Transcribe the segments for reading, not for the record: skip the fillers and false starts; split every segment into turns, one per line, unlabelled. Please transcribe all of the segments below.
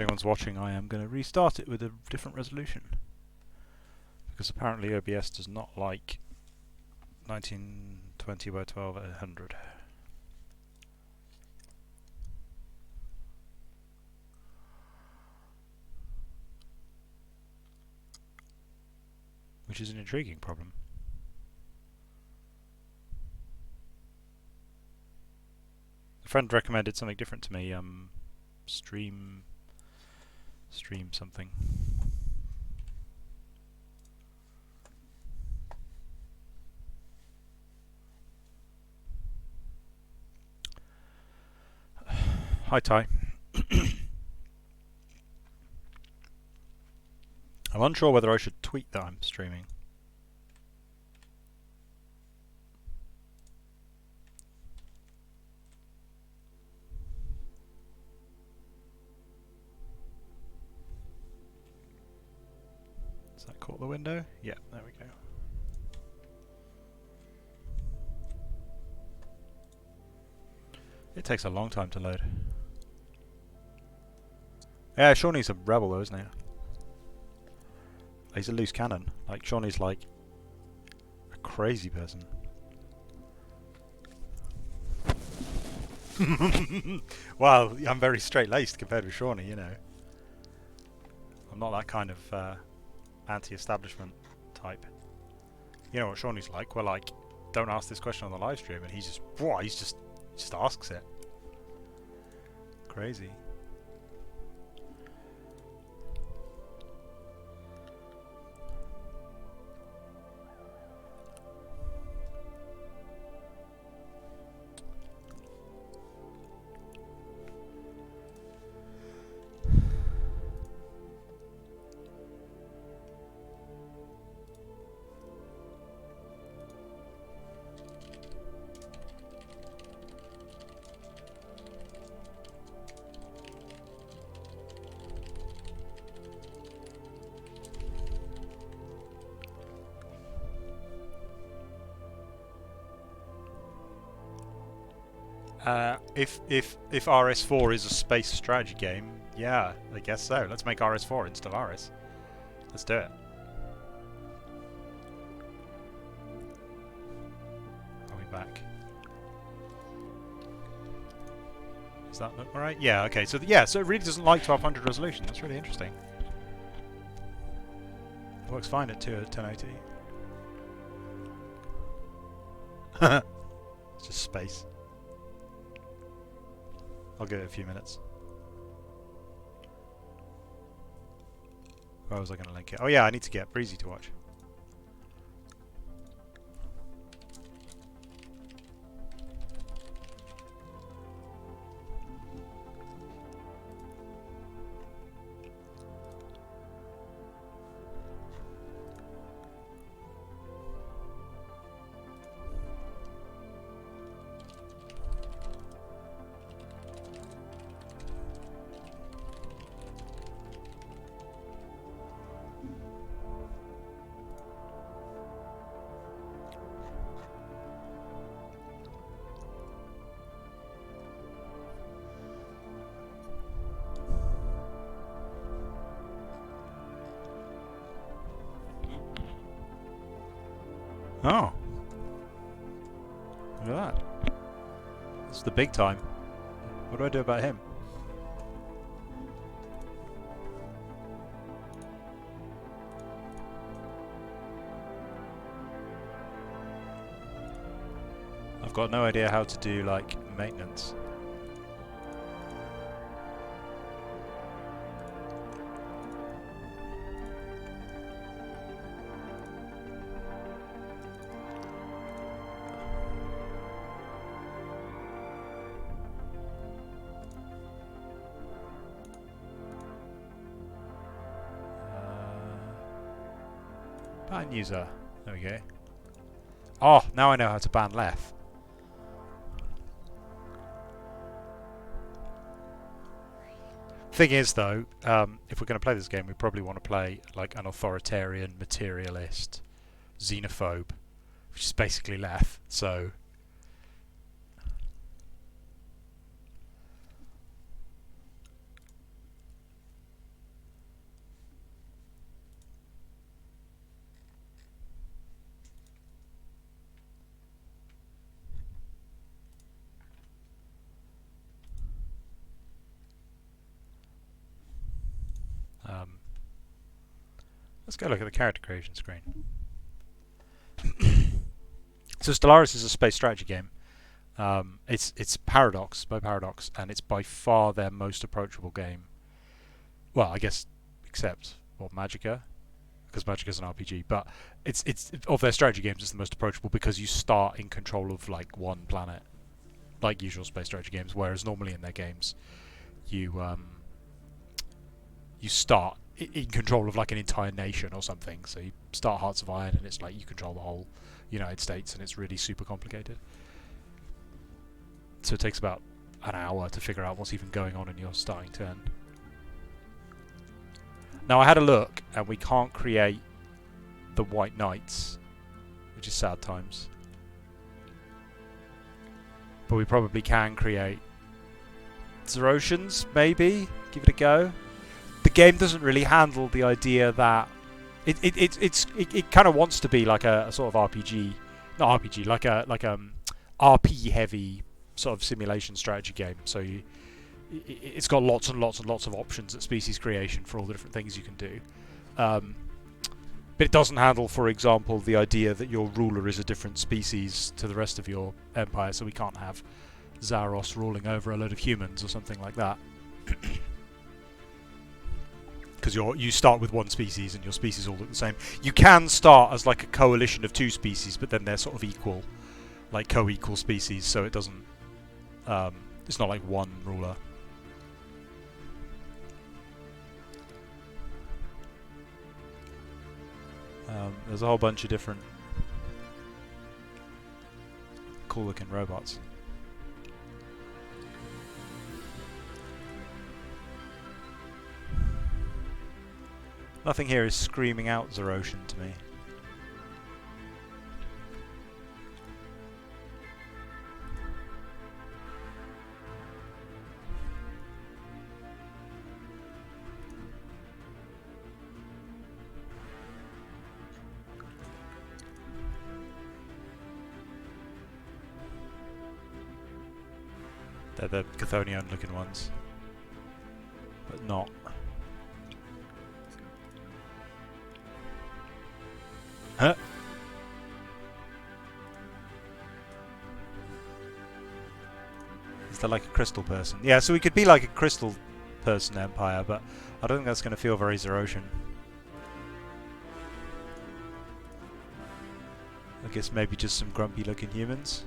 anyone's watching, I am going to restart it with a different resolution. Because apparently OBS does not like 1920 by 1200. Which is an intriguing problem. A friend recommended something different to me, stream something. Hi Ty. I'm unsure whether I should tweet that I'm streaming. Has that caught the window? Yeah, there we go. It takes a long time to load. Yeah, Shawnee's a rebel though, isn't he? He's a loose cannon. Like, Shawnee's like a crazy person. Well, I'm very straight-laced compared with Shawnee, you know. I'm not that kind of anti-establishment type. You know what Shawnee's like? We're like, don't ask this question on the live stream, and he's just, what? He's just asks it. Crazy. If RS4 is a space strategy game, yeah, I guess so. Let's make RS4 in Stellaris. Let's do it. I'll be back. Does that look alright? Yeah, okay. So yeah, so it really doesn't like 1200 resolution. That's really interesting. It works fine at 1080. It's just space. I'll give it a few minutes. Where was I going to link it? Oh yeah, I need to get Breezy to watch. Oh. Look at that. It's the big time. What do I do about him? I've got no idea how to do, like, maintenance. Ban user. There we go. Oh, now I know how to ban left. Thing is, though, if we're going to play this game, we probably want to play like an authoritarian, materialist, xenophobe, which is basically left. So, Let's go look at the character creation screen. So Stellaris is a space strategy game. It's Paradox, by Paradox, and it's by far their most approachable game. Well, I guess except Magicka, because Magicka's an RPG. But it's of their strategy games, it's the most approachable because you start in control of like one planet, like usual space strategy games. Whereas normally in their games, you start in control of like an entire nation or something. So you start Hearts of Iron, and it's like you control the whole United States, and it's really super complicated. So it takes about an hour to figure out what's even going on in your starting turn. Now I had a look, and we can't create the White Knights, which is sad times. But we probably can create Zerosians, maybe? Give it a go. The game doesn't really handle the idea that it kind of wants to be like a sort of RPG, not RPG, like a RP heavy sort of simulation strategy game. So it's got lots and lots and lots of options at species creation for all the different things you can do. But it doesn't handle, for example, the idea that your ruler is a different species to the rest of your empire, so we can't have Zaros ruling over a load of humans or something like that. Because you start with one species and your species all look the same. You can start as like a coalition of two species, but then they're sort of equal, like co-equal species, so it doesn't... it's not like one ruler. There's a whole bunch of different cool looking robots. Nothing here is screaming out Zerosian to me. They're the Chthonian looking ones, but not. Huh? Is there like a crystal person? Yeah, so we could be like a crystal person empire, but I don't think that's going to feel very Zerosian. I guess maybe just some grumpy looking humans.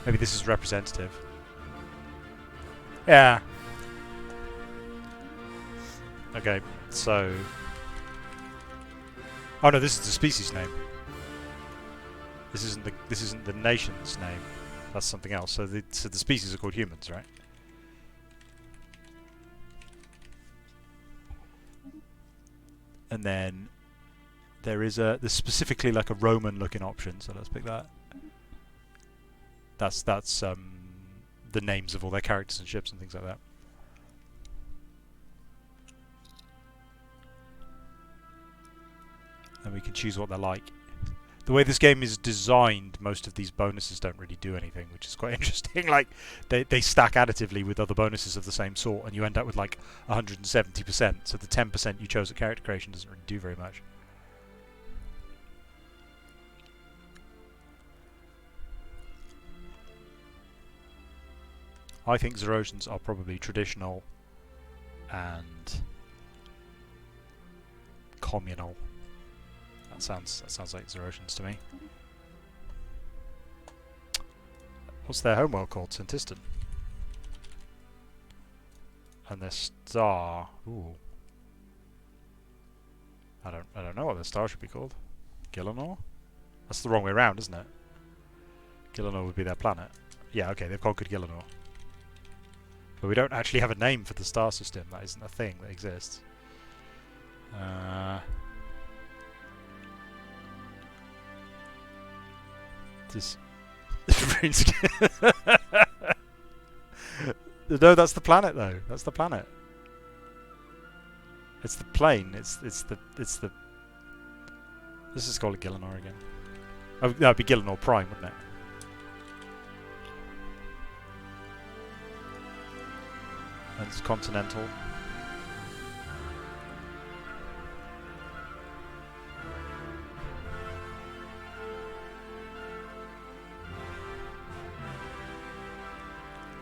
Maybe this is representative. Yeah. Okay, so... Oh no, this is the species name. This isn't the nation's name. That's something else. So the species are called humans, right? And then there's specifically like a Roman looking option, so let's pick that. That's the names of all their characters and ships and things like that. And we can choose what they're like. The way this game is designed, most of these bonuses don't really do anything, which is quite interesting. Like, they stack additively with other bonuses of the same sort, and you end up with like 170%, so the 10% you chose at character creation doesn't really do very much. I think Zerosians are probably traditional and communal. That sounds like Zerosians to me. What's their homeworld called? Centistan. And their star. Ooh. I don't know what their star should be called. Gillinor? That's the wrong way around, isn't it? Gillinor would be their planet. Yeah, okay, they've conquered Gillinor. But we don't actually have a name for the star system. That isn't a thing that exists. This... No, that's the planet though. That's the planet. It's the plane. It's the... This is called Gillinor again. Oh, that'd be Gillinor Prime, wouldn't it? And it's continental.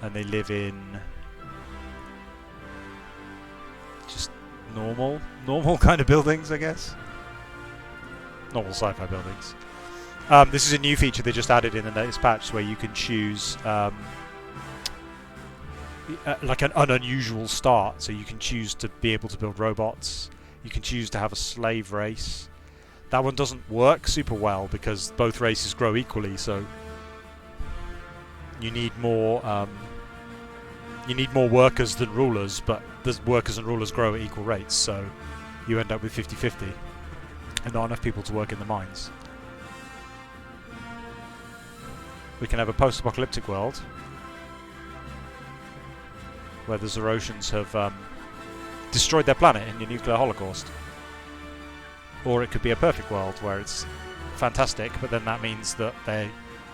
and they live in just normal kind of buildings, I guess. Normal sci-fi buildings. This is a new feature they just added in the latest patch, where you can choose like an unusual start. So you can choose to be able to build robots. You can choose to have a slave race. That one doesn't work super well because both races grow equally. So you need more workers than rulers, but the workers and rulers grow at equal rates. So you end up with 50-50, and not enough people to work in the mines. We can have a post-apocalyptic world where the Zerosians have destroyed their planet in a nuclear holocaust. Or it could be a perfect world where it's fantastic, but then that means that they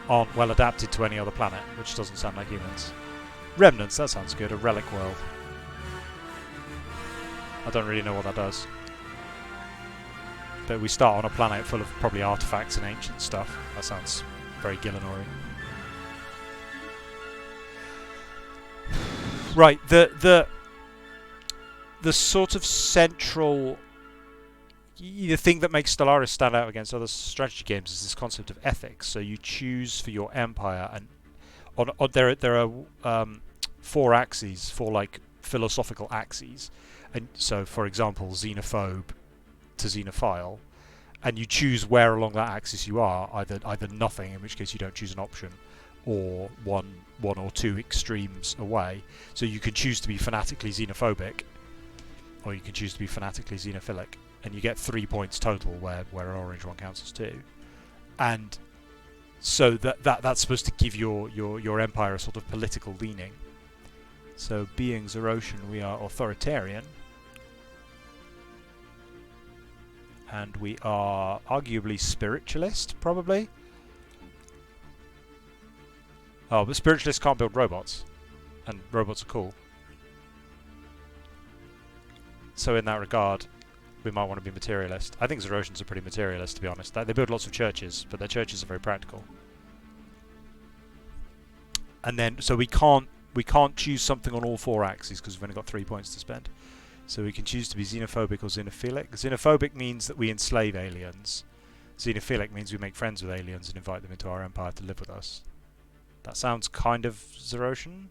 aren't well adapted to any other planet, which doesn't sound like humans. Remnants, that sounds good. A relic world. I don't really know what that does. But we start on a planet full of probably artifacts and ancient stuff. That sounds very Gillenor-y. Right, the sort of central, the thing that makes Stellaris stand out against other strategy games is this concept of ethics. So you choose for your empire, and there are 4 axes, 4 like philosophical axes, and so for example, xenophobe to xenophile, and you choose where along that axis you are, either nothing, in which case you don't choose an option, or one or 2 extremes away. So you can choose to be fanatically xenophobic, or you can choose to be fanatically xenophilic, and you get 3 points total where an orange one counts as 2. And so that's supposed to give your empire a sort of political leaning. So being Zerosian, we are authoritarian, and we are arguably spiritualist, probably. Oh, but spiritualists can't build robots, and robots are cool. So in that regard, we might want to be materialist. I think Zerosians are pretty materialist, to be honest. They build lots of churches, but their churches are very practical. And then, so we can't choose something on all 4 axes because we've only got 3 points to spend. So we can choose to be xenophobic or xenophilic. Xenophobic means that we enslave aliens. Xenophilic means we make friends with aliens and invite them into our empire to live with us. That sounds kind of Zerosian.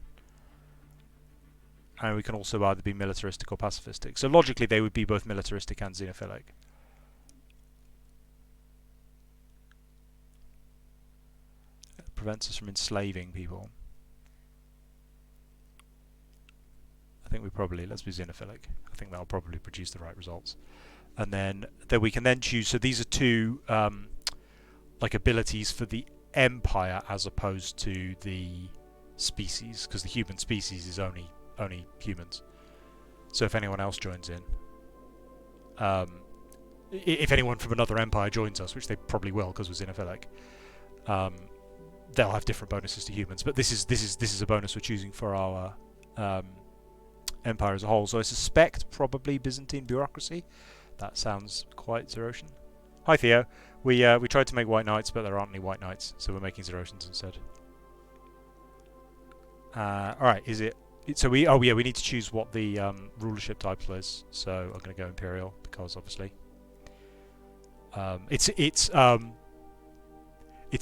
And we can also either be militaristic or pacifistic. So logically they would be both militaristic and xenophilic. It prevents us from enslaving people. I think let's be xenophilic. I think that'll probably produce the right results. And then we can then choose, so these are 2 like abilities for the empire as opposed to the species, because the human species is only humans. So if anyone else joins in, if anyone from another empire joins us, which they probably will because we're xenophilic, they'll have different bonuses to humans. But this is a bonus we're choosing for our empire as a whole. So I suspect probably Byzantine bureaucracy. That sounds quite Zerosian. Hi Theo. We tried to make white knights, but there aren't any white knights, so we're making Zerosians instead. Alright, is it? So we need to choose what the rulership type is. So I'm going to go Imperial because obviously it's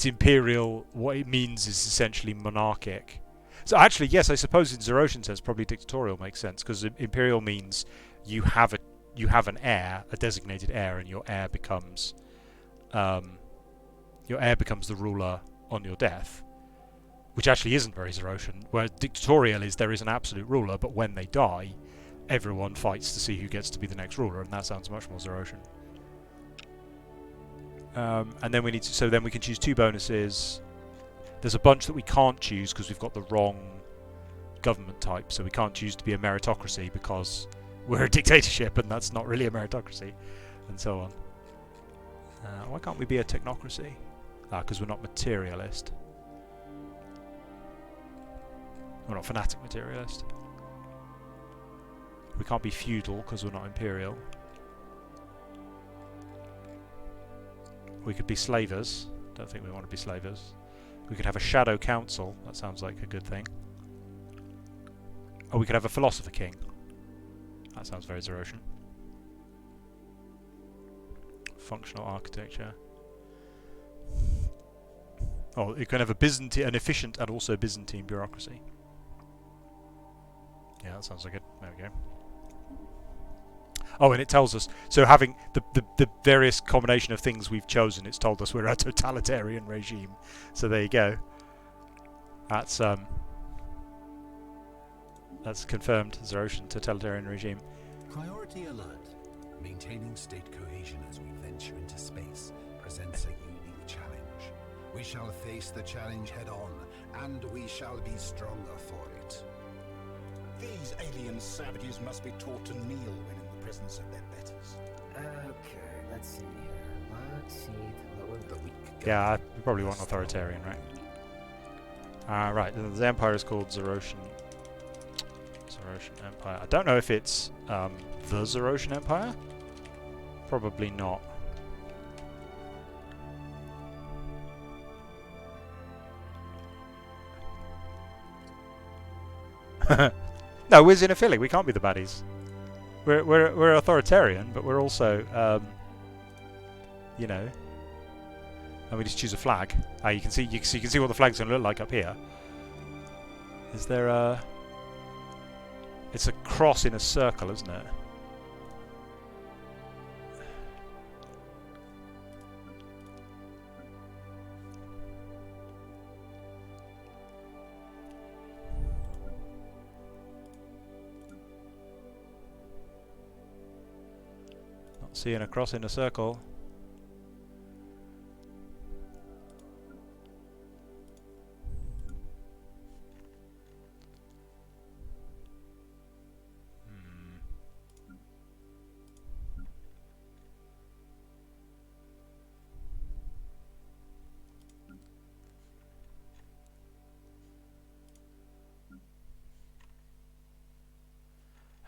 Imperial. What it means is essentially monarchic. So actually, yes, I suppose in Zerosian sense, probably dictatorial makes sense because Imperial means you have an heir, a designated heir, and your heir becomes the ruler on your death, which actually isn't very Zerosian. Where dictatorial is there is an absolute ruler, but when they die, everyone fights to see who gets to be the next ruler, and that sounds much more Zerosian. And then we need to, so then we can choose 2 bonuses. There's a bunch that we can't choose because we've got the wrong government type, so we can't choose to be a meritocracy because we're a dictatorship and that's not really a meritocracy, and so on. Why can't we be a technocracy? Because we're not materialist. We're not fanatic materialist. We can't be feudal because we're not imperial. We could be slavers. Don't think we want to be slavers. We could have a shadow council. That sounds like a good thing. Oh, we could have a philosopher king. That sounds very Zerosian. Functional architecture. Oh, you can have a Byzantine, an efficient and also Byzantine bureaucracy. Yeah, that sounds like it. There we go. Oh, and it tells us, so having the various combination of things we've chosen, it's told us we're a totalitarian regime. So there you go. That's confirmed. Zerosian totalitarian regime.
Priority alert. Maintaining state cohesion as we venture into space presents a unique challenge. We shall face the challenge head on, and we shall be stronger for it.
These alien savages must be taught to kneel when in the presence of their betters.
Okay, let's see here. Let's see to lower the weak.
Yeah, we probably want authoritarian, right? Right, the empire is called Zerosian Empire. I don't know if it's the Zerosian Empire. Probably not. No, we're xenophilic. We can't be the baddies. We're authoritarian, but we're also, you know. And we just choose a flag. You can see what the flag's gonna look like up here. Is there a? It's a cross in a circle, isn't it? Not seeing a cross in a circle.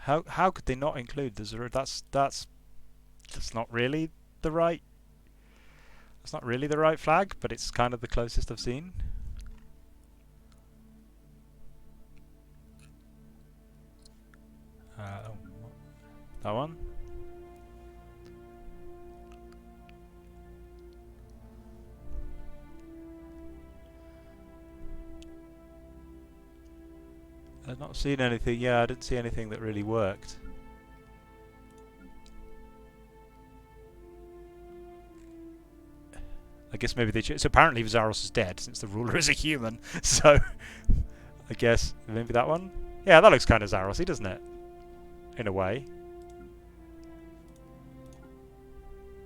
How could they not include the Zero? That's not really the right. It's not really the right flag, but it's kind of the closest I've seen. That one. I've not seen anything. Yeah, I didn't see anything that really worked. I guess maybe they. So apparently Vazaros is dead since the ruler is a human. So I guess maybe that one. Yeah, that looks kind of Zarosy, doesn't it? In a way.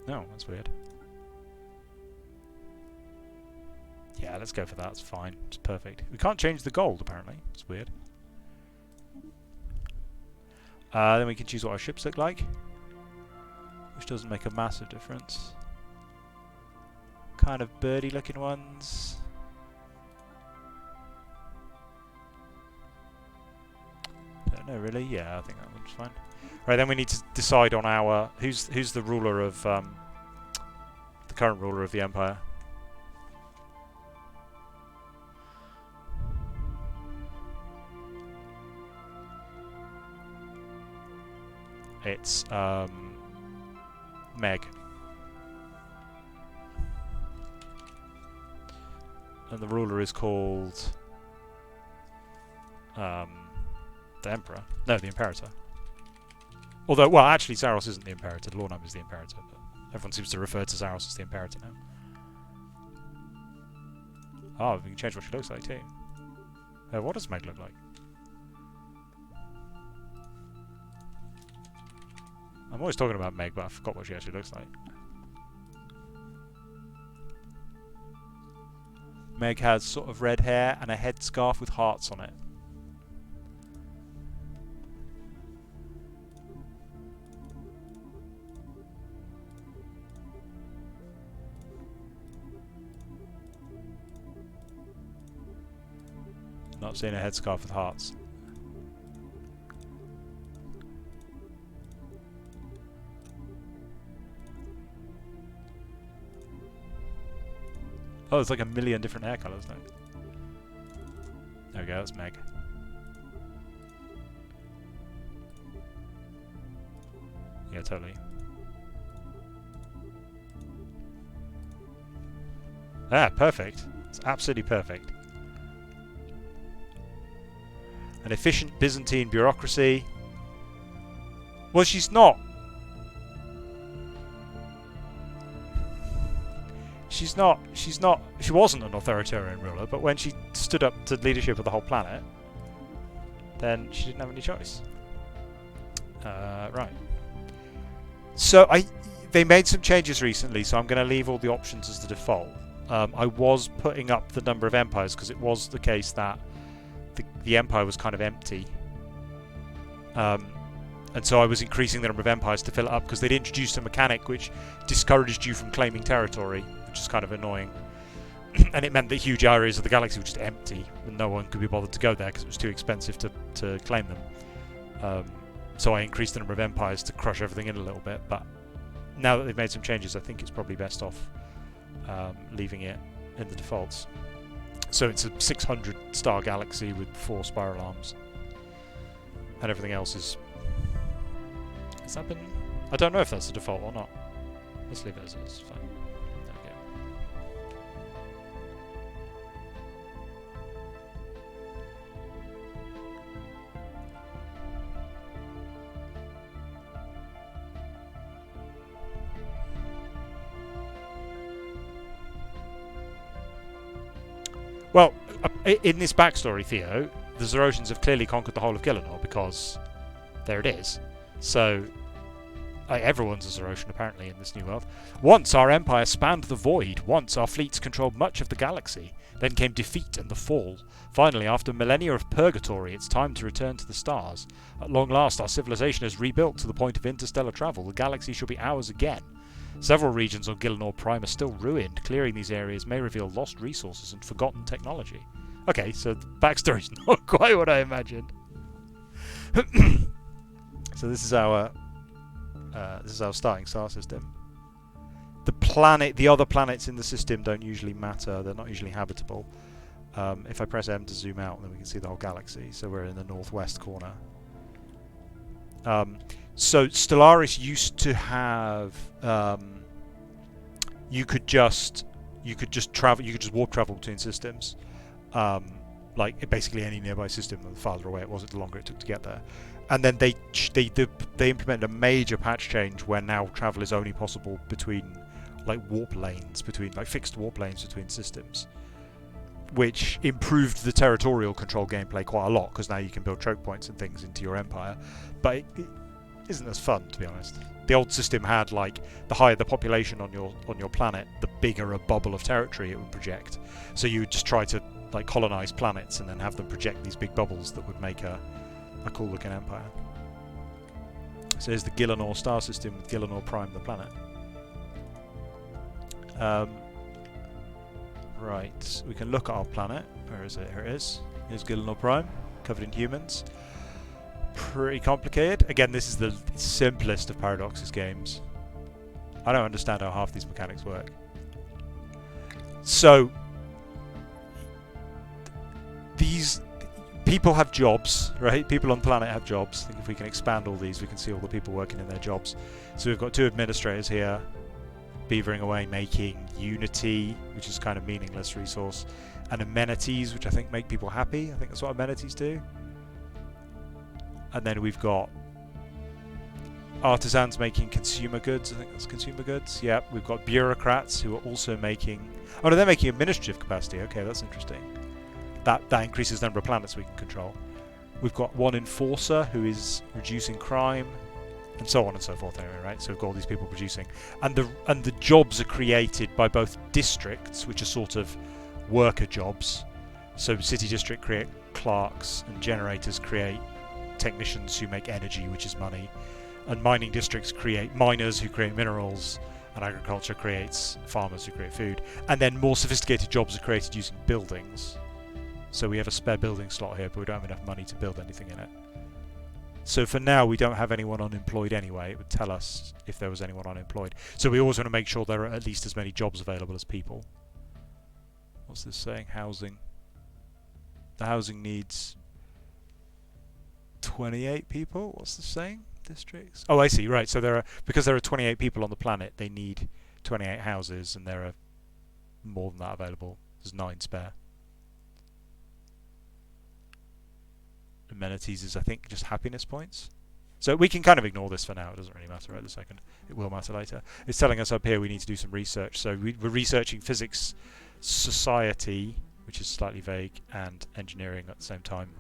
No, that's weird. Yeah, let's go for that. It's fine. It's perfect. We can't change the gold apparently. It's weird. Then we can choose what our ships look like, which doesn't make a massive difference. Kind of birdie looking ones. Don't know really. Yeah, I think that one's fine. Right, then we need to decide on our who's the ruler of the current ruler of the empire. It's Meg. And the ruler is called the Emperor. No, the Imperator. Although, well, actually Zaros isn't the Imperator, Lornheim is the Imperator, but everyone seems to refer to Zaros as the Imperator now. Oh, we can change what she looks like too. What does Meg look like? I'm always talking about Meg, but I forgot what she actually looks like. Meg has sort of red hair and a headscarf with hearts on it. Not seeing a headscarf with hearts. Oh, there's like a million different hair colours now. There we go, that's Meg. totally. Ah, perfect. It's absolutely perfect. An efficient Byzantine bureaucracy. Well, she's not. She wasn't an authoritarian ruler, but when she stood up to leadership of the whole planet, then she didn't have any choice. Right. So they made some changes recently, so I'm going to leave all the options as the default. I was putting up the number of empires because it was the case that the empire was kind of empty. And so I was increasing the number of empires to fill it up because they'd introduced a mechanic which discouraged you from claiming territory, which is kind of annoying. And it meant that huge areas of the galaxy were just empty and no one could be bothered to go there because it was too expensive to claim them. So I increased the number of empires to crush everything in a little bit, but now that they've made some changes, I think it's probably best off leaving it in the defaults. So it's a 600 star galaxy with 4 spiral arms, and everything else is... Has that been... I don't know if that's the default or not. Let's leave it as it is. Fine. There we go. Well, in this backstory, Theo, the Zerosians have clearly conquered the whole of Gielinor because there it is. So, everyone's a Zerosian apparently in this new world. Once our empire spanned the void. Once our fleets controlled much of the galaxy. Then came defeat and the fall. Finally, after millennia of purgatory, it's time to return to the stars. At long last, our civilization has rebuilt to the point of interstellar travel. The galaxy shall be ours again. Several regions on Gielinor Prime are still ruined. Clearing these areas may reveal lost resources and forgotten technology. Okay, so the backstory's not quite what I imagined. So this is our starting star system. The other planets in the system don't usually matter. They're not usually habitable. If I press M to zoom out, then we can see the whole galaxy. So we're in the northwest corner. So Stellaris used to have you could just warp travel between systems, like basically any nearby system. The farther away it was, the longer it took to get there. And then they implemented a major patch change where now travel is only possible between fixed warp lanes between systems, which improved the territorial control gameplay quite a lot because now you can build choke points and things into your empire. But it isn't as fun, to be honest. The old system had the higher the population on your planet, the bigger a bubble of territory it would project. So you would just try to colonize planets and then have them project these big bubbles that would make a cool looking empire. So here's the Gielinor star system with Gielinor Prime, the planet. Right, we can look at our planet. Where is it? Here it is. Here's Gielinor Prime, covered in humans. Pretty complicated. Again, this is the simplest of Paradox's games. I don't understand how half these mechanics work. So, these people have jobs, right? People on the planet have jobs. I think if we can expand all these, we can see all the people working in their jobs. So we've got 2 administrators here, beavering away, making Unity, which is kind of meaningless resource, and amenities, which I think make people happy. I think that's what amenities do. And then we've got artisans making consumer goods. I think that's consumer goods. Yeah, we've got bureaucrats who are also making... Oh no, they're making administrative capacity. Okay, that's interesting. That increases the number of planets we can control. We've got 1 enforcer who is reducing crime, and so on and so forth anyway, right? So we've got all these people producing. And the jobs are created by both districts, which are sort of worker jobs. So city district create clerks, and generators create technicians who make energy, which is money. And mining districts create miners who create minerals, and agriculture creates farmers who create food. And then more sophisticated jobs are created using buildings. So we have a spare building slot here, but we don't have enough money to build anything in it. So for now, we don't have anyone unemployed anyway. It would tell us if there was anyone unemployed. So we always want to make sure there are at least as many jobs available as people. What's this saying? Housing. The housing needs 28 people. What's this saying? districts. Oh, I see. Right. So because there are 28 people on the planet, they need 28 houses, and there are more than that available. There's 9 spare. Amenities is, I think, just happiness points. So we can kind of ignore this for now. It doesn't really matter right this second. It will matter later. It's telling us up here we need to do some research. So we're researching physics, society, which is slightly vague, and engineering at the same time.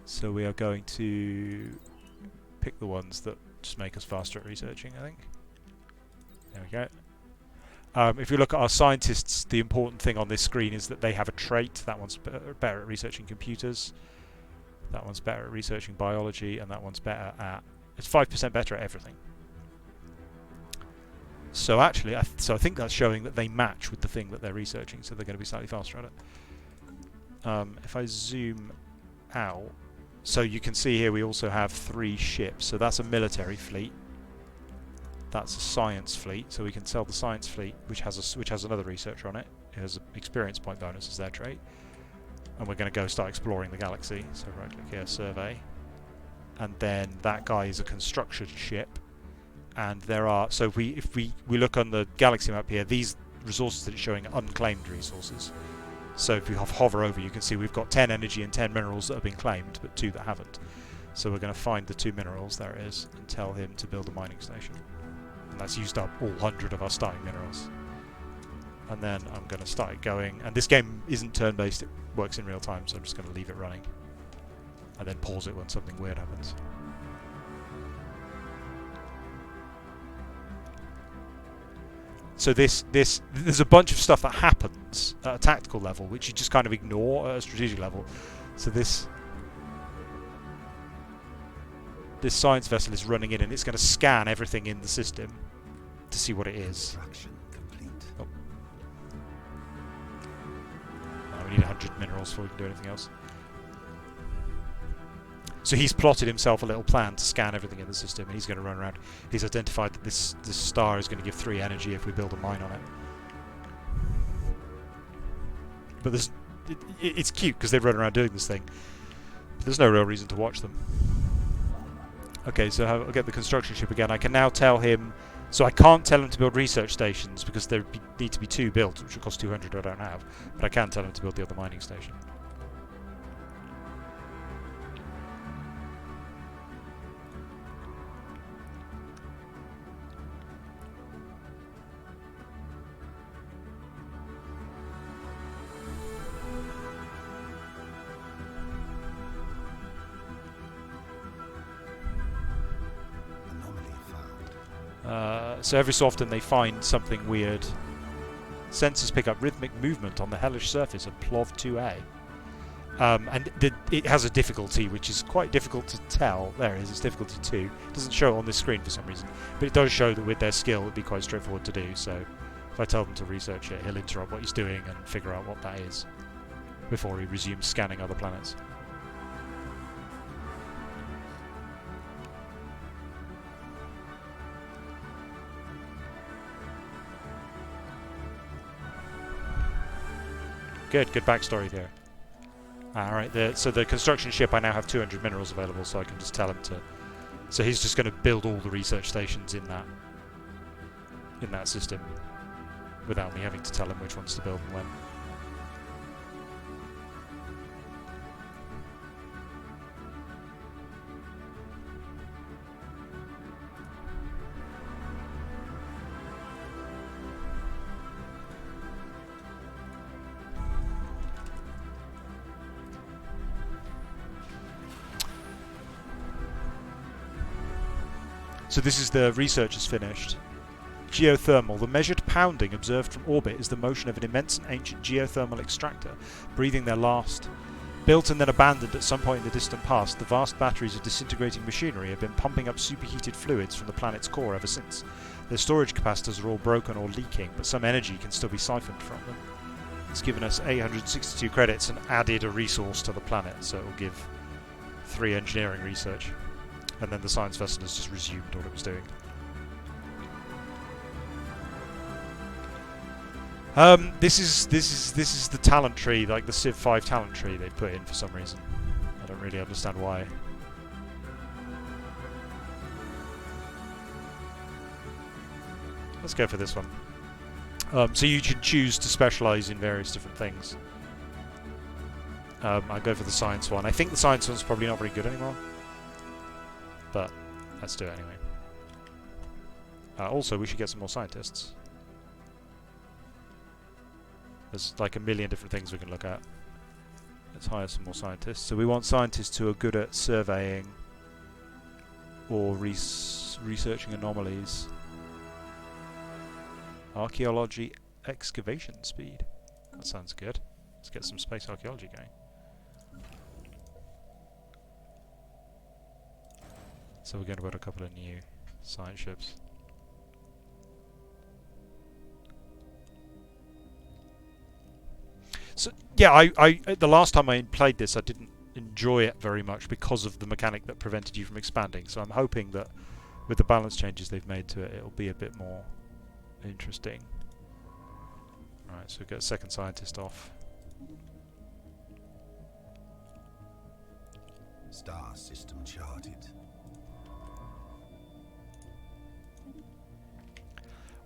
So we are going to pick the ones that just make us faster at researching, I think. There we go. If you look at our scientists, the important thing on this screen is that they have a trait. That one's better at researching computers. That one's better at researching biology, and that one's better at... It's 5% better at everything. So actually, I think that's showing that they match with the thing that they're researching, so they're going to be slightly faster at it. If I zoom out, so you can see here we also have 3 ships. So that's a military fleet. That's a science fleet, so we can sell the science fleet, which has another researcher on it. It has an experience point bonus as their trait. And we're going to go start exploring the galaxy. So right click here, survey. And then that guy is a construction ship. And there are, so if we look on the galaxy map here, these resources that it's showing are unclaimed resources. So if you hover over, you can see we've got 10 energy and 10 minerals that have been claimed, but 2 that haven't. So we're going to find the 2 minerals, there it is, and tell him to build a mining station. And that's used up all 100 of our starting minerals. And then I'm going to start it going. And this game isn't turn-based, it works in real time, so I'm just going to leave it running. And then pause it when something weird happens. So there's a bunch of stuff that happens at a tactical level, which you just kind of ignore at a strategic level. So this science vessel is running in, and it's going to scan everything in the system to see what it is. Oh. Oh, we need 100 minerals before we can do anything else. So he's plotted himself a little plan to scan everything in the system, and he's going to run around. He's identified that this star is going to give 3 energy if we build a mine on it. But it's cute because they run around doing this thing. But there's no real reason to watch them. Okay, so I'll get the construction ship again. I can now tell him... So I can't tell him to build research stations because there need to be 2 built, which will cost 200 I don't have. But I can tell him to build the other mining station. So every so often they find something weird. Sensors pick up rhythmic movement on the hellish surface of Plov 2A. And it has a difficulty which is quite difficult to tell. There it is, it's difficulty 2. It doesn't show it on this screen for some reason. But it does show that with their skill it would be quite straightforward to do. So if I tell them to research it, he'll interrupt what he's doing and figure out what that is before he resumes scanning other planets. Good backstory there. Alright, so the construction ship, I now have 200 minerals available, so I can just tell him to... So he's just going to build all the research stations in that system without me having to tell him which ones to build and when. So this is the research is finished. Geothermal. The measured pounding observed from orbit is the motion of an immense and ancient geothermal extractor, breathing their last. Built and then abandoned at some point in the distant past, the vast batteries of disintegrating machinery have been pumping up superheated fluids from the planet's core ever since. Their storage capacitors are all broken or leaking, but some energy can still be siphoned from them. It's given us 862 credits and added a resource to the planet, so it will give 3 engineering research. And then the science vessel has just resumed what it was doing. This is the talent tree, like the Civ 5 talent tree they've put in for some reason. I don't really understand why. Let's go for this one. So you can choose to specialise in various different things. I'll go for the science one. I think the science one's probably not very good anymore. But let's do it anyway. Also, we should get some more scientists. There's like a million different things we can look at. Let's hire some more scientists. So we want scientists who are good at surveying or researching anomalies. Archaeology excavation speed. That sounds good. Let's get some space archaeology going. So we're going to build a couple of new science ships. So yeah, I the last time I played this, I didn't enjoy it very much because of the mechanic that prevented you from expanding. So I'm hoping that with the balance changes they've made to it, it'll be a bit more interesting. Alright, so we've got a second scientist off.
Star system charted.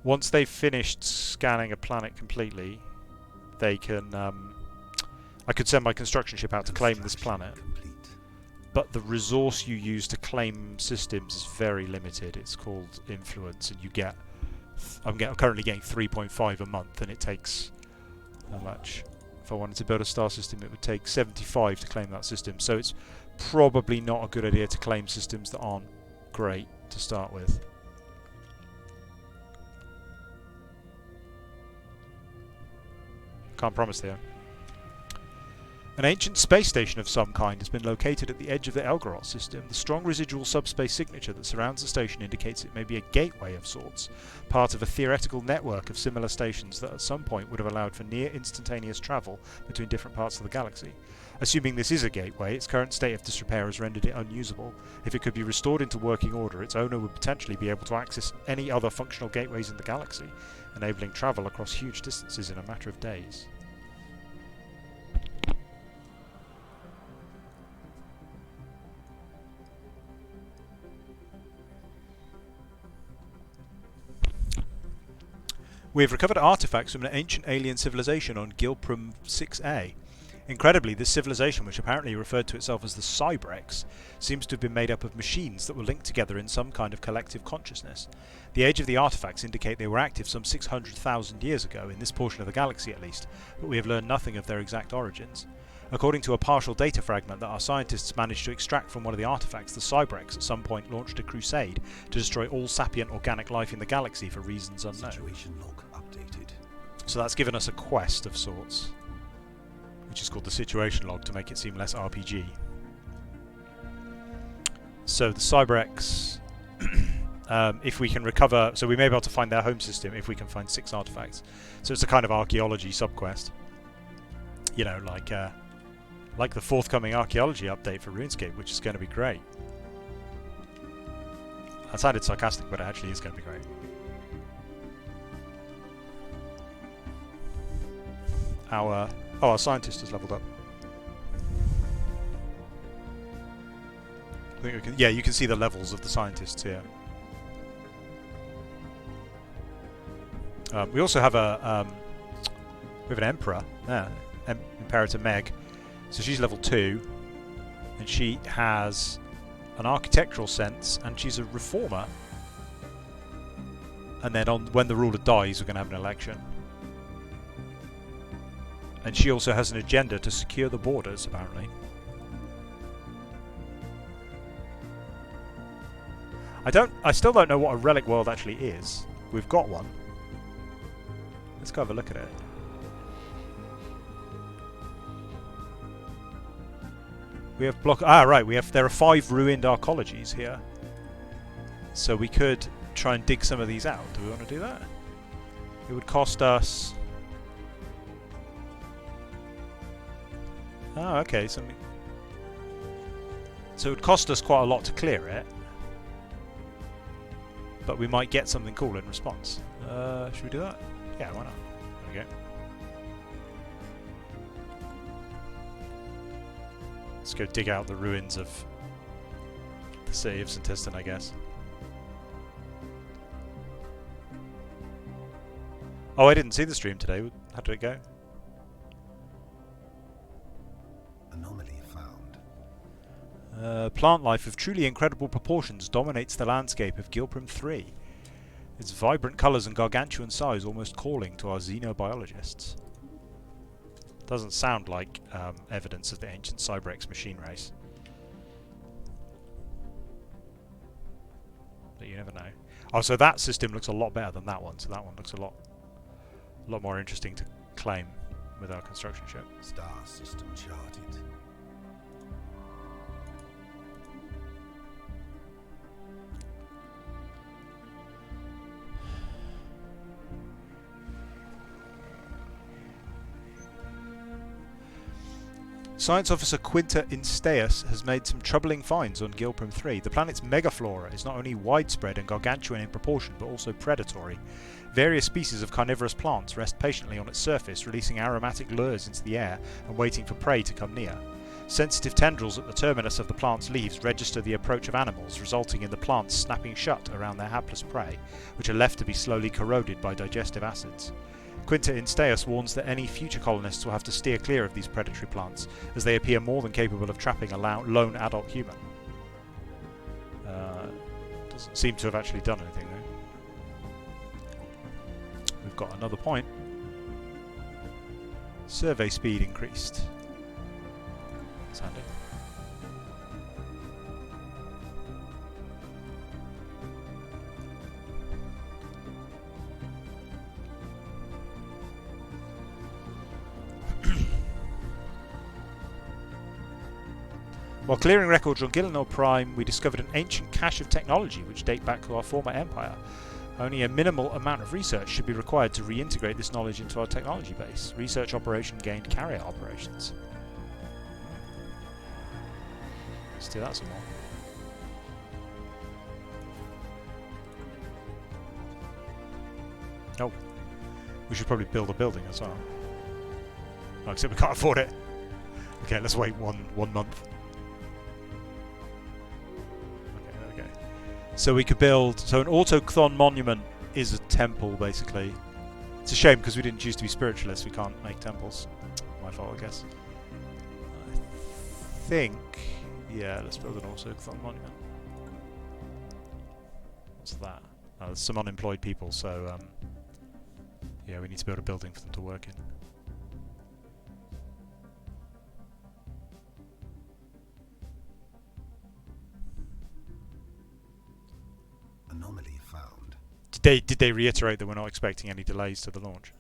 Once they've finished scanning a planet completely, they can... I could send my construction ship out to claim this planet. But the resource you use to claim systems is very limited. It's called influence, and you get... I'm currently getting 3.5 a month, and it takes... How much? If I wanted to build a star system, it would take 75 to claim that system. So it's probably not a good idea to claim systems that aren't great to start with. Can't promise there. An ancient space station of some kind has been located at the edge of the Elgaroth system. The strong residual subspace signature that surrounds the station indicates it may be a gateway of sorts, part of a theoretical network of similar stations that at some point would have allowed for near instantaneous travel between different parts of the galaxy. Assuming this is a gateway, its current state of disrepair has rendered it unusable. If it could be restored into working order, its owner would potentially be able to access any other functional gateways in the galaxy, enabling travel across huge distances in a matter of days. We have recovered artifacts from an ancient alien civilization on Gilprum 6A. Incredibly, this civilization, which apparently referred to itself as the Cybrex, seems to have been made up of machines that were linked together in some kind of collective consciousness. The age of the artifacts indicate they were active some 600,000 years ago, in this portion of the galaxy at least, but we have learned nothing of their exact origins. According to a partial data fragment that our scientists managed to extract from one of the artifacts, the Cybrex at some point launched a crusade to destroy all sapient organic life in the galaxy for reasons unknown.
Situation log updated.
So that's given us a quest of sorts, which is called the situation log to make it seem less RPG. So the Cybrex, if we can recover, so we may be able to find their home system if we can find 6 artifacts. So it's a kind of archaeology subquest. You know, like the forthcoming archaeology update for RuneScape, which is going to be great. I sounded sarcastic, but it actually is going to be great. Our scientist has leveled up. I think we can, yeah, you can see the levels of the scientists here. We also have we have an emperor, Imperator Meg. So she's level 2, and she has an architectural sense, and she's a reformer. And then when the ruler dies, we're going to have an election. And she also has an agenda to secure the borders, apparently. I still don't know what a relic world actually is. We've got one. Let's go have a look at it. We have there are 5 ruined arcologies here. So we could try and dig some of these out. Do we want to do that? It would cost us... Oh, okay. So it would cost us quite a lot to clear it. But we might get something cool in response. Should we do that? Yeah, why not? There we go. Let's go dig out the ruins of the city of St. Tistan, I guess. Oh, I didn't see the stream today. How did it go?
Anomaly found.
Plant life of truly incredible proportions dominates the landscape of Gilprim 3. Its vibrant colours and gargantuan size almost calling to our xenobiologists. Doesn't sound like evidence of the ancient Cybrex machine race. But you never know. Oh, so that system looks a lot better than that one. So that one looks a lot more interesting to claim with our construction ship.
Star system charted.
Science officer Quinta Instaeus has made some troubling finds on Gilprim 3. The planet's megaflora is not only widespread and gargantuan in proportion, but also predatory. Various species of carnivorous plants rest patiently on its surface, releasing aromatic lures into the air and waiting for prey to come near. Sensitive tendrils at the terminus of the plant's leaves register the approach of animals, resulting in the plants snapping shut around their hapless prey, which are left to be slowly corroded by digestive acids. Quinta Instaeus warns that any future colonists will have to steer clear of these predatory plants, as they appear more than capable of trapping a lone adult human. Doesn't seem to have actually done anything though. We've got another point. Survey speed increased. That's handy. While clearing records on Gillinor Prime, we discovered an ancient cache of technology which date back to our former empire. Only a minimal amount of research should be required to reintegrate this knowledge into our technology base. Research operation gained carrier operations. Let's do that some more. Oh, we should probably build a building as well. Oh, except we can't afford it. Okay, let's wait one month. So we could build... So an autochthon monument is a temple, basically. It's a shame, because we didn't choose to be spiritualists. We can't make temples. My fault, I guess. I think... Yeah, let's build an autochthon monument. What's that? Oh, there's some unemployed people, so... yeah, we need to build a building for them to work in.
Anomaly found.
Did they reiterate that we're not expecting any delays to the launch?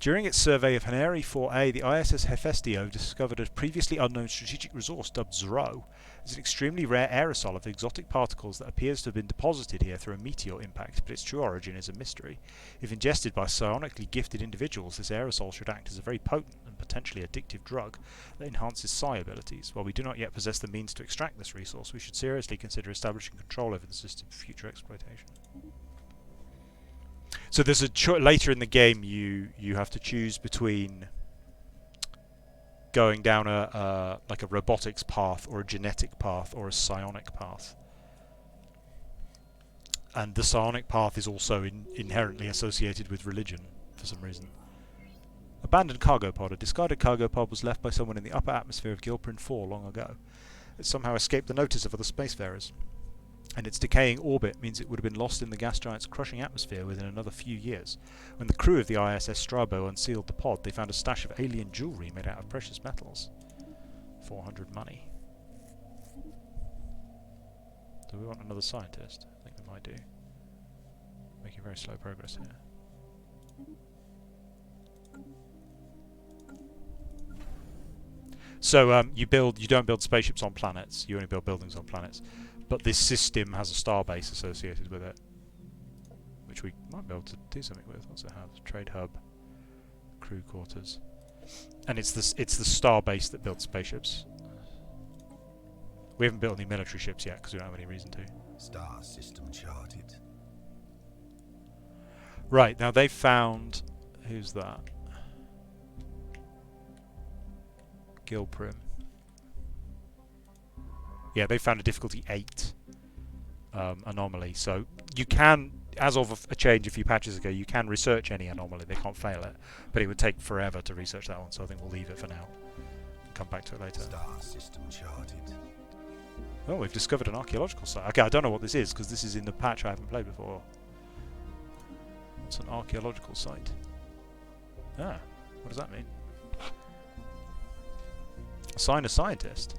During its survey of Haneri 4A, the ISS Hephaestio discovered a previously unknown strategic resource dubbed Zro. It's an extremely rare aerosol of exotic particles that appears to have been deposited here through a meteor impact, but its true origin is a mystery. If ingested by psionically gifted individuals, this aerosol should act as a very potent and potentially addictive drug that enhances psi abilities. While we do not yet possess the means to extract this resource, we should seriously consider establishing control over the system for future exploitation. So there's a later in the game you have to choose between going down like a robotics path or a genetic path or a psionic path. And the psionic path is also inherently associated with religion for some reason. Abandoned cargo pod. A discarded cargo pod was left by someone in the upper atmosphere of Gilprim 4 long ago. It somehow escaped the notice of other spacefarers, and its decaying orbit means it would have been lost in the gas giant's crushing atmosphere within another few years. When the crew of the ISS Strabo unsealed the pod, they found a stash of alien jewellery made out of precious metals. 400 money. Do we want another scientist? I think we might do. Making very slow progress here. So you don't build spaceships on planets, you only build buildings on planets. But this system has a starbase associated with it, which we might be able to do something with. What's it have? Trade hub, crew quarters, and it's the starbase that builds spaceships. We haven't built any military ships yet because we don't have any reason to.
Star system charted.
Right, now they've found... Who's that? Gilprim. Yeah, they found a difficulty 8 anomaly. So you can, as of a change a few patches ago, you can research any anomaly. They can't fail it, but it would take forever to research that one. So I think we'll leave it for now. Come back to it later.
Star system charted.
Oh, we've discovered an archaeological site. Okay, I don't know what this is because this is in the patch I haven't played before. What's an archaeological site? Ah, what does that mean? Assign a scientist.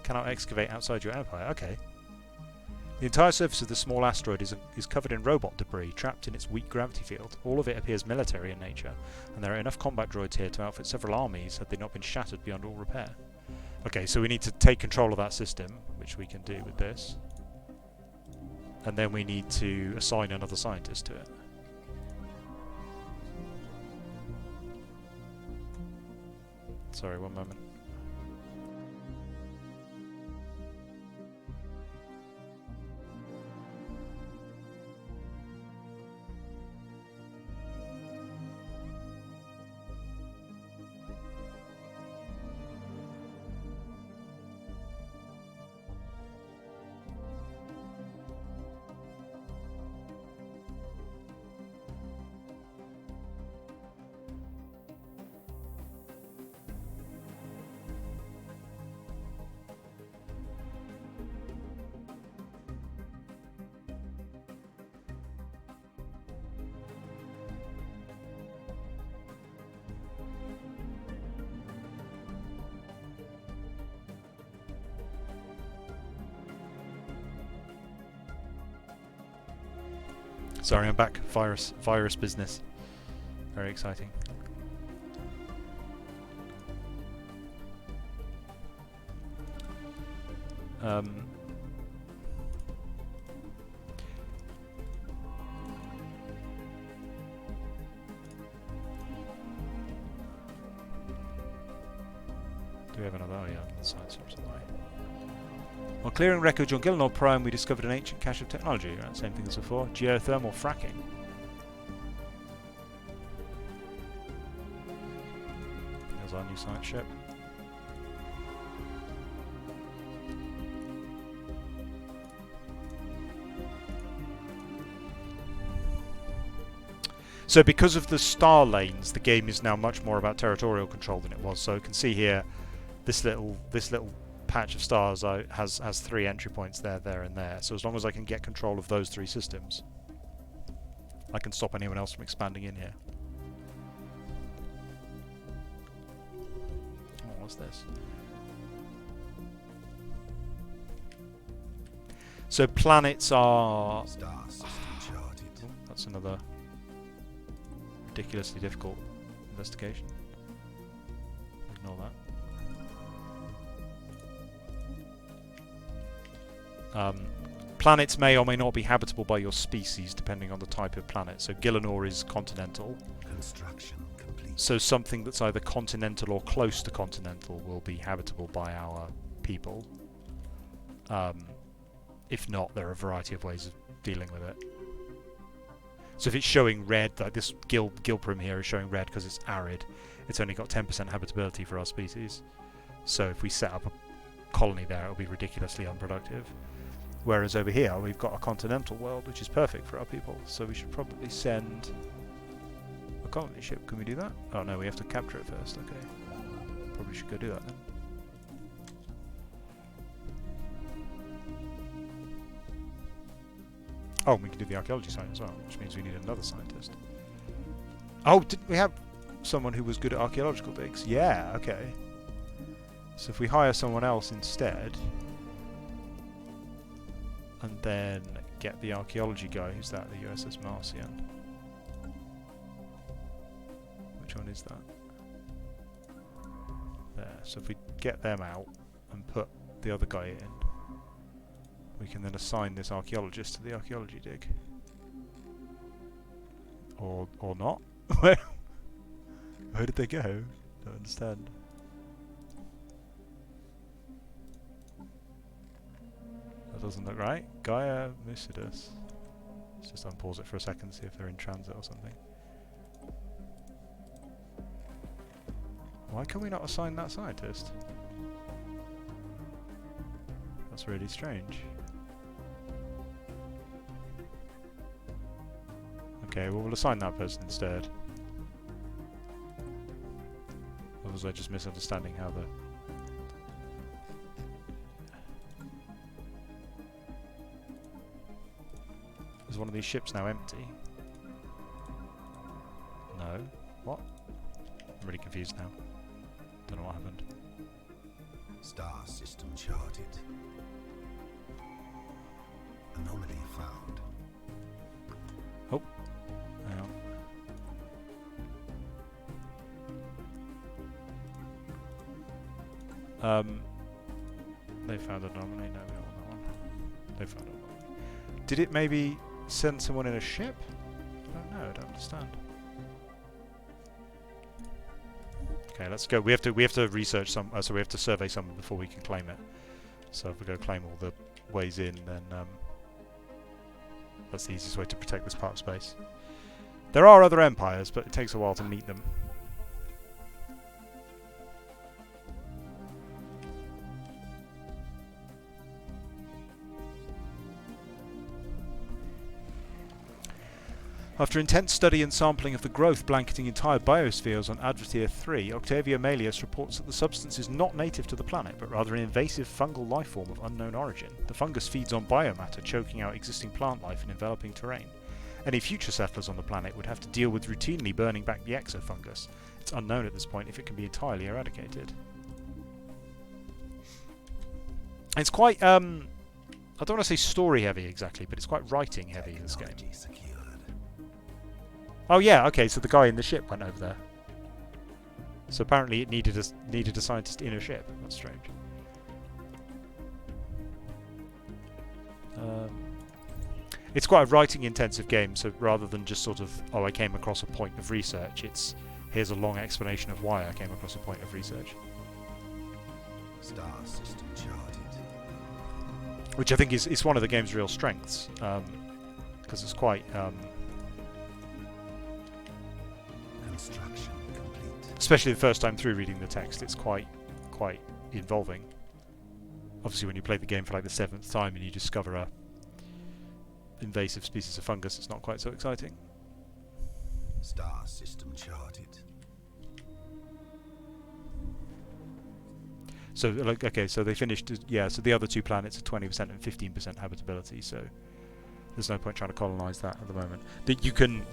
Cannot excavate outside your empire. Okay. The entire surface of the small asteroid is covered in robot debris, trapped in its weak gravity field. All of it appears military in nature, and there are enough combat droids here to outfit several armies had they not been shattered beyond all repair. Okay, so we need to take control of that system, which we can do with this. And then we need to assign another scientist to it. Sorry, one moment. Sorry, I'm back. Virus business. Very exciting. Do we have another? Oh yeah, science or something. While clearing wreckage on Gillinor Prime, we discovered an ancient cache of technology. Right, same thing as before. Geothermal fracking. There's our new science ship. So because of the star lanes, the game is now much more about territorial control than it was. So you can see here, this little patch of stars has 3 entry points there, and there. So as long as I can get control of those 3 systems, I can stop anyone else from expanding in here. Oh, what's this? So planets are...
Star system charted.
Oh, that's another ridiculously difficult investigation. Ignore that. Planets may or may not be habitable by your species depending on the type of planet. So Gillinor is continental.
Construction complete.
So something that's either continental or close to continental will be habitable by our people. If not, there are a variety of ways of dealing with it. So if it's showing red, like this Gilprim here is showing red because it's arid, it's only got 10% habitability for our species. So if we set up a colony there, it'll be ridiculously unproductive. Whereas over here, we've got a continental world, which is perfect for our people. So we should probably send a colony ship. Can we do that? Oh no, we have to capture it first. Okay. Probably should go do that then. Oh, we can do the archaeology site as well, which means we need another scientist. Oh, did we have someone who was good at archaeological digs? Yeah, okay. So if we hire someone else instead, and then get the archaeology guy, who's that? The USS Marcian. Which one is that? There. So if we get them out and put the other guy in, we can then assign this archaeologist to the archaeology dig. Or not. Where did they go? Don't understand. That doesn't look right. Gaia Musidus. Let's just unpause it for a second, see if they're in transit or something. Why can we not assign that scientist? That's really strange. Okay, well we'll assign that person instead. Or was I just misunderstanding how the... Is one of these ships now empty? No. What? I'm really confused now. Don't know what happened.
Star system charted. Anomaly found.
Oh. Hang on. They found an anomaly. No, we don't want that one. They found an anomaly. Did it maybe send someone in a ship? I don't know. I don't understand. Okay, let's go. We have to research some. So we have to survey someone before we can claim it. So if we go claim all the ways in, then that's the easiest way to protect this part of space. There are other empires, but it takes a while to meet them. After intense study and sampling of the growth blanketing entire biospheres on Advertier 3, Octavio Melius reports that the substance is not native to the planet, but rather an invasive fungal lifeform of unknown origin. The fungus feeds on biomatter, choking out existing plant life in enveloping terrain. Any future settlers on the planet would have to deal with routinely burning back the exofungus. It's unknown at this point if it can be entirely eradicated. It's quite, I don't want to say story heavy exactly, but it's quite writing heavy, this game. Oh yeah, okay, so the guy in the ship went over there. So apparently it needed a scientist in a ship. That's strange. It's quite a writing-intensive game, so rather than just sort of, oh, I came across a point of research, it's, here's a long explanation of why I came across a point of research.
Star system charted.
Which I think is one of the game's real strengths, because it's quite...
Construction complete.
especially the first time through reading the text, it's quite involving. Obviously when you play the game for like the 7th time and you discover a invasive species of fungus, it's not quite so exciting.
Star system charted.
So like, okay, so they finished, yeah, so the other two planets are 20% and 15% habitability, so there's no point trying to colonize that at the moment. That you can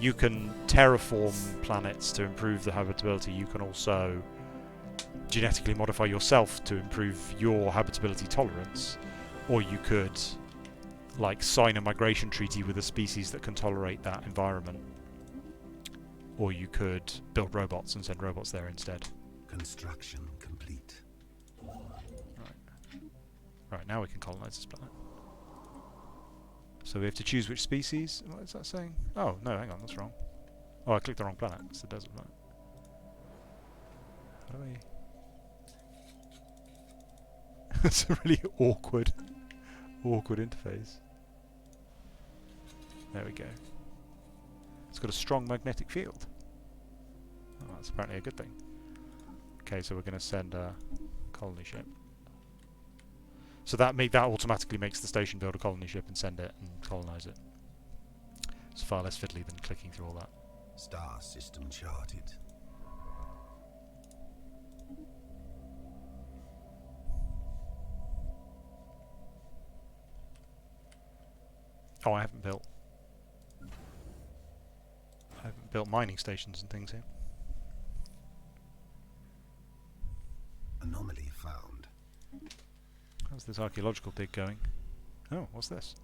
terraform planets to improve the habitability. You can also genetically modify yourself to improve your habitability tolerance, or you could like sign a migration treaty with a species that can tolerate that environment, or you could build robots and send robots there instead.
Construction complete.
Right, now we can colonize this planet. So we have to choose which species. What is that saying? Oh, no, hang on, that's wrong. Oh, I clicked the wrong planet. It's the desert planet. How do we... It's a really awkward interface. There we go. It's got a strong magnetic field. Oh, that's apparently a good thing. Okay, so we're going to send a colony ship. So that automatically makes the station build a colony ship and send it and colonize it. It's far less fiddly than clicking through all that.
Star system charted.
Oh, I haven't built mining stations and things here.
Anomaly found.
How's this archaeological dig going? Oh, what's this?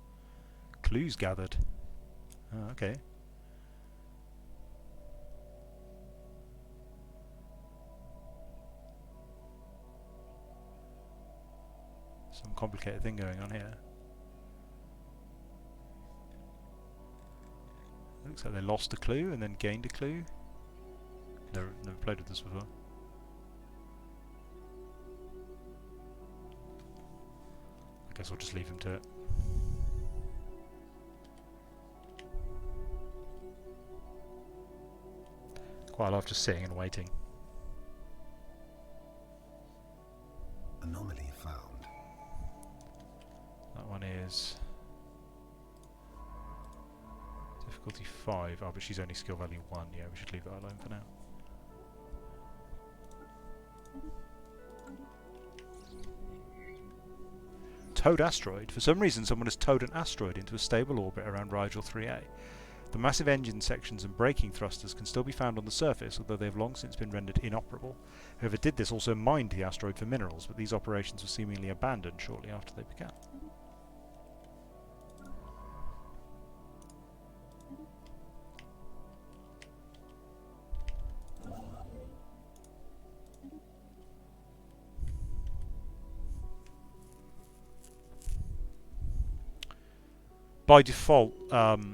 Clues gathered. Oh, okay. Some complicated thing going on here. Looks like they lost a clue and then gained a clue. Never played with this before. I guess I'll just leave him to it. Quite a lot of just sitting and waiting.
Anomaly found. That
one is... difficult Difficulty 5. Oh, but she's only skill value 1. Yeah, we should leave that alone for now. Towed asteroid. For some reason, someone has towed an asteroid into a stable orbit around Rigel 3A. The massive engine sections and braking thrusters can still be found on the surface, although they have long since been rendered inoperable. Whoever did this also mined the asteroid for minerals, but these operations were seemingly abandoned shortly after they began. By default, the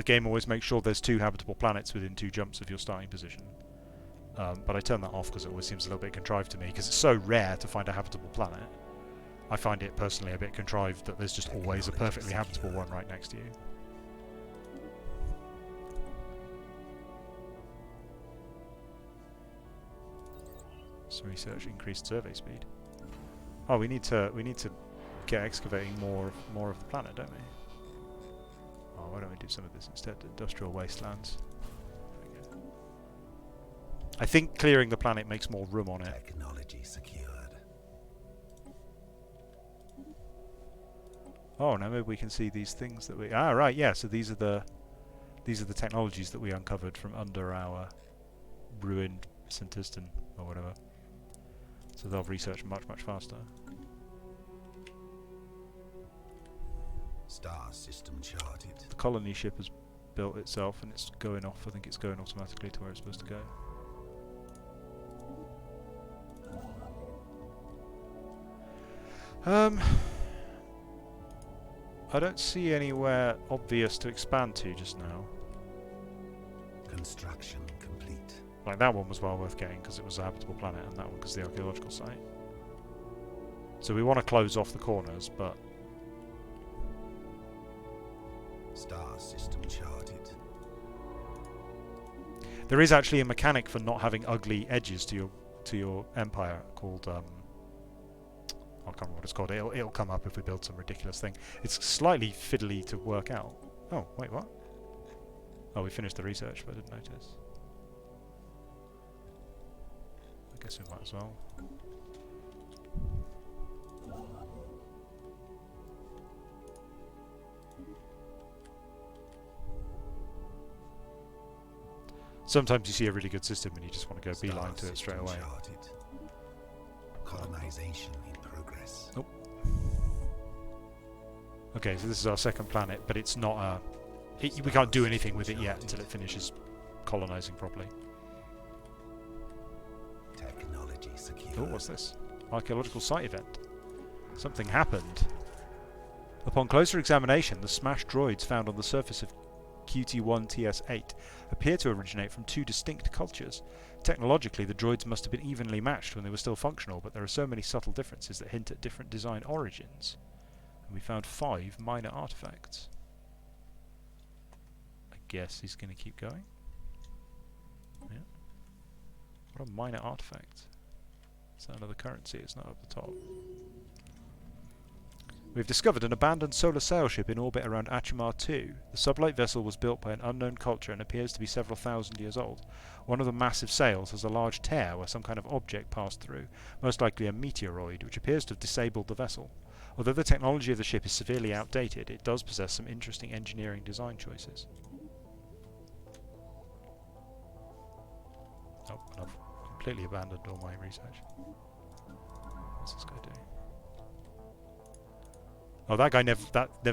game always makes sure there's 2 habitable planets within 2 jumps of your starting position. But I turn that off because it always seems a little bit contrived to me, because it's so rare to find a habitable planet. I find it personally a bit contrived that there's just always a perfectly habitable one right next to you. So research increased survey speed. Oh, we need to get excavating more of the planet, don't we? Oh, why don't we do some of this instead? Industrial wastelands. I think clearing the planet makes more room on it.
Technology secured.
Oh, now maybe we can see these things that we... Ah, right, yeah, so these are the technologies that we uncovered from under our ruined Centistan, or whatever. So they'll research much, much faster.
Star system charted.
The colony ship has built itself and it's going off. I think it's going automatically to where it's supposed to go. I don't see anywhere obvious to expand to just now.
Construction complete.
Like that one was well worth getting because it was a habitable planet, and that one because the archaeological site. So we want to close off the corners, but
Star system charted.
there is actually a mechanic for not having ugly edges to your empire called I can't remember what it's called. It'll come up if we build some ridiculous thing. It's slightly fiddly to work out. Oh, wait, what? Oh, we finished the research, but I didn't notice. I guess we might as well. Sometimes you see a really good system and you just want to go beeline to it straight away.
Charted. Colonization in progress.
Nope. Okay, so this is our second planet, but it's not a... we can't do anything with it yet until it finishes colonizing properly.
Technology secure.
Oh, what's this? Archaeological Site event. Something happened. Upon closer examination, the smashed droids found on the surface of QT1-TS8 appear to originate from 2 distinct cultures. Technologically, the droids must have been evenly matched when they were still functional, but there are so many subtle differences that hint at different design origins. And we found 5 minor artifacts. I guess he's going to keep going. Yeah. What a minor artifact. Is that another currency? It's not up the top. We've discovered an abandoned solar sail ship in orbit around Achimar 2. The sublight vessel was built by an unknown culture and appears to be several thousand years old. One of the massive sails has a large tear where some kind of object passed through, most likely a meteoroid, which appears to have disabled the vessel. Although the technology of the ship is severely outdated, it does possess some interesting engineering design choices. Oh, and I've completely abandoned all my research. What's this guy doing? Oh, that guy never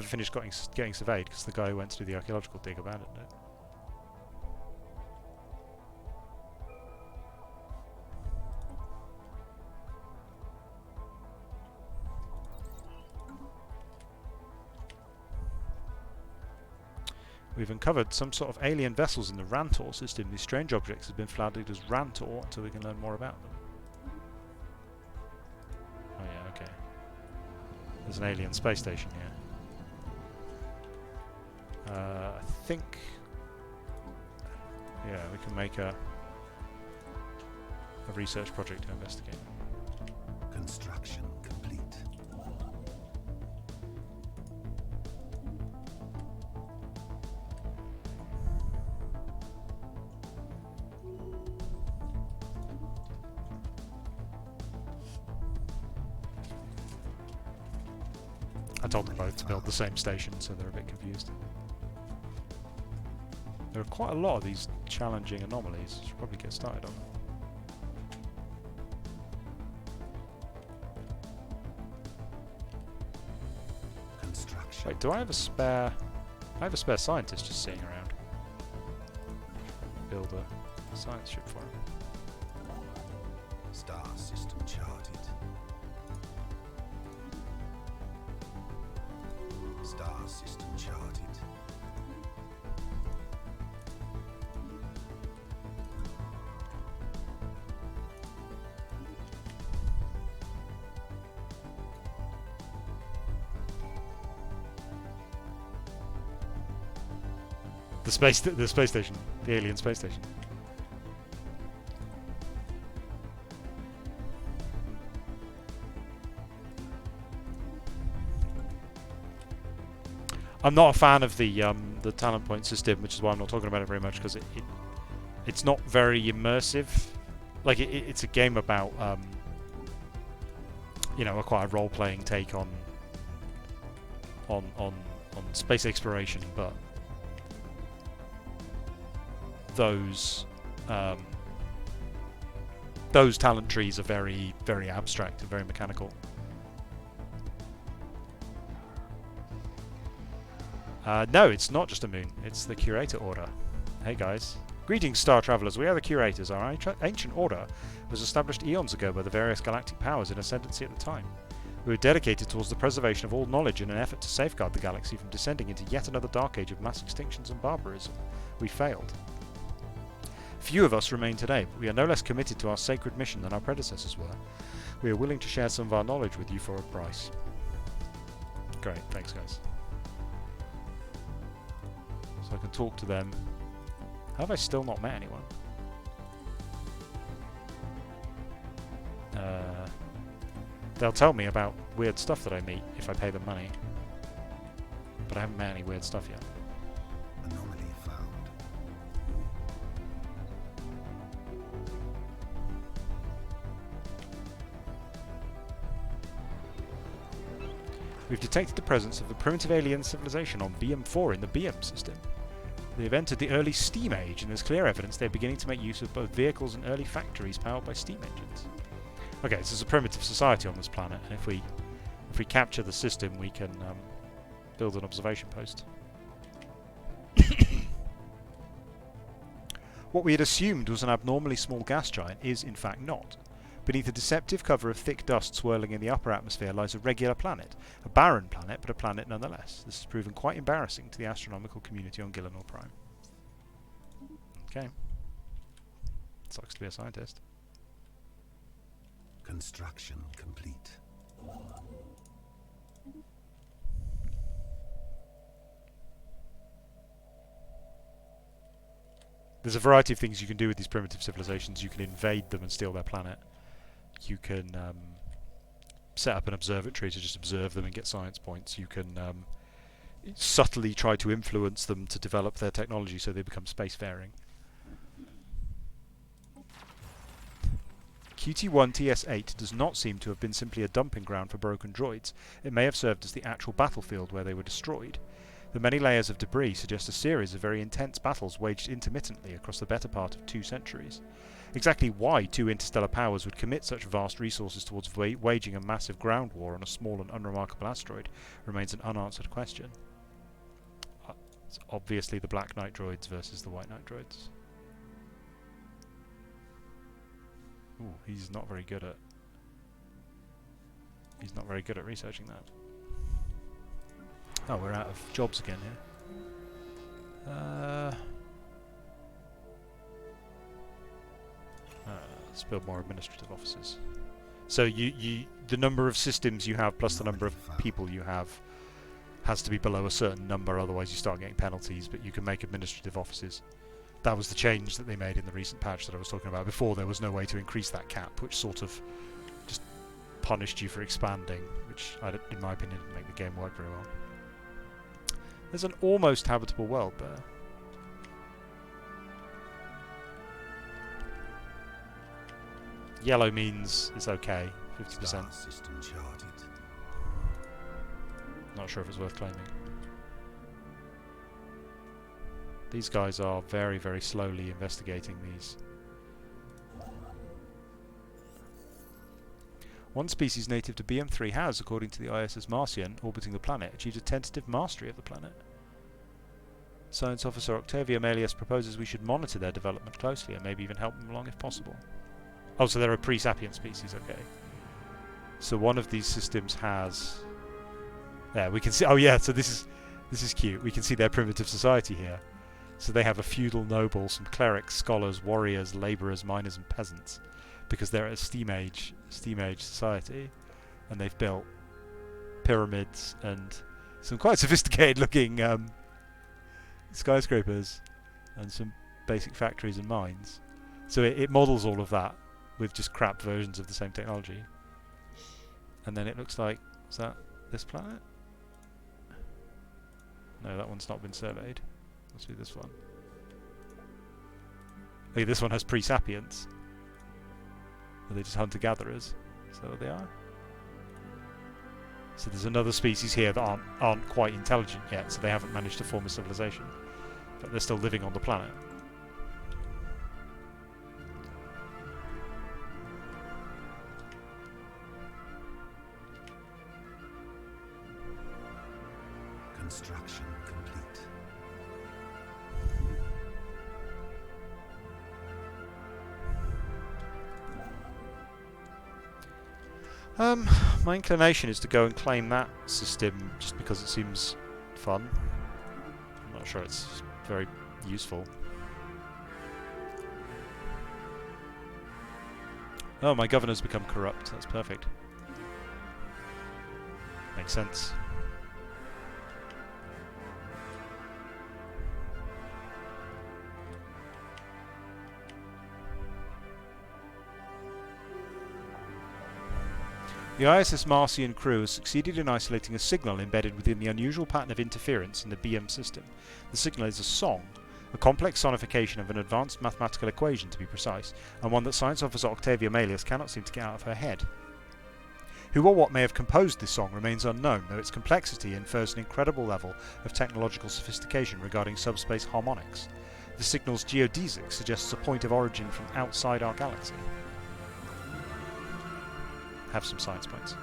finished getting surveyed because the guy who went to do the archaeological dig abandoned it. We've uncovered some sort of alien vessels in the Rantor system. These strange objects have been flagged as Rantor until we can learn more about them. Oh yeah, okay. There's an alien space station here. I think... yeah, we can make a research project to investigate.
Construction complete.
told them both to build the same station, so they're a bit confused. There are quite a lot of these challenging anomalies. Should probably get started on them.
Construction.
Wait, do I have a spare... I have a spare scientist just sitting around. Build a science ship for him.
Star system charted. Star system charted.
The space station, the alien space station. I'm not a fan of the talent point system, which is why I'm not talking about it very much, because it's not very immersive. Like it's a game about you know, quite a role-playing take on space exploration, but those talent trees are very, very abstract and very mechanical. No, it's not just a moon. It's the Curator Order. Hey guys. Greetings, Star Travelers. We are the Curators. Our ancient order was established eons ago by the various galactic powers in ascendancy at the time. We were dedicated towards the preservation of all knowledge in an effort to safeguard the galaxy from descending into yet another dark age of mass extinctions and barbarism. We failed. Few of us remain today, but we are no less committed to our sacred mission than our predecessors were. We are willing to share some of our knowledge with you for a price. Great, thanks guys. So I can talk to them. How have I still not met anyone? They'll tell me about weird stuff that I meet if I pay them money. But I haven't met any weird stuff yet.
Anomaly found.
We've detected the presence of a primitive alien civilization on BM4 in the BM system. They have entered the early steam age, and there's clear evidence they're beginning to make use of both vehicles and early factories powered by steam engines. Okay, so there's a primitive society on this planet, and if we capture the system, we can build an observation post. What we had assumed was an abnormally small gas giant is, in fact, not. Beneath a deceptive cover of thick dust swirling in the upper atmosphere lies a regular planet. A barren planet, but a planet nonetheless. This has proven quite embarrassing to the astronomical community on Gillinor Prime. Okay. Sucks to be a scientist.
Construction complete.
There's a variety of things you can do with these primitive civilizations. You can invade them and steal their planet. You can set up an observatory to just observe them and get science points. You can subtly try to influence them to develop their technology so they become spacefaring. QT1 TS8 does not seem to have been simply a dumping ground for broken droids. It may have served as the actual battlefield where they were destroyed. The many layers of debris suggest a series of very intense battles waged intermittently across the better part of 2 centuries. Exactly why 2 interstellar powers would commit such vast resources towards waging a massive ground war on a small and unremarkable asteroid remains an unanswered question. It's obviously the Black Knight droids versus the White Knight droids. Ooh, he's not very good at researching that. Oh, we're out of jobs again here. Let's build more administrative offices. So the number of systems you have plus the number of people you have has to be below a certain number, otherwise you start getting penalties, but you can make administrative offices. That was the change that they made in the recent patch that I was talking about. Before, there was no way to increase that cap, which sort of just punished you for expanding, which, in my opinion, didn't make the game work very well. There's an almost habitable world there. Yellow means it's okay, 50%.
Star system charted.
Not sure if it's worth claiming. These guys are very, very slowly investigating these. One species native to BM3 has, according to the ISS Marcian orbiting the planet, achieved a tentative mastery of the planet. Science Officer Octavia Melius proposes we should monitor their development closely and maybe even help them along if possible. Oh, so they're a pre-sapient species, okay. So one of these systems has... There, we can see... Oh yeah, so this is cute. We can see their primitive society here. So they have a feudal noble, some clerics, scholars, warriors, labourers, miners and peasants. Because they're a steam age society. And they've built pyramids and some quite sophisticated looking skyscrapers and some basic factories and mines. So it models all of that with just crap versions of the same technology. And then it looks like, is that this planet? No, that one's not been surveyed. Must be this one. Oh, this one has pre-sapients. Are they just hunter-gatherers? Is that what they are? So there's another species here that aren't quite intelligent yet, so they haven't managed to form a civilization. But they're still living on the planet.
Construction complete.
My inclination is to go and claim that system just because it seems fun. I'm not sure it's very useful. Oh, my governor's become corrupt. That's perfect. Makes sense. The ISS Marcian crew has succeeded in isolating a signal embedded within the unusual pattern of interference in the BM system. The signal is a song, a complex sonification of an advanced mathematical equation to be precise, and one that Science Officer Octavia Melius cannot seem to get out of her head. Who or what may have composed this song remains unknown, though its complexity infers an incredible level of technological sophistication regarding subspace harmonics. The signal's geodesic suggests a point of origin from outside our galaxy. Have some science points.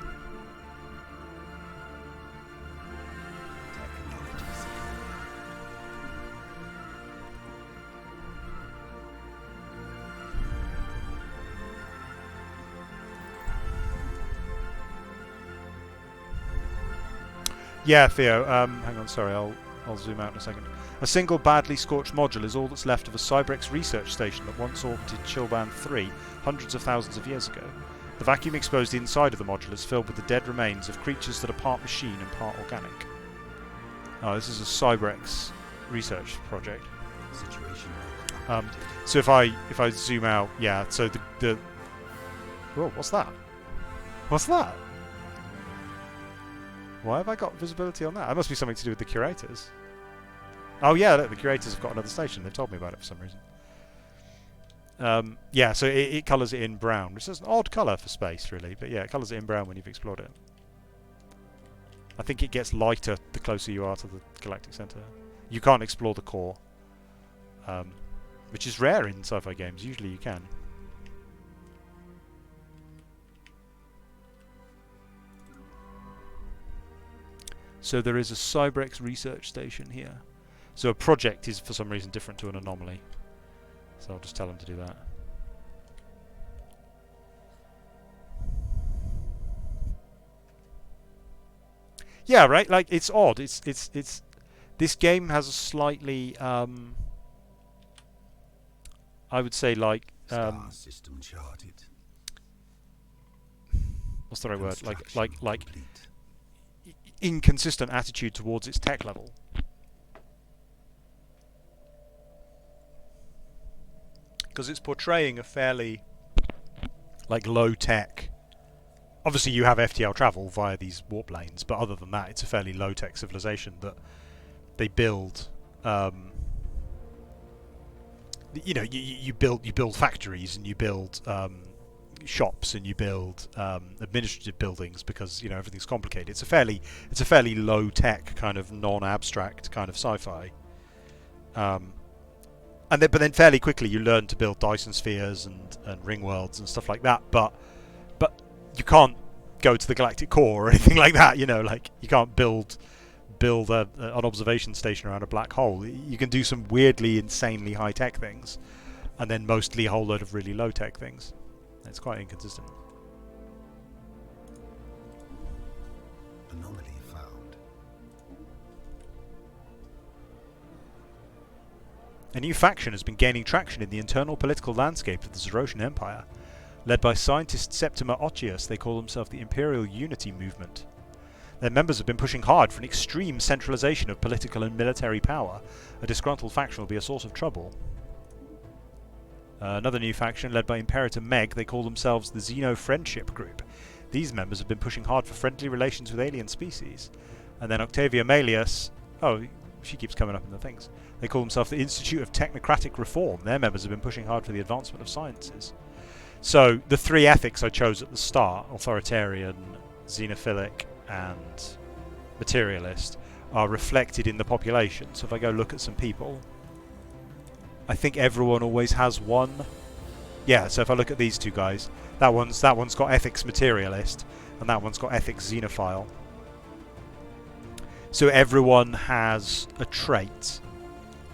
Yeah, Theo, hang on, sorry, I'll zoom out in a second. A single badly scorched module is all that's left of a Cybrex research station that once orbited Chilban 3 hundreds of thousands of years ago. The vacuum exposed inside of the module is filled with the dead remains of creatures that are part machine and part organic. Oh, this is a Cybrex research project. So if I zoom out, yeah. So the whoa, what's that? What's that? Why have I got visibility on that? That must be something to do with the curators. Oh yeah, look, the curators have got another station. They've told me about it for some reason. Yeah, so it colours it in brown, which is an odd colour for space, really. But yeah, it colours it in brown when you've explored it. I think it gets lighter the closer you are to the galactic centre. You can't explore the core, which is rare in sci-fi games. Usually you can. So there is a Cybrex research station here. So a project is for some reason different to an anomaly. So I'll just tell them to do that. Yeah, right. Like it's odd. It's this game has a slightly I would say like
Star system charted.
What's the right word? Like
Complete.
inconsistent attitude towards its tech level. Because it's portraying a fairly like low tech. Obviously, you have FTL travel via these warp lanes, but other than that, it's a fairly low tech civilization that they build. You know, you build factories and you build shops and you build administrative buildings because everything's complicated. It's a fairly low tech kind of non-abstract kind of sci-fi. But then fairly quickly you learn to build Dyson spheres and ring worlds and stuff like that. But you can't go to the galactic core or anything like that. Like you can't build an observation station around a black hole. You can do some weirdly, insanely high-tech things, and then mostly a whole load of really low-tech things. It's quite inconsistent.
Anomaly found.
A new faction has been gaining traction in the internal political landscape of the Zerosian Empire. Led by scientist Septima Otius, they call themselves the Imperial Unity Movement. Their members have been pushing hard for an extreme centralization of political and military power. A disgruntled faction will be a source of trouble. Another new faction, led by Imperator Meg, they call themselves the Xeno Friendship Group. These members have been pushing hard for friendly relations with alien species. And then Octavia Malleus... Oh, she keeps coming up in the things. They call themselves the Institute of Technocratic Reform. Their members have been pushing hard for the advancement of sciences. So, the three ethics I chose at the start, authoritarian, xenophilic, and materialist, are reflected in the population. So if I go look at some people, I think everyone always has one. Yeah, so if I look at these two guys, that one's got ethics materialist, and that one's got ethics xenophile. So everyone has a trait,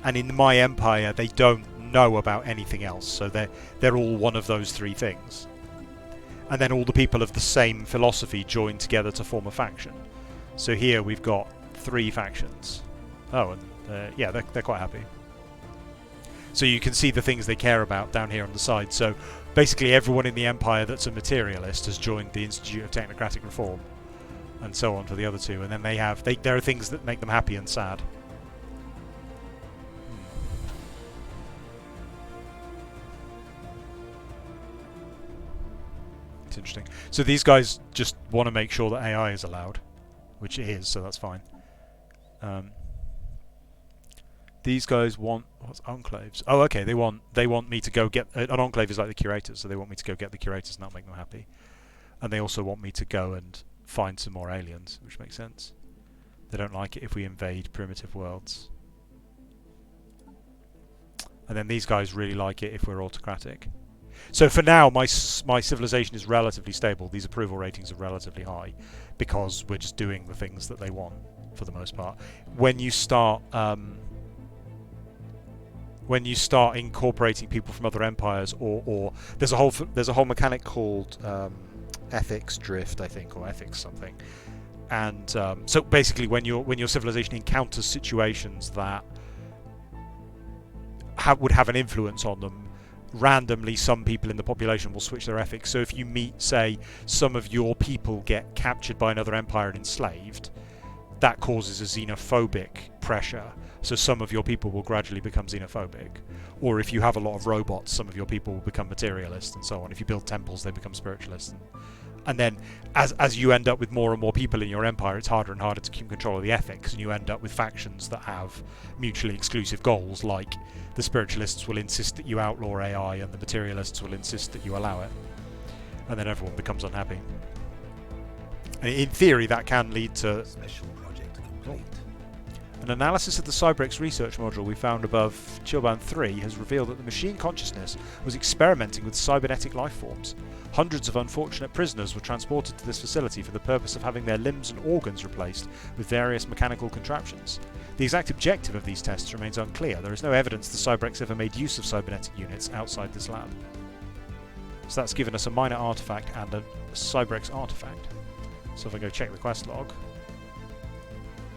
and in my empire they don't know about anything else, so they're all one of those three things. And then all the people of the same philosophy join together to form a faction. So here we've got three factions. Oh, and yeah, they're quite happy. So you can see the things they care about down here on the side. So basically everyone in the Empire that's a materialist has joined the Institute of Technocratic Reform, and so on for the other two. And then there are things that make them happy and sad. It's interesting. So these guys just want to make sure that AI is allowed, which it is, so that's fine. These guys want... What's enclaves? Oh, okay, they want me to go get... an enclave is like the curators, so they want me to go get the curators and that'll make them happy. And they also want me to go and find some more aliens, which makes sense. They don't like it if we invade primitive worlds. And then these guys really like it if we're autocratic. So for now, my civilization is relatively stable. These approval ratings are relatively high because we're just doing the things that they want for the most part. When you start incorporating people from other empires, or there's a whole mechanic called ethics drift, I think, or ethics something. And so basically, when your civilization encounters situations that would have an influence on them, randomly some people in the population will switch their ethics. So if you meet, say, some of your people get captured by another empire and enslaved, that causes a xenophobic pressure. So some of your people will gradually become xenophobic. Or if you have a lot of robots, some of your people will become materialist and so on. If you build temples, they become spiritualists. And then as you end up with more and more people in your empire, it's harder and harder to keep control of the ethics, and you end up with factions that have mutually exclusive goals, like the spiritualists will insist that you outlaw AI and the materialists will insist that you allow it. And then everyone becomes unhappy. And in theory, that can lead to...
Special project complete.
An analysis of the Cybrex research module we found above Chilban 3 has revealed that the machine consciousness was experimenting with cybernetic life forms. Hundreds of unfortunate prisoners were transported to this facility for the purpose of having their limbs and organs replaced with various mechanical contraptions. The exact objective of these tests remains unclear. There is no evidence the Cybrex ever made use of cybernetic units outside this lab. So that's given us a minor artifact and a Cybrex artifact. So if I go check the quest log,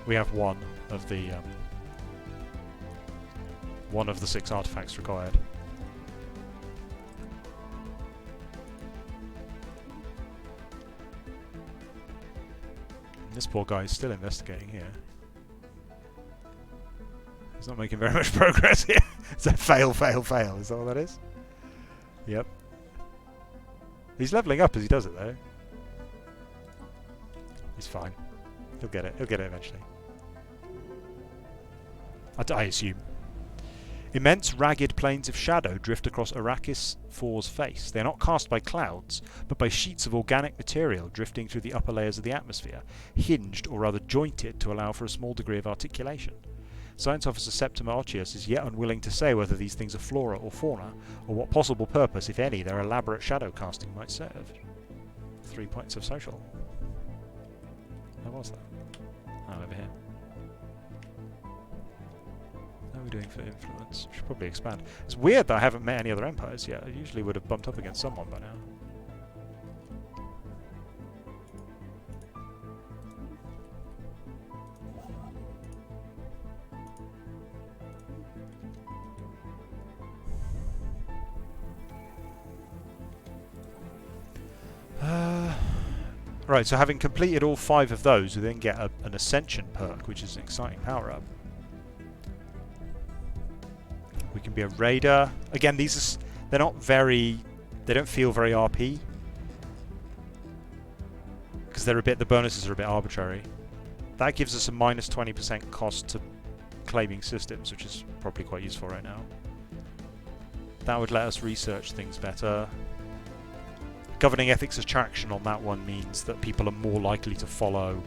we have one of the 6 artifacts required. This poor guy is still investigating here. He's not making very much progress here. Is that fail, fail, fail? Is that what that is? Yep. He's leveling up as he does it, though. He's fine. He'll get it. He'll get it eventually. I assume. Immense ragged planes of shadow drift across Arrakis 4's face. They are not cast by clouds, but by sheets of organic material drifting through the upper layers of the atmosphere, hinged or rather jointed to allow for a small degree of articulation. Science Officer Septima Ochius is yet unwilling to say whether these things are flora or fauna, or what possible purpose, if any, their elaborate shadow casting might serve. 3 points of social. Where was that? Oh, over here. How are we doing for influence? Should probably expand. It's weird that I haven't met any other empires yet. I usually would have bumped up against someone by now. Right, so having completed all 5 of those, we then get an Ascension perk, which is an exciting power-up. We can be a raider. Again, these are, they're not very, they don't feel very RP. Because they're a bit, the bonuses are a bit arbitrary. That gives us a minus 20% cost to claiming systems, which is probably quite useful right now. That would let us research things better. Governing ethics attraction on that one means that people are more likely to follow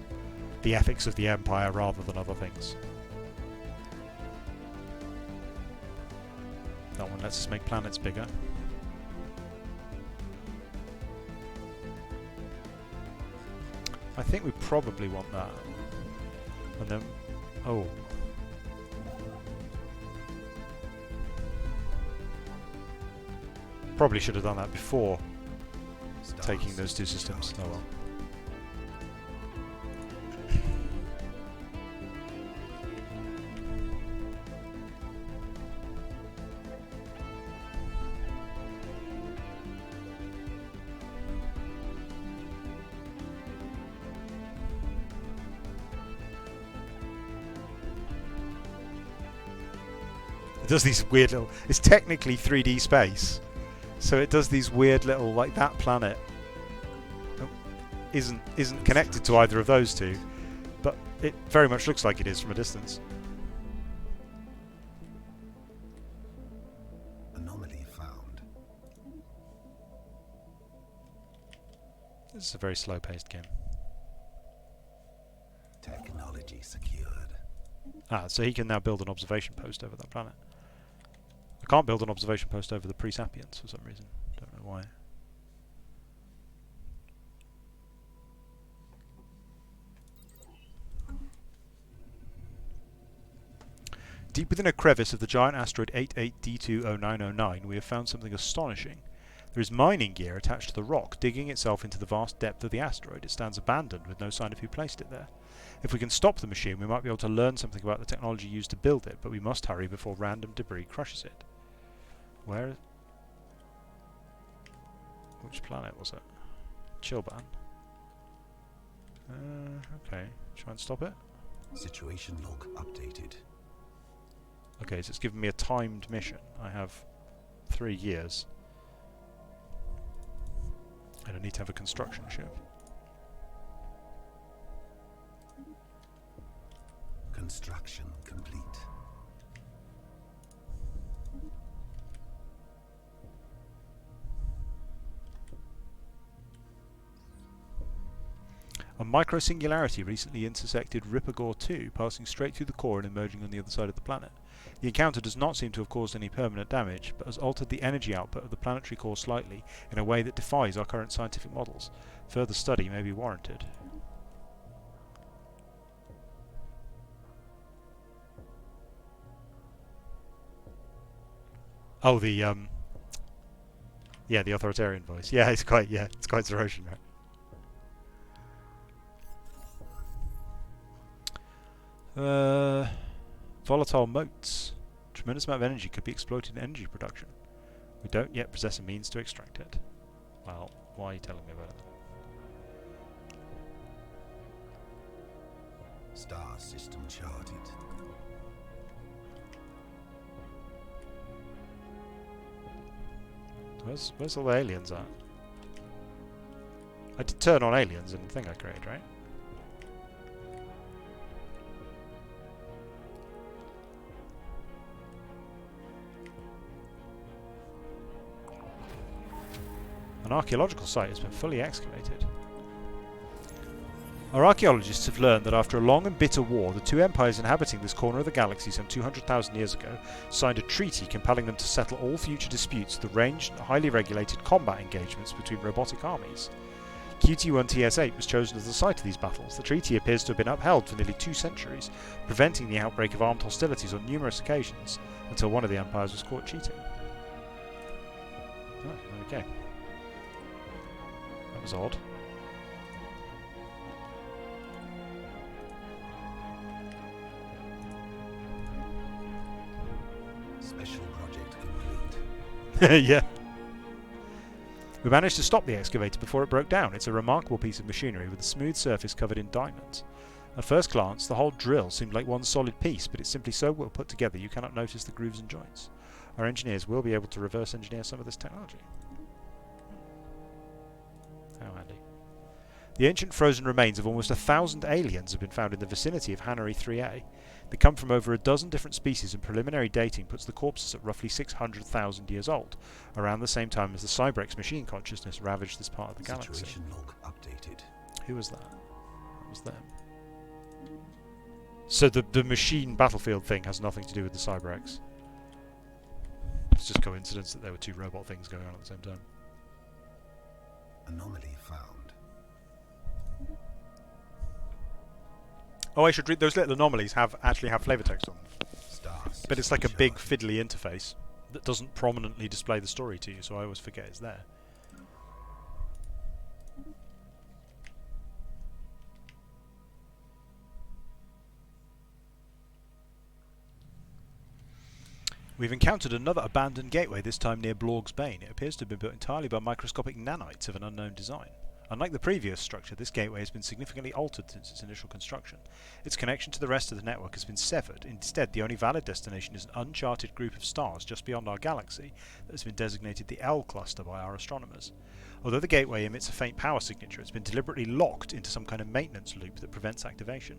the ethics of the Empire rather than other things. That one lets us make planets bigger. I think we probably want that. And then... oh. Probably should have done that before taking those 2 systems. Oh well. It does these weird little... it's technically 3D space. So it does these weird little... like that planet isn't connected to either of those 2, but it very much looks like it is from a distance.
Anomaly found.
This is a very slow-paced game.
Technology secured.
Ah, so he can now build an observation post over that planet. I can't build an observation post over the Pre-Sapiens for some reason. Don't know why. Deep within a crevice of the giant asteroid 88D20909, we have found something astonishing. There is mining gear attached to the rock, digging itself into the vast depth of the asteroid. It stands abandoned, with no sign of who placed it there. If we can stop the machine, we might be able to learn something about the technology used to build it, but we must hurry before random debris crushes it. Where... which planet was it? Chilban. Okay. Try and stop it.
Situation log updated.
Okay, so it's given me a timed mission. I have 3 years. And I need to have a construction ship.
Construction complete.
A microsingularity recently intersected Ripagor 2, passing straight through the core and emerging on the other side of the planet. The encounter does not seem to have caused any permanent damage, but has altered the energy output of the planetary core slightly in a way that defies our current scientific models. Further study may be warranted. Oh, the yeah, the authoritarian voice. Yeah, it's quite Zerosian, right? Volatile motes. Tremendous amount of energy could be exploited in energy production. We don't yet possess a means to extract it. Well, why are you telling me about it?
Star system charted.
Where's all the aliens at? I did turn on aliens in the thing I created, right? An archaeological site has been fully excavated. Our archaeologists have learned that after a long and bitter war, the two empires inhabiting this corner of the galaxy some 200,000 years ago signed a treaty compelling them to settle all future disputes through ranged, highly regulated combat engagements between robotic armies. QT1-TS8 was chosen as the site of these battles. The treaty appears to have been upheld for nearly 2 centuries, preventing the outbreak of armed hostilities on numerous occasions, until one of the empires was caught cheating. Oh, okay. That was odd.
Special project complete.
Yeah. We managed to stop the excavator before it broke down. It's a remarkable piece of machinery with a smooth surface covered in diamonds. At first glance, the whole drill seemed like one solid piece, but it's simply so well put together you cannot notice the grooves and joints. Our engineers will be able to reverse engineer some of this technology. How handy. The ancient frozen remains of almost 1,000 aliens have been found in the vicinity of Hannery 3A. They come from over a dozen different species, and preliminary dating puts the corpses at roughly 600,000 years old, around the same time as the Cybrex machine consciousness ravaged this part of the galaxy.
Situation log updated.
Who was that? That was them. So the machine battlefield thing has nothing to do with the Cybrex. It's just coincidence that there were 2 robot things going on at the same time.
Anomaly found.
Oh, I should read. Those little anomalies actually have flavor text on them.
Star
But it's like a
system
big
shown.
fiddly interface that doesn't prominently display the story to you, so I always forget it's there. We've encountered another abandoned gateway, this time near Blorg's Bane. It appears to have been built entirely by microscopic nanites of an unknown design. Unlike the previous structure, this gateway has been significantly altered since its initial construction. Its connection to the rest of the network has been severed. Instead, the only valid destination is an uncharted group of stars just beyond our galaxy that has been designated the L cluster by our astronomers. Although the gateway emits a faint power signature, it's been deliberately locked into some kind of maintenance loop that prevents activation.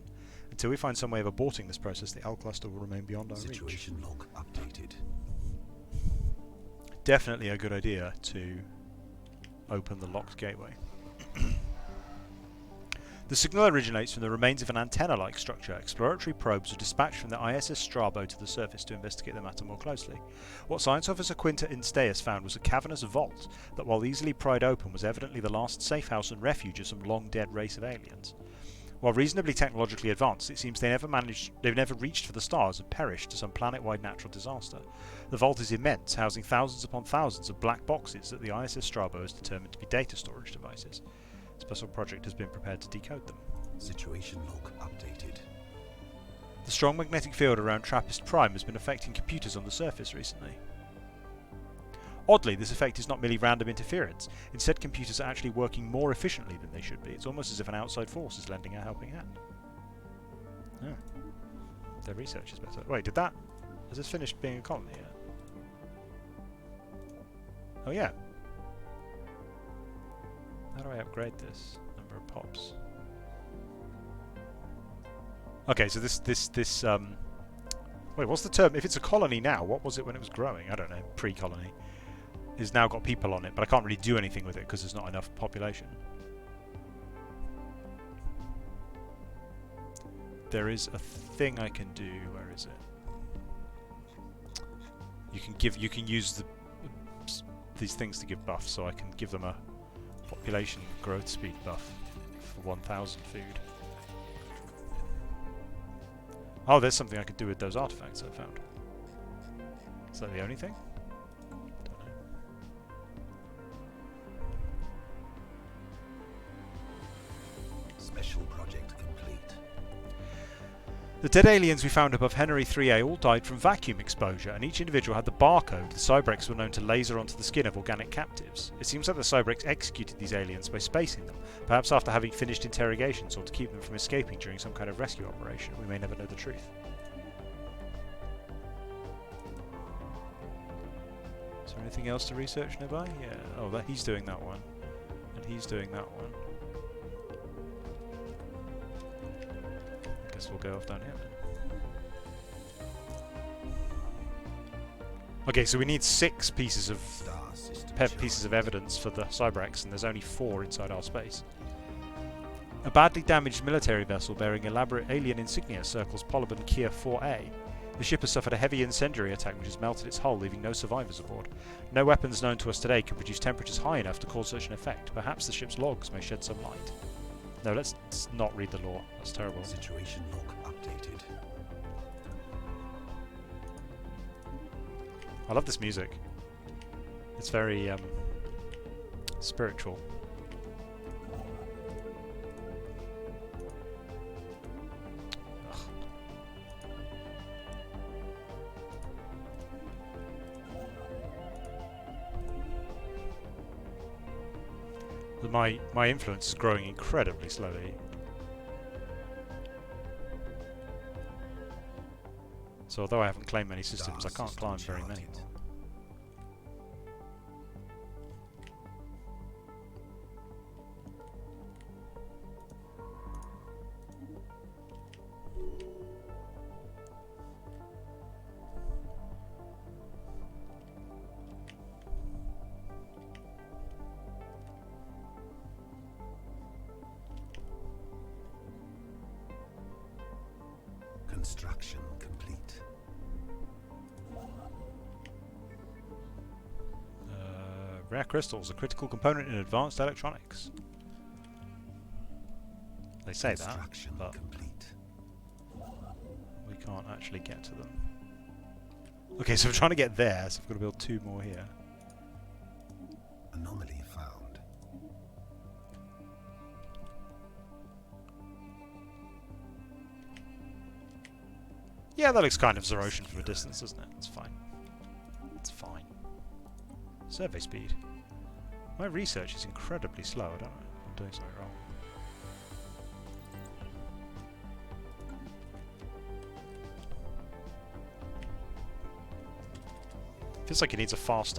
Until we find some way of aborting this process, the L cluster will remain beyond our reach.
Situation log updated.
Definitely a good idea to open the locked gateway. The signal originates from the remains of an antenna-like structure. Exploratory probes were dispatched from the ISS Strabo to the surface to investigate the matter more closely. What Science Officer Quinta Instaeus found was a cavernous vault that, while easily pried open, was evidently the last safe house and refuge of some long-dead race of aliens. While reasonably technologically advanced, it seems they've never reached for the stars and perished to some planet-wide natural disaster. The vault is immense, housing thousands upon thousands of black boxes that the ISS Strabo has determined to be data storage devices. A special project has been prepared to decode them.
Situation log updated.
The strong magnetic field around Trappist Prime has been affecting computers on the surface recently. Oddly, this effect is not merely random interference. Instead, computers are actually working more efficiently than they should be. It's almost as if an outside force is lending a helping hand. Oh. Their research is better. Wait, has this finished being a colony yet? Oh yeah. How do I upgrade this? Number of pops. Okay, so this wait, what's the term? If it's a colony now, what was it when it was growing? I don't know. Pre-colony. It's now got people on it, but I can't really do anything with it because there's not enough population. There is a thing I can do. Where is it? You can use these things to give buffs, so I can give them a population growth speed buff for 1,000 food. Oh, there's something I could do with those artifacts I found. Is that the only thing? Don't know.
Special project complete.
The dead aliens we found above Henry 3A all died from vacuum exposure, and each individual had the barcode the Cybrex were known to laser onto the skin of organic captives. It seems like the Cybrex executed these aliens by spacing them, perhaps after having finished interrogations or to keep them from escaping during some kind of rescue operation. We may never know the truth. Is there anything else to research nearby? Yeah. Oh, he's doing that one. And he's doing that one. We'll go off down here then. Okay, so we need 6 pieces of
Star system
pieces of evidence for the Cybrex, and there's only 4 inside our space. A badly damaged military vessel bearing elaborate alien insignia circles Polygon Kier 4A. The ship has suffered a heavy incendiary attack which has melted its hull, leaving no survivors aboard. No weapons known to us today can produce temperatures high enough to cause such an effect. Perhaps the ship's logs may shed some light. No, let's not read the lore. That's terrible.
Situation log updated.
I love this music. It's very spiritual. My influence is growing incredibly slowly. So although I haven't claimed many systems, I can't climb very many more.
Construction complete.
Rare crystals, a critical component in advanced electronics. They say that, but
complete.
we can't actually get to them. Okay, so we're trying to get there, so we've got to build 2 more here.
Anomaly found.
Yeah, that looks kind of Zerosian from a distance, doesn't it? It's fine. It's fine. Survey speed. My research is incredibly slow. I don't know. I'm doing something wrong. Feels like it needs a fast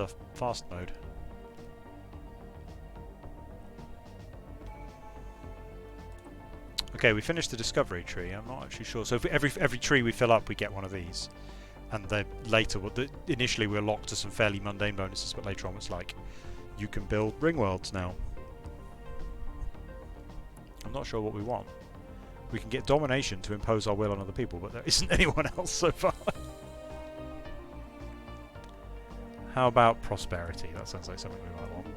mode. Okay, we finished the discovery tree. I'm not actually sure. So if every tree we fill up, we get one of these. And then later, initially we're locked to some fairly mundane bonuses, but later on it's like, you can build ring worlds now. I'm not sure what we want. We can get domination to impose our will on other people, but there isn't anyone else so far. How about prosperity? That sounds like something we might want.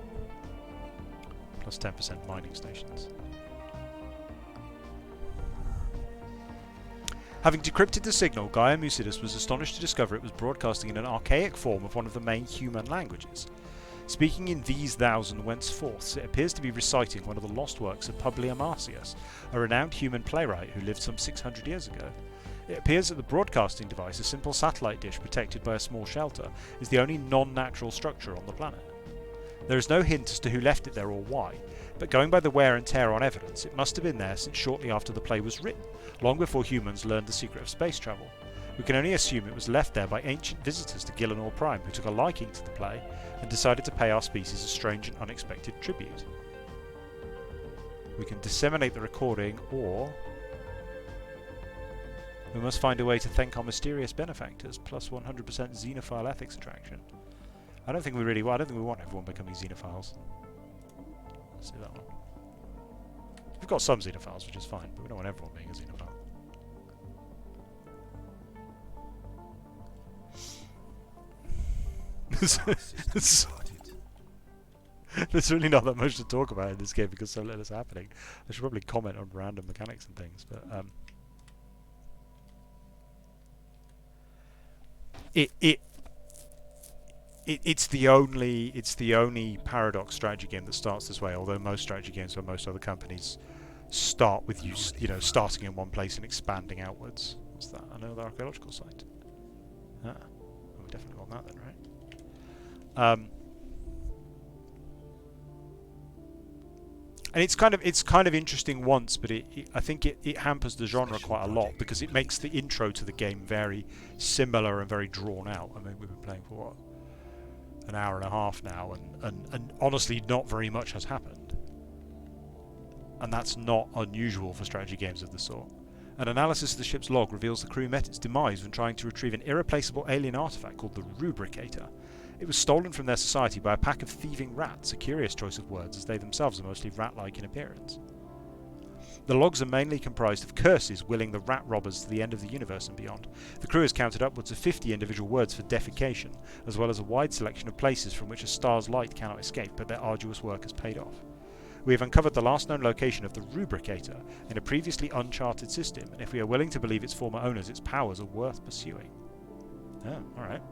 Plus 10% mining stations. Having decrypted the signal, Gaia Musidus was astonished to discover it was broadcasting in an archaic form of one of the main human languages. Speaking in these, thous, and whenceforths, it appears to be reciting one of the lost works of Publius Marcius, a renowned human playwright who lived some 600 years ago. It appears that the broadcasting device, a simple satellite dish protected by a small shelter, is the only non-natural structure on the planet. There is no hint as to who left it there or why, but going by the wear and tear on evidence, it must have been there since shortly after the play was written, long before humans learned the secret of space travel. We can only assume it was left there by ancient visitors to Gillenor Prime who took a liking to the play and decided to pay our species a strange and unexpected tribute. We can disseminate the recording, or we must find a way to thank our mysterious benefactors, plus 100% xenophile ethics attraction. I don't think we want everyone becoming xenophiles. Let's do that one. We've got some xenophiles, which is fine, but we don't want everyone being a xenophile. There's really not that much to talk about in this game because so little is happening. I should probably comment on random mechanics and things, but it's the only paradox strategy game that starts this way. Although most strategy games or most other companies start with starting in one place and expanding outwards. What's that? Another archaeological site. Ah, we definitely want that then, right? And it's kind of interesting once, but I think it hampers the genre quite a lot because it makes the intro to the game very similar and very drawn out. I mean, we've been playing for what, an hour and a half now, and honestly, not very much has happened. And that's not unusual for strategy games of the sort. An analysis of the ship's log reveals the crew met its demise when trying to retrieve an irreplaceable alien artifact called the Rubricator. It was stolen from their society by a pack of thieving rats, a curious choice of words as they themselves are mostly rat-like in appearance. The logs are mainly comprised of curses willing the rat robbers to the end of the universe and beyond. The crew has counted upwards of 50 individual words for defecation, as well as a wide selection of places from which a star's light cannot escape, but their arduous work has paid off. We have uncovered the last known location of the Rubricator in a previously uncharted system, and if we are willing to believe its former owners, its powers are worth pursuing. Oh, alright.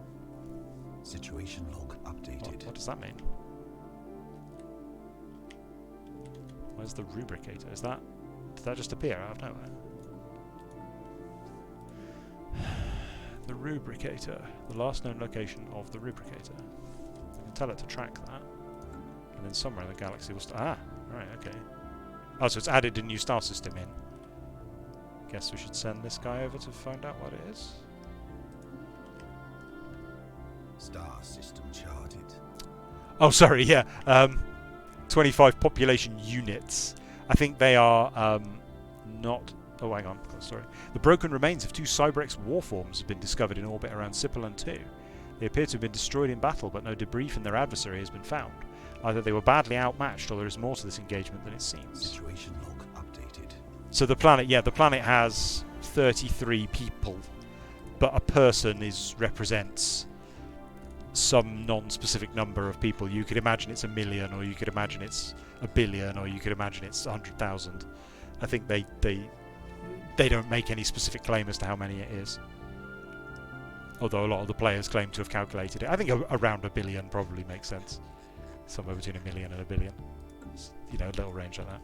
Situation log updated.
What does that mean? Where's the Rubricator? Did that just appear out of nowhere? The Rubricator. The last known location of the Rubricator. I can tell it to track that. And then somewhere in the galaxy will... right, okay. Oh, so it's added a new star system in. Guess we should send this guy over to find out what it is.
Star system charted.
Oh, sorry, yeah. 25 population units. I think they are not... Oh, hang on. Sorry. The broken remains of 2 Cybrex warforms have been discovered in orbit around Cipollon 2. They appear to have been destroyed in battle, but no debris from their adversary has been found. Either they were badly outmatched, or there is more to this engagement than it seems.
Situation log updated.
So the planet, yeah, the planet has 33 people, but a person represents some non-specific number of people. You could imagine it's 1 million, or you could imagine it's 1 billion, or you could imagine it's 100,000. I think they don't make any specific claim as to how many it is. Although a lot of the players claim to have calculated it. I think around 1 billion probably makes sense. Somewhere between 1 million and 1 billion. You know, a little range like that.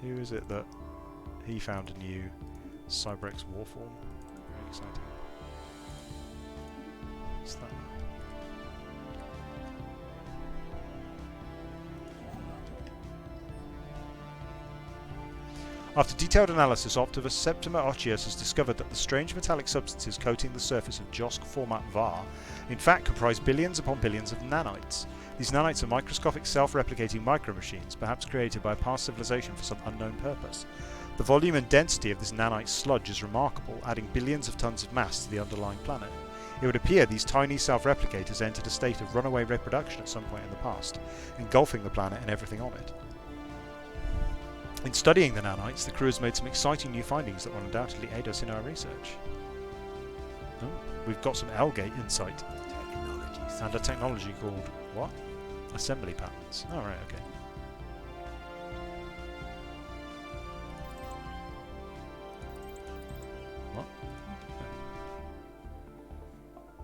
Who is it that he found a new Cybrex warform? Very exciting. What's that? After detailed analysis, Optivus Septima Ochius has discovered that the strange metallic substances coating the surface of Josk format Var in fact comprise billions upon billions of nanites. These nanites are microscopic self-replicating micromachines, perhaps created by a past civilization for some unknown purpose. The volume and density of this nanite sludge is remarkable, adding billions of tons of mass to the underlying planet. It would appear these tiny self-replicators entered a state of runaway reproduction at some point in the past, engulfing the planet and everything on it. In studying the nanites, the crew has made some exciting new findings that will undoubtedly aid us in our research. Oh, we've got some L-gate insight. And a technology called, what? Assembly patterns. Oh, right, okay. What?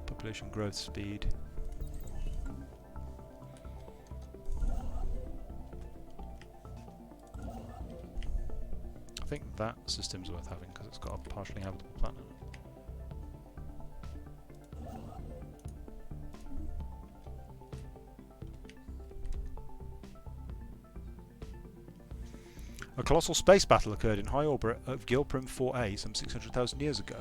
Population growth speed. I think that system's worth having because it's got a partially habitable planet. A colossal space battle occurred in high orbit of Gilprim 4A some 600,000 years ago,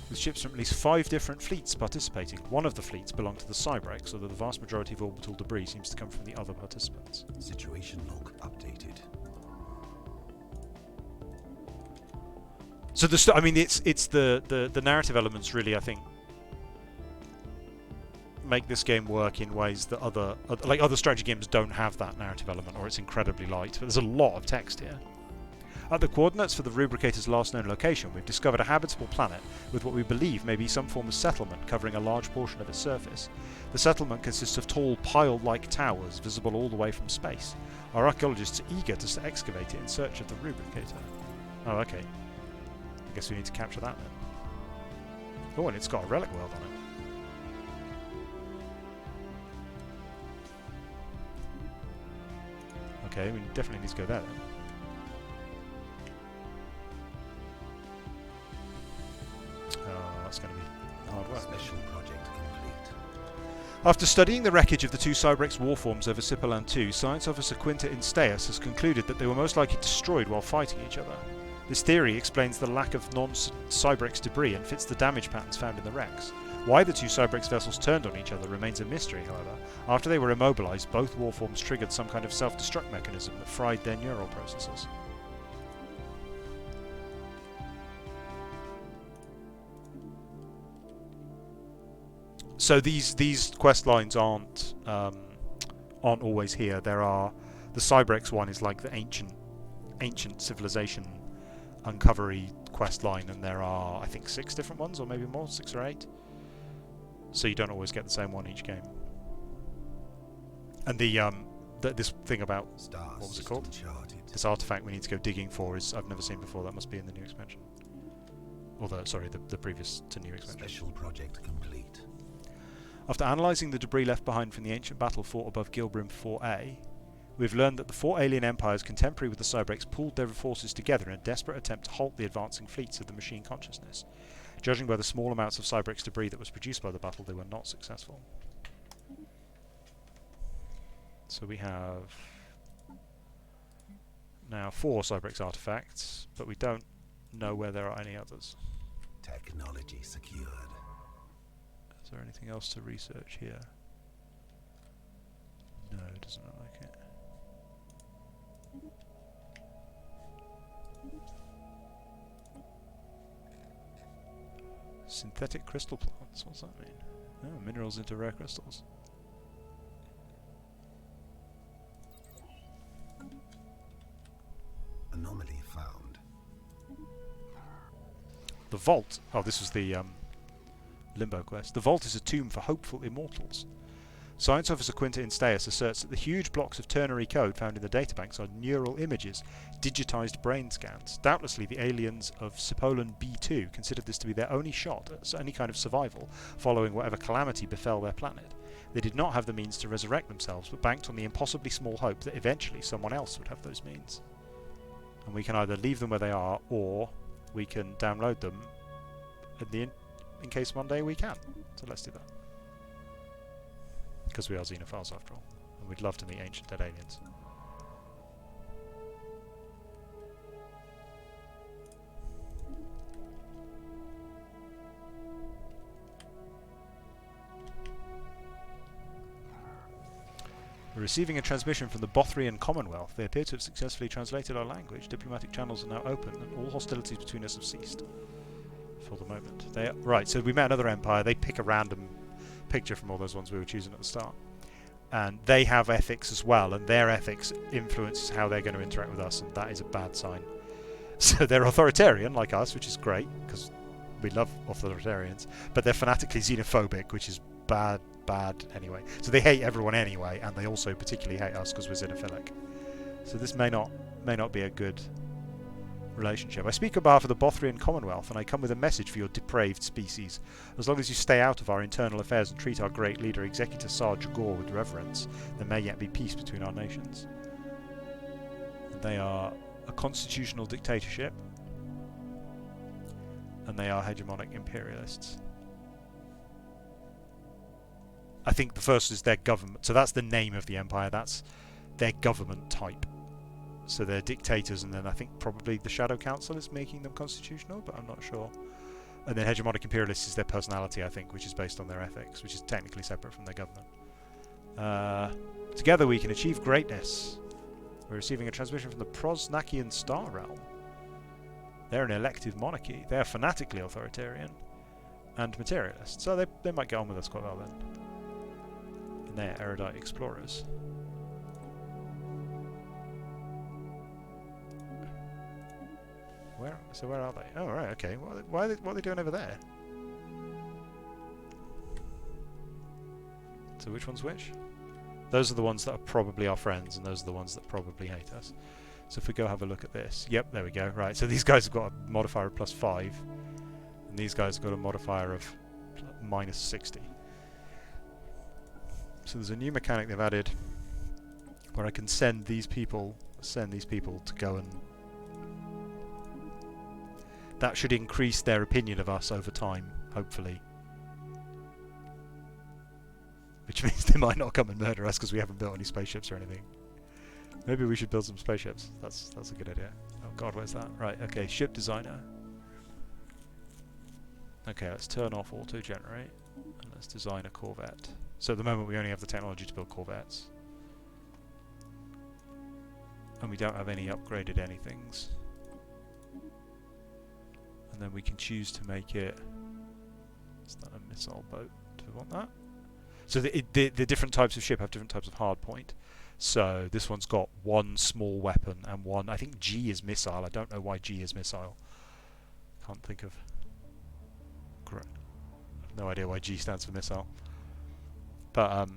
with ships from at least 5 different fleets participating. One of the fleets belonged to the Cybrex, although the vast majority of orbital debris seems to come from the other participants.
Situation log updated.
So I mean, it's the narrative elements really, I think, make this game work in ways that other strategy games don't have that narrative element, or it's incredibly light. But there's a lot of text here. At the coordinates for the Rubricator's last known location, we've discovered a habitable planet with what we believe may be some form of settlement covering a large portion of its surface. The settlement consists of tall, pile-like towers visible all the way from space. Our archaeologists are eager to excavate it in search of the Rubricator. Oh, okay. I guess we need to capture that then. Oh, and it's got a relic world on it. Okay, we definitely need to go there then. Oh, that's going to be hard work.
Special project complete.
After studying the wreckage of the 2 Cybrex warforms over Cipollon 2, Science Officer Quinta Instaeus has concluded that they were most likely destroyed while fighting each other. This theory explains the lack of non-Cybrex debris and fits the damage patterns found in the wrecks. Why the 2 Cybrex vessels turned on each other remains a mystery, however. After they were immobilized, both warforms triggered some kind of self-destruct mechanism that fried their neural processes. So these quest lines aren't always here. There are the Cybrex one is like the ancient civilization uncovery quest line, and there are I think 6 different ones, or maybe more, 6 or 8. So you don't always get the same one each game. And this thing about what was it called? This artifact we need to go digging for is I've never seen before. That must be in the new expansion. Although, sorry, the previous to new expansion.
Special project complete.
After analysing the debris left behind from the ancient battle fought above Gilbrim 4A, we've learned that the 4 alien empires contemporary with the Cybrex pooled their forces together in a desperate attempt to halt the advancing fleets of the machine consciousness. Judging by the small amounts of Cybrex debris that was produced by the battle, they were not successful. So we have now 4 Cybrex artifacts, but we don't know where there are any others.
Technology secured.
Is there anything else to research here? No, it doesn't look like it. Synthetic crystal plants, what's that mean? Oh, minerals into rare crystals.
Anomaly found.
The Vault. Oh, this was the Limbo quest. The Vault is a tomb for hopeful immortals. Science Officer Quinta Instaeus asserts that the huge blocks of ternary code found in the databanks are neural images, digitized brain scans. Doubtlessly, the aliens of Cipollon B2 considered this to be their only shot at any kind of survival following whatever calamity befell their planet. They did not have the means to resurrect themselves, but banked on the impossibly small hope that eventually someone else would have those means. And we can either leave them where they are, or we can download them in case one day we can. So let's do that. Because we are xenophiles after all. And we'd love to meet ancient dead aliens. We're receiving a transmission from the Bothrian Commonwealth. They appear to have successfully translated our language. Diplomatic channels are now open, and all hostilities between us have ceased. For the moment. Right, so we met another empire. They pick a random picture from all those ones we were choosing at the start. And they have ethics as well, and their ethics influences how they're going to interact with us, and that is a bad sign. So they're authoritarian, like us, which is great, because we love authoritarians, but they're fanatically xenophobic, which is bad anyway. So they hate everyone anyway, and they also particularly hate us because we're xenophilic. So this may not be a good relationship. I speak on behalf of the Bothrian Commonwealth, and I come with a message for your depraved species. As long as you stay out of our internal affairs and treat our great leader, Executor Sar Jagor, with reverence, there may yet be peace between our nations. And they are a constitutional dictatorship, and they are hegemonic imperialists. I think the first is their government. So that's the name of the empire. That's their government type. So they're dictators, and then I think probably the Shadow Council is making them constitutional, but I'm not sure. And then hegemonic imperialists is their personality, I think, which is based on their ethics, which is technically separate from their government. Together we can achieve greatness. We're receiving a transmission from the Prosnakian Star Realm. They're an elective monarchy. They're fanatically authoritarian and materialist, so they might get on with us quite well then. And they're erudite explorers. Where are they? Oh, right, okay. What are they doing over there? So which one's which? Those are the ones that are probably our friends, and those are the ones that probably hate us. So if we go have a look at this. Yep, there we go. Right, so these guys have got a modifier of +5, and these guys have got a modifier of -60. So there's a new mechanic they've added where I can send these people to go and... That should increase their opinion of us over time, hopefully. Which means they might not come and murder us because we haven't built any spaceships or anything. Maybe we should build some spaceships. That's a good idea. Oh god, where's that? Right, okay, ship designer. Okay, let's turn off auto-generate, and let's design a corvette. So at the moment we only have the technology to build corvettes. And we don't have any upgraded anythings. And then we can choose to make it... Is that a missile boat? we want that. So the different types of ship have different types of hard point. So this one's got one small weapon and one, I think G is missile. I don't know why G is missile. Can't think of... no idea why G stands for missile. But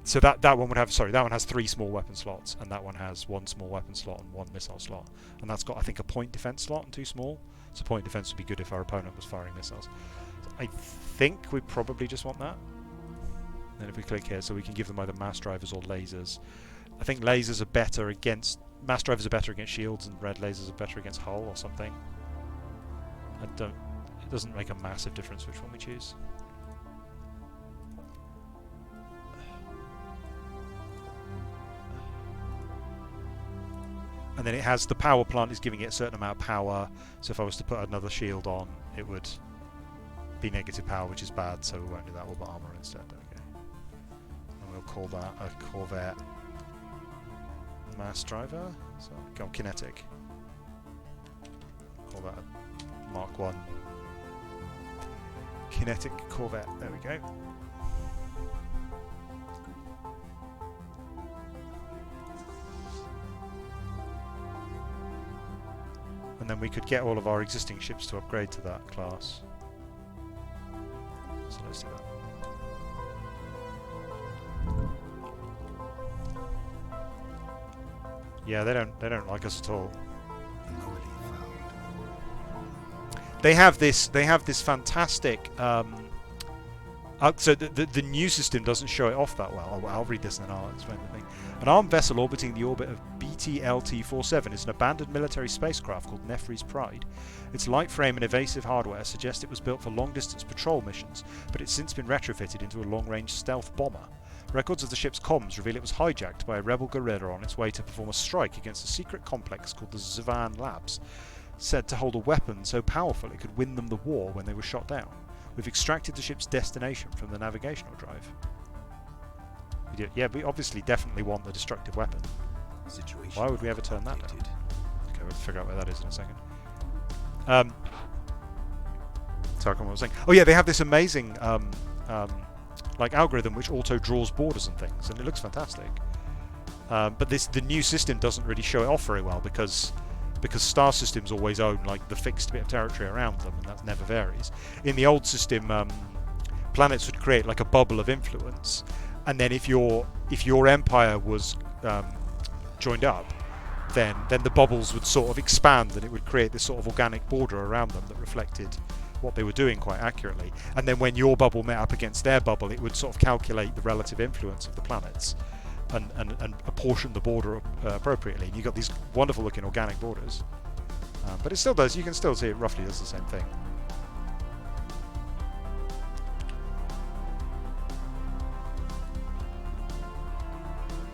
so that one would have, sorry, that one has 3 small weapon slots, and that one has 1 small weapon slot and 1 missile slot, and that's got, I think, a point defense slot and 2 small. So point defense would be good if our opponent was firing missiles. So I think we probably just want that. And if we click here, so we can give them either mass drivers or lasers. I think lasers are better against, mass drivers are better against shields, and red lasers are better against hull or something. It doesn't make a massive difference which one we choose. And then it has, the power plant is giving it a certain amount of power, so if I was to put another shield on, it would be negative power, which is bad, so we won't do that, we'll put armor instead. Okay. And we'll call that a Corvette mass driver, so go kinetic. Call that a Mark 1 kinetic Corvette, there we go. And then we could get all of our existing ships to upgrade to that class. So let's do that. Yeah, they don't like us at all. They have this fantastic so the new system doesn't show it off that well. I'll read this and then I'll explain the thing. An armed vessel orbiting the orbit of BTLT-47 is an abandoned military spacecraft called Nefri's Pride. Its light frame and evasive hardware suggest it was built for long-distance patrol missions, but it's since been retrofitted into a long-range stealth bomber. Records of the ship's comms reveal it was hijacked by a rebel guerrilla on its way to perform a strike against a secret complex called the Zvan Labs, said to hold a weapon so powerful it could win them the war when they were shot down. We've extracted the ship's destination from the navigational drive. Yeah, we obviously definitely want the destructive weapon. Why would we ever turn that down? Okay, we'll figure out where that is in a second. Sorry, I can't remember what I was saying. Oh yeah, they have this amazing like algorithm which auto draws borders and things, and it looks fantastic. But the new system doesn't really show it off very well because star systems always own like the fixed bit of territory around them, and that never varies. In the old system, planets would create like a bubble of influence, and then if your empire was joined up, then the bubbles would sort of expand, and it would create this sort of organic border around them that reflected what they were doing quite accurately. And then when your bubble met up against their bubble, it would sort of calculate the relative influence of the planets and apportion the border appropriately. And you got these wonderful looking organic borders, but it still does. You can still see it roughly does the same thing.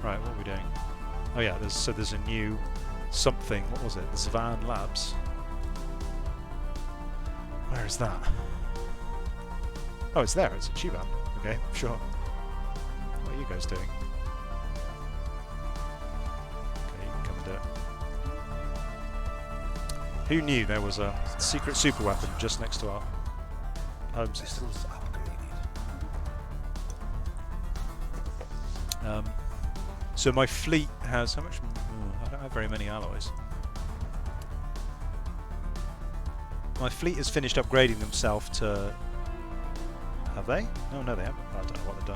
Right, what are we doing? Oh yeah, there's a new something. What was it? The Zvan Labs. Where is that? Oh, it's there. It's a Chiban. Okay, sure. What are you guys doing? Okay, you can come and do it. Who knew there was a secret super weapon just next to our home system? So my fleet has how much? I don't have very many alloys. My fleet has finished upgrading themselves to... Have they? No, they haven't. I don't know what they've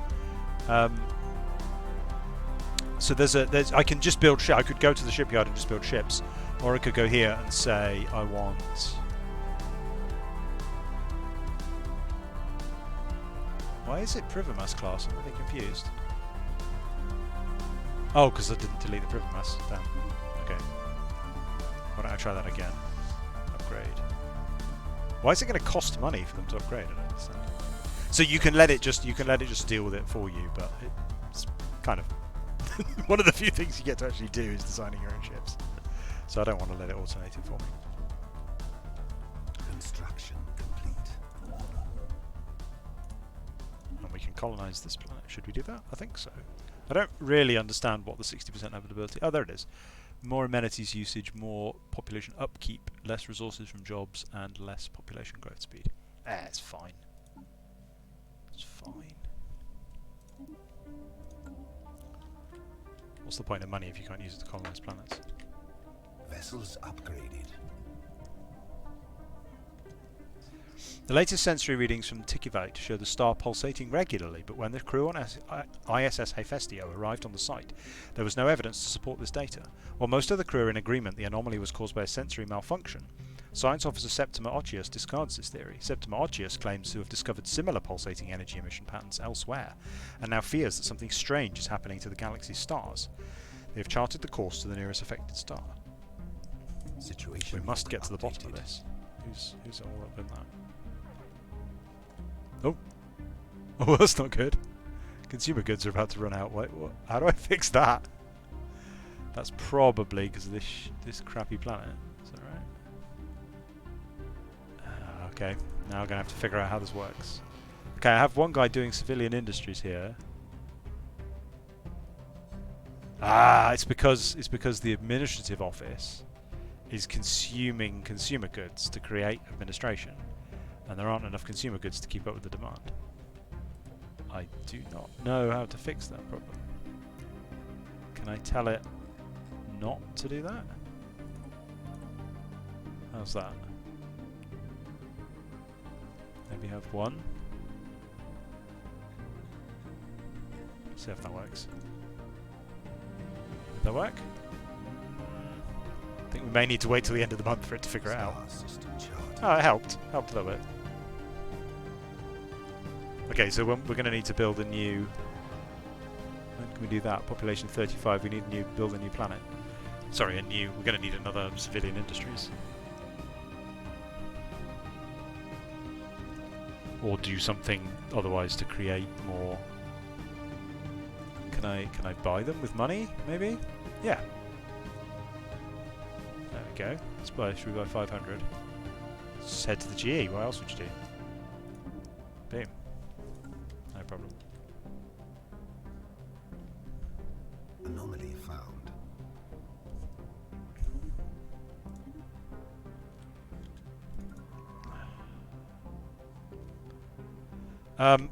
done. So there's I can just build I could go to the shipyard and just build ships, or I could go here and say I want... Why is it Privamas class? I'm really confused. Oh, because I didn't delete the Privamas. Damn. Okay. Why don't I try that again? Upgrade. Why is it going to cost money for them to upgrade? I don't understand. So you can let it just deal with it for you, but it's kind of one of the few things you get to actually do is designing your own ships. So I don't want to let it automate it for me.
Construction complete.
And we can colonize this planet. Should we do that? I think so. I don't really understand what the 60% habitability... Oh, there it is. More amenities usage, more population upkeep, less resources from jobs, and less population growth speed. It's fine. It's fine. What's the point of money if you can't use it to colonize planets?
Vessels upgraded.
The latest sensory readings from Tikivite show the star pulsating regularly, but when the crew on ISS Hephaestio arrived on the site, there was no evidence to support this data. While most of the crew are in agreement the anomaly was caused by a sensory malfunction, Science Officer Septima Occhius discards this theory. Septima Occhius claims to have discovered similar pulsating energy emission patterns elsewhere, and now fears that something strange is happening to the galaxy's stars. They have charted the course to the nearest affected star.
Situation
We must get to the bottom of this. Who's all up in that? Oh. Oh, that's not good. Consumer goods are about to run out. Wait, what? How do I fix that? That's probably because of this crappy planet. Is that right? Okay. Now I'm gonna have to figure out how this works. Okay, I have one guy doing civilian industries here. Ah, it's because the administrative office is consuming consumer goods to create administration. And there aren't enough consumer goods to keep up with the demand. I do not know how to fix that problem. Can I tell it not to do that? How's that? Maybe have one. See if that works. Did that work? I think we may need to wait till the end of the month for it to figure it out. Oh, it helped. Helped a little bit. Okay, so we're going to need to build a new... When can we do that? Population 35, we need to build a new planet. Sorry, we're going to need another civilian industries. Or do something otherwise to create more... Can I buy them with money, maybe? Yeah. There we go. Let's buy, should we buy 500? Let's head to the GE, what else would you do? Boom. No problem.
Anomaly found.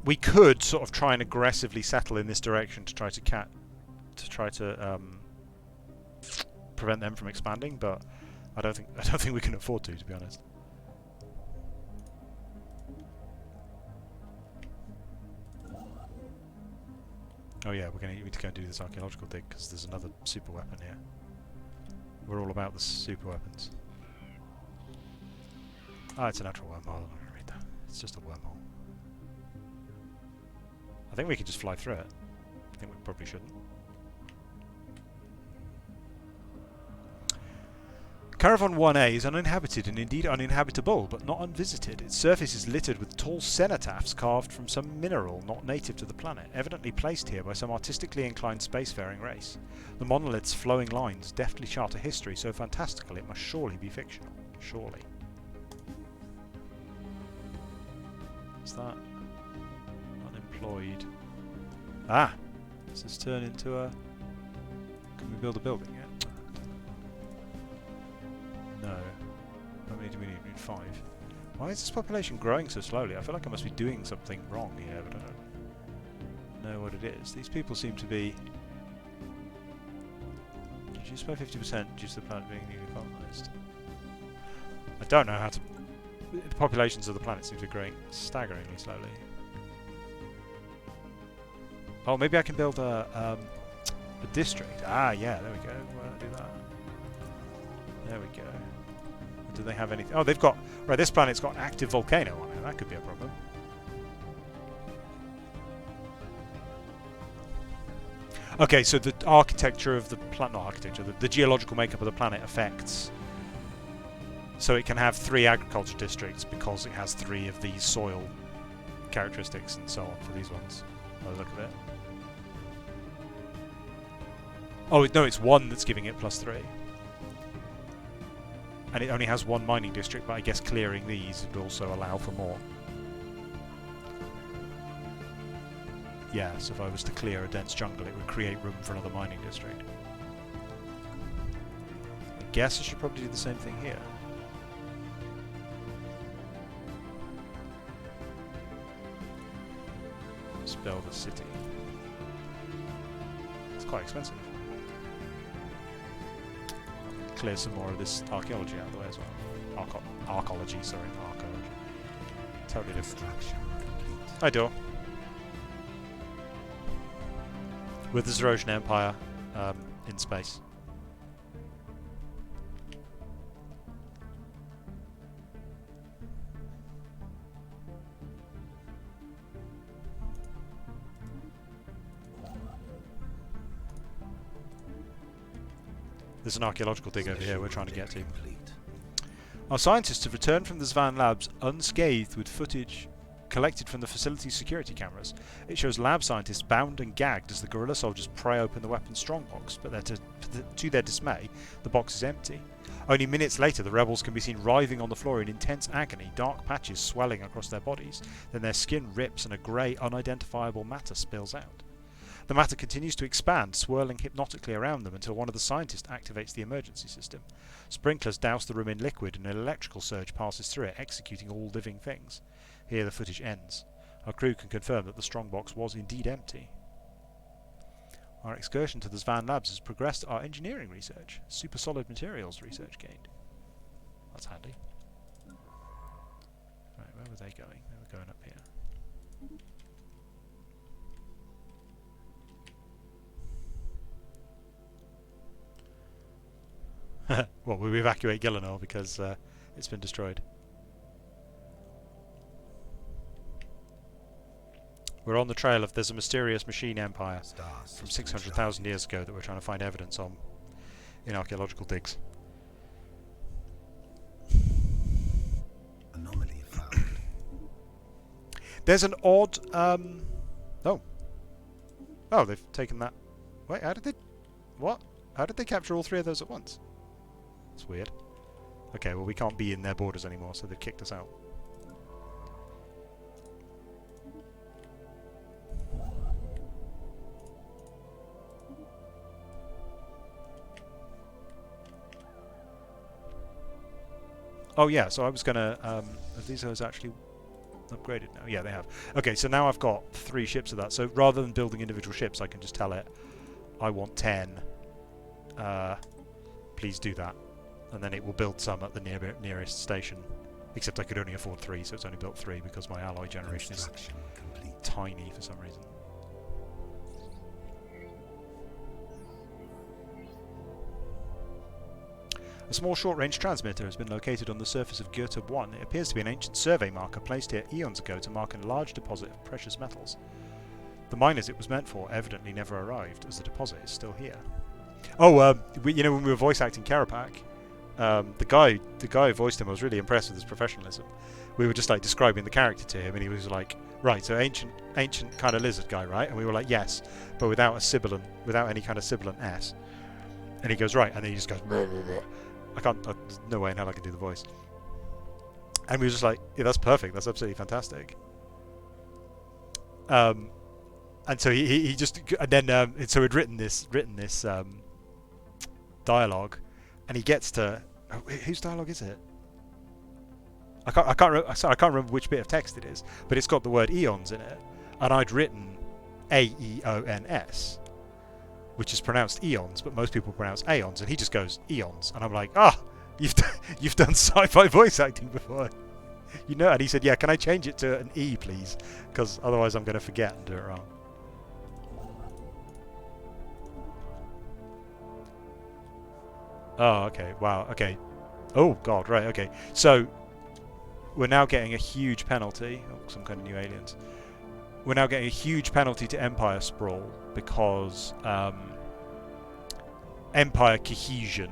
We could sort of try and aggressively settle in this direction to try to prevent them from expanding, but I don't think we can afford to be honest. Oh yeah, we need to go and do this archaeological dig because there's another super weapon here. We're all about the super weapons. Ah, it's a natural wormhole. I'm not going to read that. It's just a wormhole. I think we can just fly through it. I think we probably shouldn't. Caravan 1A is uninhabited and indeed uninhabitable, but not unvisited. Its surface is littered with tall cenotaphs carved from some mineral not native to the planet, evidently placed here by some artistically inclined spacefaring race. The monolith's flowing lines deftly chart a history so fantastical it must surely be fictional. Surely. What's that? Unemployed. Ah! Does this turn into a... Can we build a building yet? No. How many do we need? We need 5. Why is this population growing so slowly? I feel like I must be doing something wrong here, but I don't know what it is. These people seem to be... Reduced by 50% due to the planet being newly colonized. I don't know how to... The populations of the planet seem to be growing staggeringly slowly. Oh, maybe I can build a district. Ah, yeah, there we go. Why don't I do that? There we go. Do they have anything? Oh, they've got... Right, this planet's got an active volcano on it. That could be a problem. Okay, so the architecture of the planet... Not architecture. The geological makeup of the planet affects... So it can have 3 agriculture districts because it has 3 of these soil characteristics and so on for these ones. By the look of it. Oh, no, it's 1 that's giving it +3. And it only has 1 mining district, but I guess clearing these would also allow for more. Yeah, so if I was to clear a dense jungle, it would create room for another mining district. guess I should probably do the same thing here. Spell the city. It's quite expensive. Clear some more of this archaeology out of the way as well. Archaeology, sorry, not archaeology. Totally different. Hi, door. With the Zerosian Empire in space. There's an archaeological dig over here we're trying to get to. Our scientists have returned from the Zvan labs unscathed with footage collected from the facility's security cameras. It shows lab scientists bound and gagged as the guerrilla soldiers pry open the weapon's strongbox, but to their dismay, the box is empty. Only minutes later, the rebels can be seen writhing on the floor in intense agony, dark patches swelling across their bodies. Then their skin rips and a grey, unidentifiable matter spills out. The matter continues to expand, swirling hypnotically around them until one of the scientists activates the emergency system. Sprinklers douse the room in liquid and an electrical surge passes through it, executing all living things. Here the footage ends. Our crew can confirm that the strongbox was indeed empty. Our excursion to the Zvan labs has progressed our engineering research. Super solid materials research gained. That's handy. Right, where were they going? They were going up here. Well, we evacuate Gillinor because it's been destroyed. We're on the trail of there's a mysterious machine empire from 600,000 years ago that we're trying to find evidence on in archaeological digs.
Anomaly found.
There's an odd oh, they've taken that. Wait, how did they? What? How did they capture all three of those at once? That's weird. Okay, well we can't be in their borders anymore, so they've kicked us out. Oh yeah, so I was gonna, have these guys actually upgraded now? Yeah, they have. Okay, so now I've got 3 ships of that, so rather than building individual ships, I can just tell it, I want 10, please do that. And then it will build some at the nearest station. Except I could only afford 3, so it's only built 3 because my alloy generation is tiny for some reason. A small short-range transmitter has been located on the surface of Goethe 1. It appears to be an ancient survey marker placed here eons ago to mark a large deposit of precious metals. The miners it was meant for evidently never arrived, as the deposit is still here. Oh, you know when we were voice acting Karapak, the guy who voiced him, I was really impressed with his professionalism. We were just like describing the character to him, and he was like, "Right, so ancient kind of lizard guy, right?" And we were like, "Yes," but without any kind of sibilant S. And he goes, "Right," and then he just goes, "Blah, blah, blah." There's no way in hell I can do the voice. And we were just like, "Yeah, that's perfect. That's absolutely fantastic." And so he just, and then so he'd written this dialogue, and he gets to whose dialogue is it? I can't remember which bit of text it is, but it's got the word eons in it, and I'd written A-E-O-N-S, which is pronounced eons, but most people pronounce aeons, and he just goes eons, and I'm like, you've done sci-fi voice acting before, you know? And he said, yeah, can I change it to an E, please, because otherwise I'm going to forget and do it wrong. Oh, okay, wow, okay. Oh, God, right, okay. So, we're now getting a huge penalty. Oh, some kind of new aliens. We're now getting a huge penalty to Empire Sprawl because Empire Cohesion.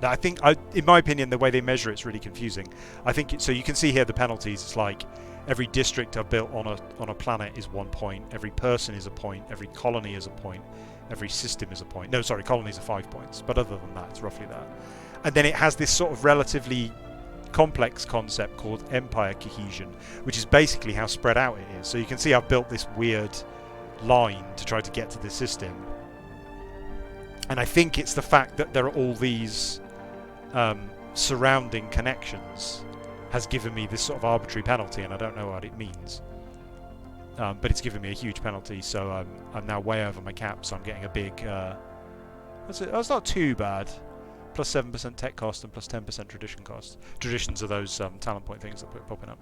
Now, I think, in my opinion, the way they measure it's really confusing. I think so. You can see here the penalties. It's like every district are built on a planet is 1 point. Every person is a point. Every colony is a point. Every system is a point. No, sorry, colonies are 5 points. But other than that, it's roughly that. And then it has this sort of relatively complex concept called Empire Cohesion, which is basically how spread out it is. So you can see I've built this weird line to try to get to the system. And I think it's the fact that there are all these surrounding connections has given me this sort of arbitrary penalty, and I don't know what it means. But it's given me a huge penalty, so I'm now way over my cap, so I'm getting a big... that's not too bad. Plus 7% tech cost and plus 10% tradition cost. Traditions are those talent point things that keep popping up.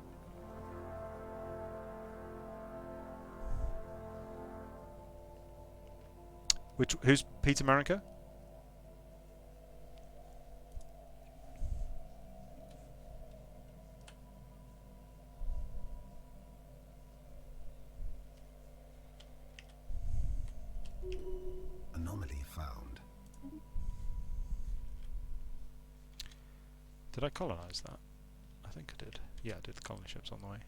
Who's Peter Marinko?
Anomaly found.
Did I colonize that? I think I did. Yeah, I did. The colony ship's on the way.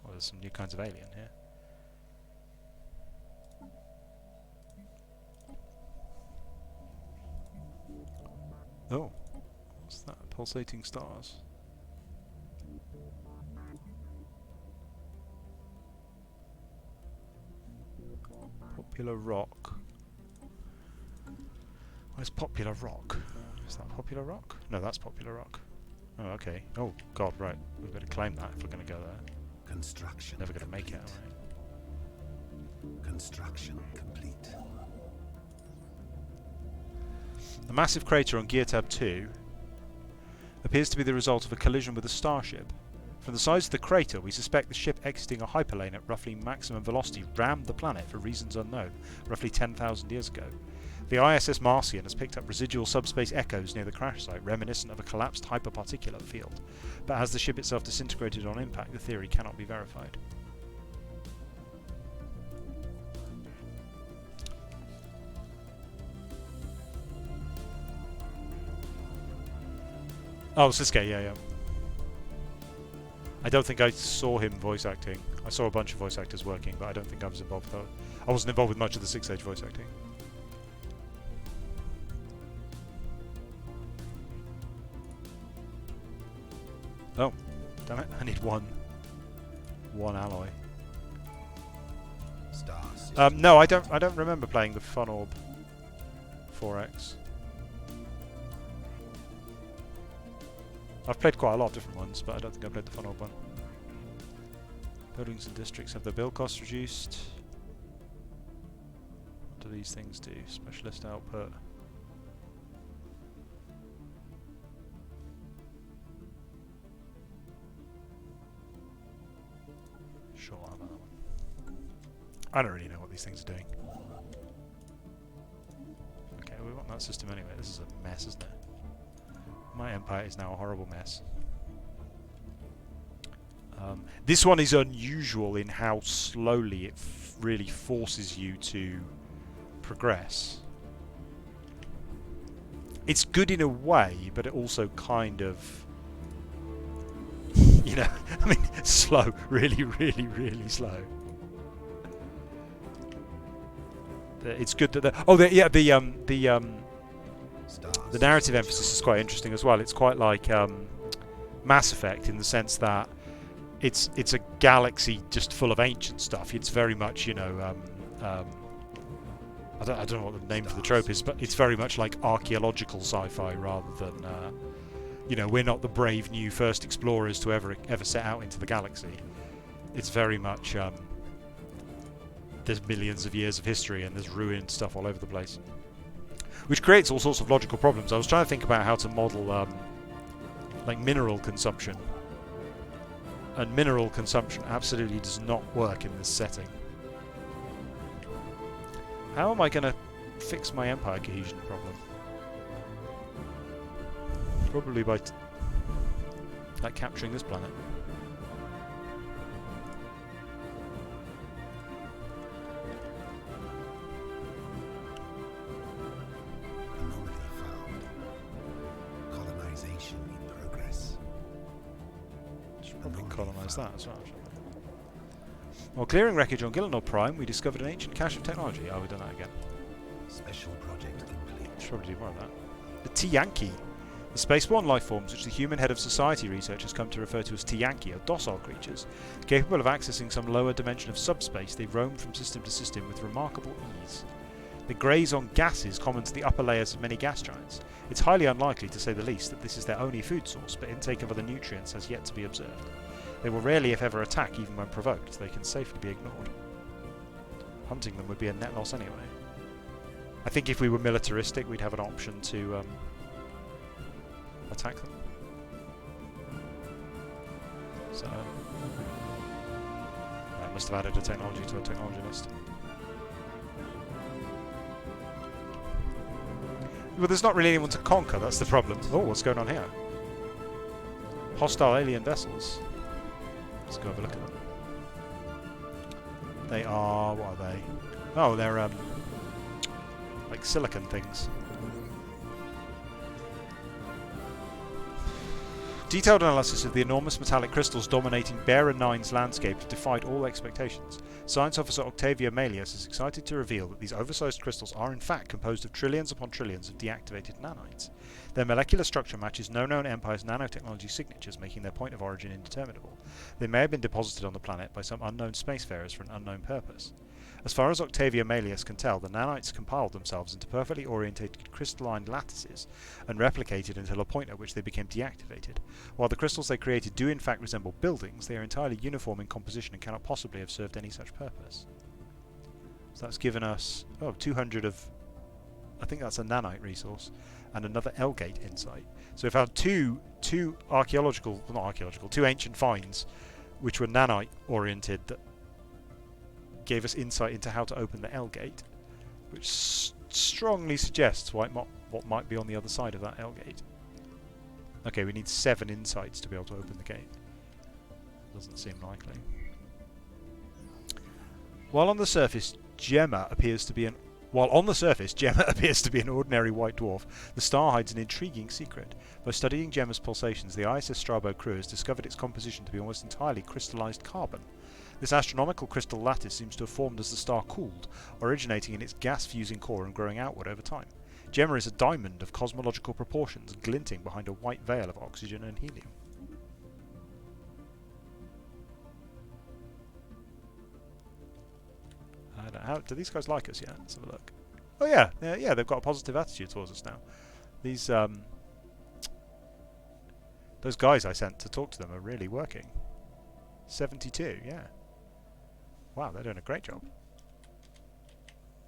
Oh, there's some new kinds of alien here. Oh, what's that? Pulsating stars. Popular rock. Where's popular rock? Is that popular rock? No, that's popular rock. Oh, okay. Oh, God, right. We've got to claim that if we're going to go there.
Construction.
Never going to make it, right?
Construction complete.
The massive crater on Gear Tab 2 appears to be the result of a collision with a starship. From the size of the crater, we suspect the ship exiting a hyperlane at roughly maximum velocity rammed the planet for reasons unknown, roughly 10,000 years ago. The ISS Marcian has picked up residual subspace echoes near the crash site, reminiscent of a collapsed hyperparticulate field. But as the ship itself disintegrated on impact, the theory cannot be verified. Oh, Siske, yeah. I don't think I saw him voice acting. I saw a bunch of voice actors working, but I don't think I was involved with that. I wasn't involved with much of the 6 Age voice acting. Oh, damn it! I need one alloy.
Stars.
No, I don't remember playing the Fun Orb 4X. I've played quite a lot of different ones, but I don't think I played the Fun Orb one. Buildings and districts have their build costs reduced. What do these things do? Specialist output. Sure, I'll have that one. I don't really know what these things are doing. Okay, we want that system anyway. This is a mess, isn't it? My empire is now a horrible mess. This one is unusual in how slowly it really forces you to progress. It's good in a way, but it also kind of, you know, I mean, slow, really slow. It's good that the narrative emphasis is quite interesting as well. It's quite like Mass Effect in the sense that it's a galaxy just full of ancient stuff. It's very much, you know, I don't know what the name for the trope is, but it's very much like archaeological sci-fi rather than, you know, we're not the brave new first explorers to ever set out into the galaxy. It's very much there's millions of years of history and there's ruined stuff all over the place, which creates all sorts of logical problems. I was trying to think about how to model like mineral consumption, and mineral consumption absolutely does not work in this setting. How am I going to fix my empire cohesion problem? Probably by like capturing this planet.
Anomaly found. Colonization in progress.
Should probably colonize that as well. While clearing wreckage on Gillinor Prime, we discovered an ancient cache of technology. Oh, we've done that again.
Special project complete.
Should probably do more of that. The T-Yankee. The spaceborne lifeforms, which the human head of society research has come to refer to as T-Yankee, are docile creatures. Capable of accessing some lower dimension of subspace, they roam from system to system with remarkable ease. They graze on gases common to the upper layers of many gas giants. It's highly unlikely, to say the least, that this is their only food source, but intake of other nutrients has yet to be observed. They will rarely, if ever, attack even when provoked. They can safely be ignored. Hunting them would be a net loss anyway. I think if we were militaristic, we'd have an option to attack them. So, I must have added a technology to a technology list. Well, there's not really anyone to conquer, that's the problem. Oh, what's going on here? Hostile alien vessels. Let's go have a look at them. They are... what are they? Oh, they're like silicon things. Detailed analysis of the enormous metallic crystals dominating Bearer 9's landscape defied all expectations. Science officer Octavia Melius is excited to reveal that these oversized crystals are in fact composed of trillions upon trillions of deactivated nanites. Their molecular structure matches no known empire's nanotechnology signatures, making their point of origin indeterminable. They may have been deposited on the planet by some unknown spacefarers for an unknown purpose. As far as Octavia Melius can tell, the nanites compiled themselves into perfectly orientated crystalline lattices and replicated until a point at which they became deactivated. While the crystals they created do in fact resemble buildings, they are entirely uniform in composition and cannot possibly have served any such purpose. So that's given us 200 of... I think that's a nanite resource, and another L-gate insight. So we've had two ancient finds which were nanite oriented that gave us insight into how to open the L-gate, which strongly suggests what might be on the other side of that L-gate. Okay, we need 7 insights to be able to open the gate. Doesn't seem likely. While on the surface, Gemma appears to be an ordinary white dwarf, the star hides an intriguing secret. By studying Gemma's pulsations, the ISS Strabo crew has discovered its composition to be almost entirely crystallized carbon. This astronomical crystal lattice seems to have formed as the star cooled, originating in its gas-fusing core and growing outward over time. Gemma is a diamond of cosmological proportions, glinting behind a white veil of oxygen and helium. Do these guys like us yet? Let's have a look. Oh yeah, they've got a positive attitude towards us now. These those guys I sent to talk to them are really working. 72, yeah. Wow, they're doing a great job.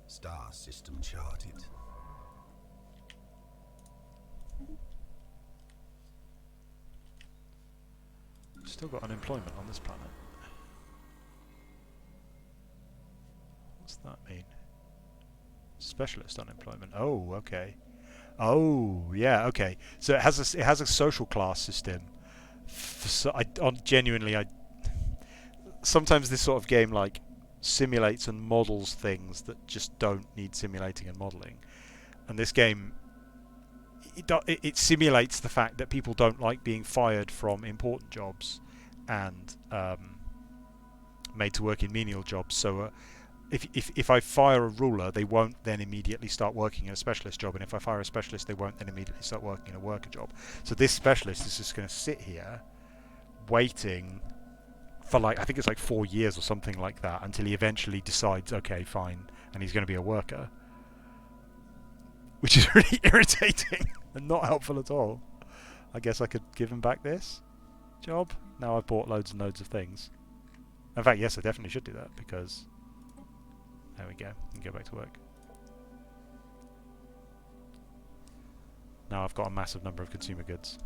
Star system charted.
Still got unemployment on this planet. What's that mean? Specialist unemployment. Oh, okay. Oh, yeah, okay. So it has a social class system. Sometimes this sort of game like simulates and models things that just don't need simulating and modeling. And this game, it simulates the fact that people don't like being fired from important jobs and made to work in menial jobs. So if I fire a ruler, they won't then immediately start working in a specialist job, and if I fire a specialist, they won't then immediately start working in a worker job. So this specialist is just going to sit here waiting for I think it's 4 years or something like that, until he eventually decides, okay, fine, and he's going to be a worker. Which is really irritating and not helpful at all. I guess I could give him back this job. Now I've bought loads and loads of things. In fact, yes, I definitely should do that, because there we go. We can go back to work. Now I've got a massive number of consumer goods.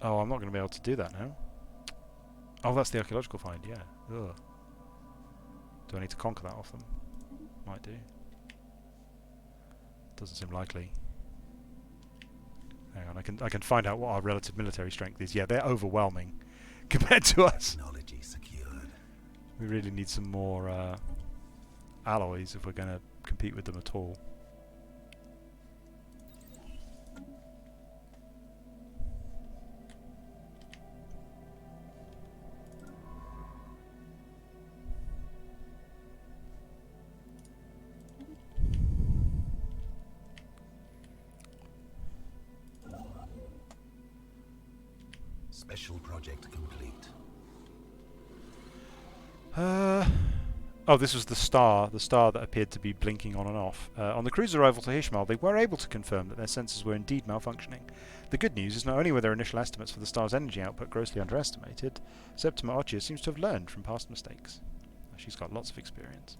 Oh, I'm not going to be able to do that now. Oh, that's the archaeological find, yeah. Ugh. Do I need to conquer that off them? Might do. Doesn't seem likely. Hang on, I can find out what our relative military strength is. Yeah, they're overwhelming compared to us.
Technology secured.
We really need some more alloys if we're going to compete with them at all.
Special project complete.
Oh, this was the star that appeared to be blinking on and off. On the crew's arrival to Ishmael, they were able to confirm that their sensors were indeed malfunctioning. The good news is not only were their initial estimates for the star's energy output grossly underestimated, Septima Archaea seems to have learned from past mistakes. She's got lots of experience.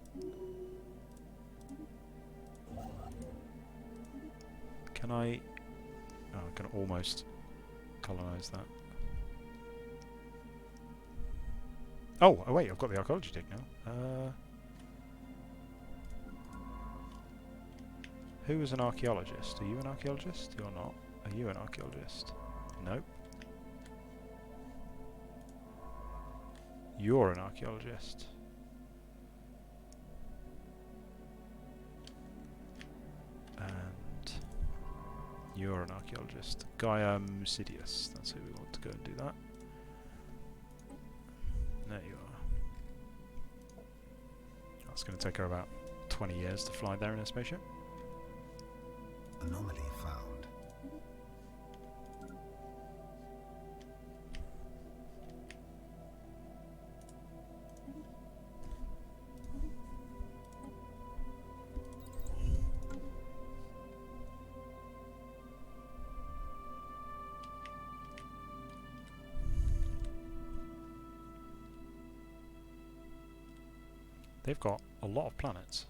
Can I... Oh, I can almost colonise that. Oh wait, I've got the archaeology dig now. Who is an archaeologist? Are you an archaeologist? You're not. Are you an archaeologist? Nope. You're an archaeologist. And you're an archaeologist. Gaia Musidius. That's who we want to go and do that. There you are. That's going to take her about 20 years to fly there in a spaceship.
Anomaly found.
They've got a lot of planets.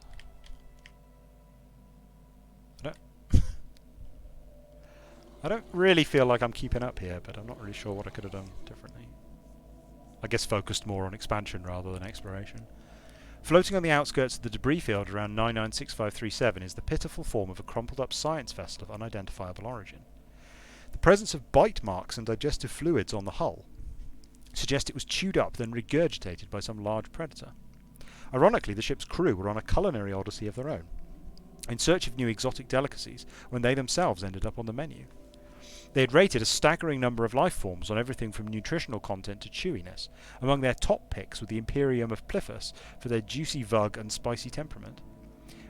I don't really feel like I'm keeping up here, but I'm not really sure what I could have done differently. I guess focused more on expansion rather than exploration. Floating on the outskirts of the debris field around 996537 is the pitiful form of a crumpled up science vessel of unidentifiable origin. The presence of bite marks and digestive fluids on the hull suggest it was chewed up then regurgitated by some large predator. Ironically, the ship's crew were on a culinary odyssey of their own, in search of new exotic delicacies when they themselves ended up on the menu. They had rated a staggering number of life forms on everything from nutritional content to chewiness. Among their top picks were the Imperium of Pliffus for their juicy vug and spicy temperament.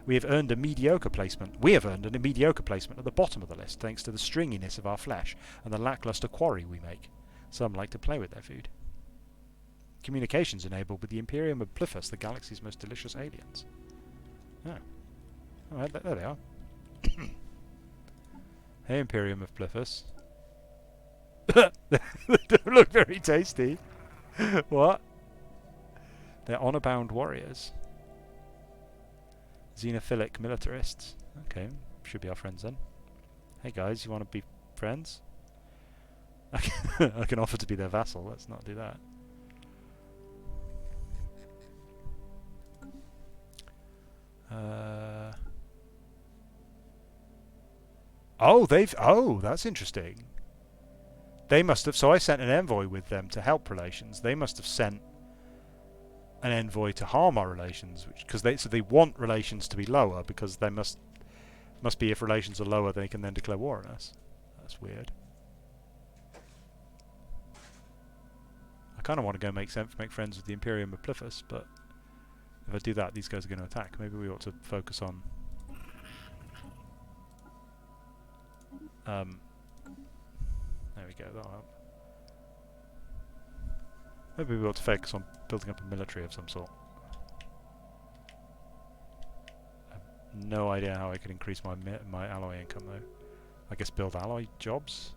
We have earned a mediocre placement at the bottom of the list thanks to the stringiness of our flesh and the lackluster quarry we make. Some like to play with their food. Communications enabled with the Imperium of Pliffus, the galaxy's most delicious aliens. Oh. Alright, there they are. Hey, Imperium of Pliffus. They don't look very tasty. What? They're honor-bound warriors. Xenophilic militarists. Okay, should be our friends then. Hey guys, you want to be friends? I can offer to be their vassal. Let's not do that. Oh, that's interesting. They must have... So I sent an envoy with them to help relations. They must have sent an envoy to harm our relations, because they want relations to be lower, because they must be, if relations are lower, they can then declare war on us. That's weird. I kind of want to go make friends with the Imperium of Pliffus, but if I do that, these guys are going to attack. Maybe we ought to focus on... there we go, that'll help. Maybe we ought to focus on building up a military of some sort. I have no idea how I could increase my alloy income though. I guess build alloy jobs?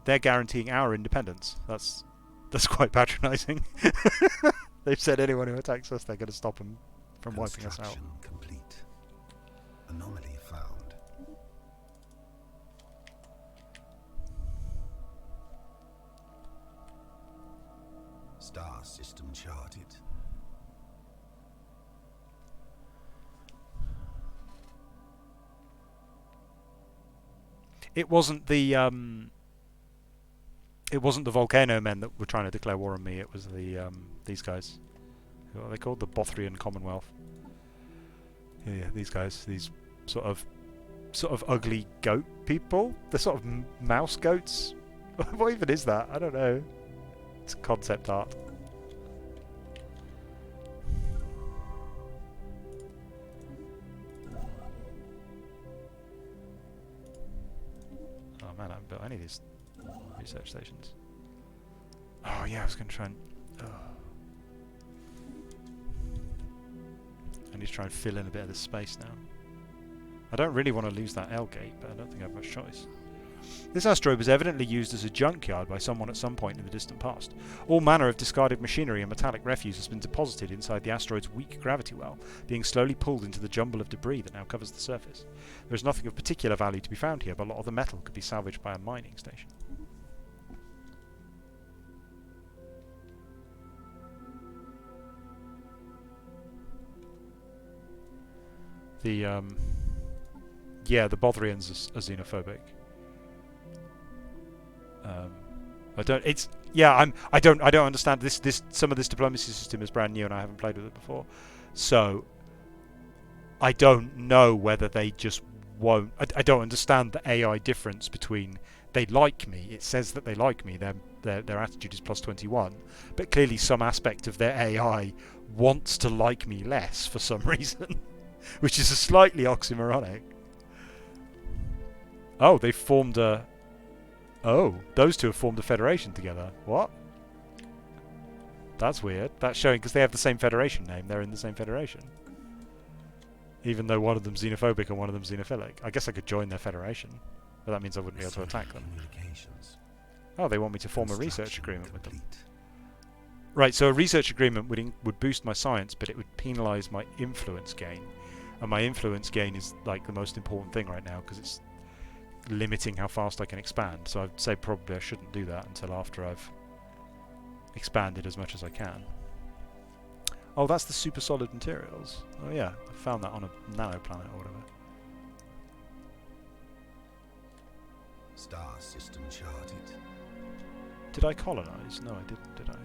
They're guaranteeing our independence. That's quite patronising. They've said anyone who attacks us, they're going to stop them from wiping us out.
Complete. Anomaly found. Star system charted.
It wasn't the volcano men that were trying to declare war on me. It was the these guys. What are they called? The Bothrian Commonwealth. Yeah, these guys. These sort of ugly goat people. They're sort of mouse goats. What even is that? I don't know. It's concept art. Oh man, I haven't built any of these research stations. Oh yeah, I was going to try and... I need to try and fill in a bit of this space now. I don't really want to lose that L gate, but I don't think I have much choice. This asteroid was evidently used as a junkyard by someone at some point in the distant past. All manner of discarded machinery and metallic refuse has been deposited inside the asteroid's weak gravity well, being slowly pulled into the jumble of debris that now covers the surface. There is nothing of particular value to be found here, but a lot of the metal could be salvaged by a mining station. Yeah, the Bothrians are xenophobic. I don't understand this. Some of this diplomacy system is brand new, and I haven't played with it before, so I don't know whether they just won't. I don't understand the AI difference between they like me. It says that they like me. Their attitude is +21, but clearly some aspect of their AI wants to like me less for some reason, which is a slightly oxymoronic. Oh, they formed a... Oh, those two have formed a federation together. What? That's weird. That's showing because they have the same federation name. They're in the same federation. Even though one of them's xenophobic and one of them's xenophilic. I guess I could join their federation, but that means I wouldn't be able to attack them. Oh, they want me to form a research agreement with them. Right, so a research agreement would boost my science, but it would penalise my influence gain. And my influence gain is like the most important thing right now because it's limiting how fast I can expand, so I'd say probably I shouldn't do that until after I've expanded as much as I can. Oh, that's the super solid materials. Oh yeah, I found that on a nanoplanet or whatever.
Star system charted.
Did I colonize? No, I didn't, did I?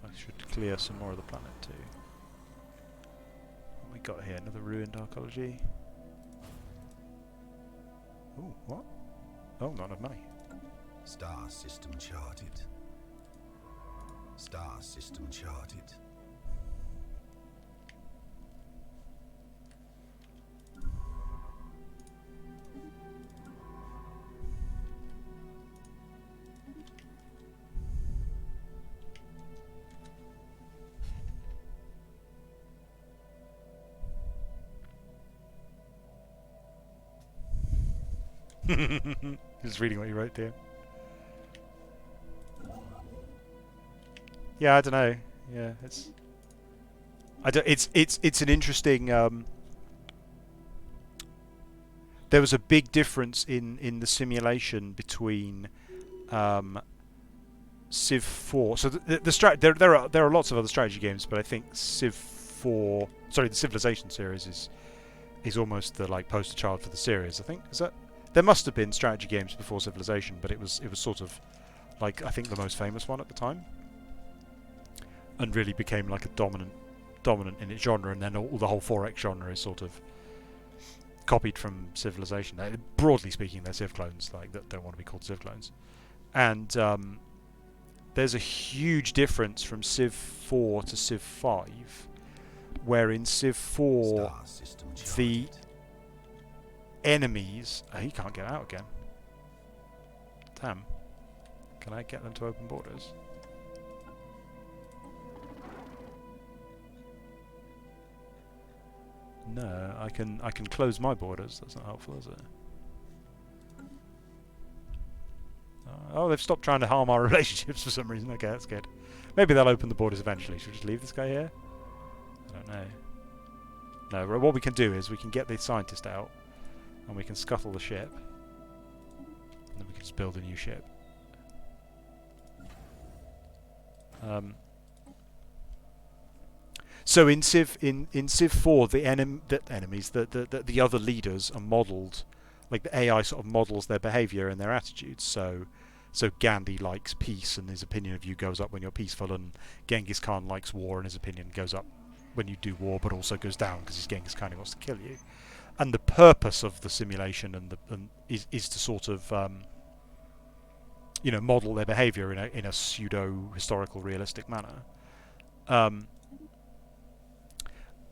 I should clear some more of the planet too. What we got here? Another ruined archaeology. Ooh, what? Oh, not enough money.
Star system charted. Star system charted.
Just reading what you wrote there. Yeah, I don't know. Yeah, it's an interesting. There was a big difference in the simulation between Civ 4. So there are lots of other strategy games, but I think Civ 4. Sorry, the Civilization series is almost the like poster child for the series. I think is that. There must have been strategy games before Civilization, but it was sort of like I think the most famous one at the time, and really became like a dominant in its genre. And then the whole 4X genre is sort of copied from Civilization. Broadly speaking, they're Civ clones, like that don't want to be called Civ clones. And there's a huge difference from Civ 4 to Civ 5, where in Civ 4 the enemies... Oh, he can't get out again. Damn. Can I get them to open borders? No, I can close my borders. That's not helpful, is it? Oh, they've stopped trying to harm our relationships for some reason. Okay, that's good. Maybe they'll open the borders eventually. Should we just leave this guy here? I don't know. No, what we can do is we can get the scientist out and we can scuttle the ship, and then we can just build a new ship. So in Civ 4, the enemies, the other leaders are modelled, like the AI sort of models their behaviour and their attitudes. So Gandhi likes peace, and his opinion of you goes up when you're peaceful, and Genghis Khan likes war, and his opinion goes up when you do war, but also goes down because Genghis Khan wants to kill you. And the purpose of the simulation is to sort of model their behaviour in a pseudo historical realistic manner.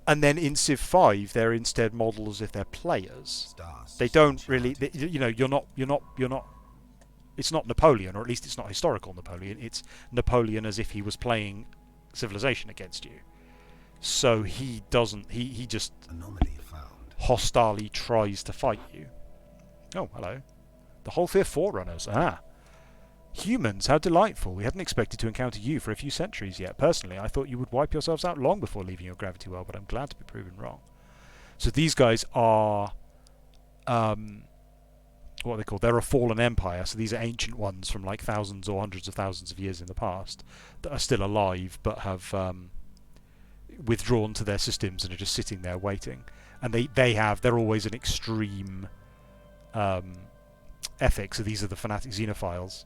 And then in Civ 5, they're instead modelled as if they're players. They don't really, you know, you're not. It's not Napoleon, or at least it's not historical Napoleon. It's Napoleon as if he was playing Civilization against you. So he doesn't. He just
Anomaly found.
hostilely tries to fight you. Oh, hello. The whole Fear Forerunners. Ah. Humans, how delightful. We hadn't expected to encounter you for a few centuries yet. Personally, I thought you would wipe yourselves out long before leaving your gravity well, but I'm glad to be proven wrong. So these guys are... what are they called? They're a fallen empire, so these are ancient ones from like thousands or hundreds of thousands of years in the past that are still alive but have withdrawn to their systems and are just sitting there waiting. And they're always an extreme ethic, so these are the fanatic xenophiles.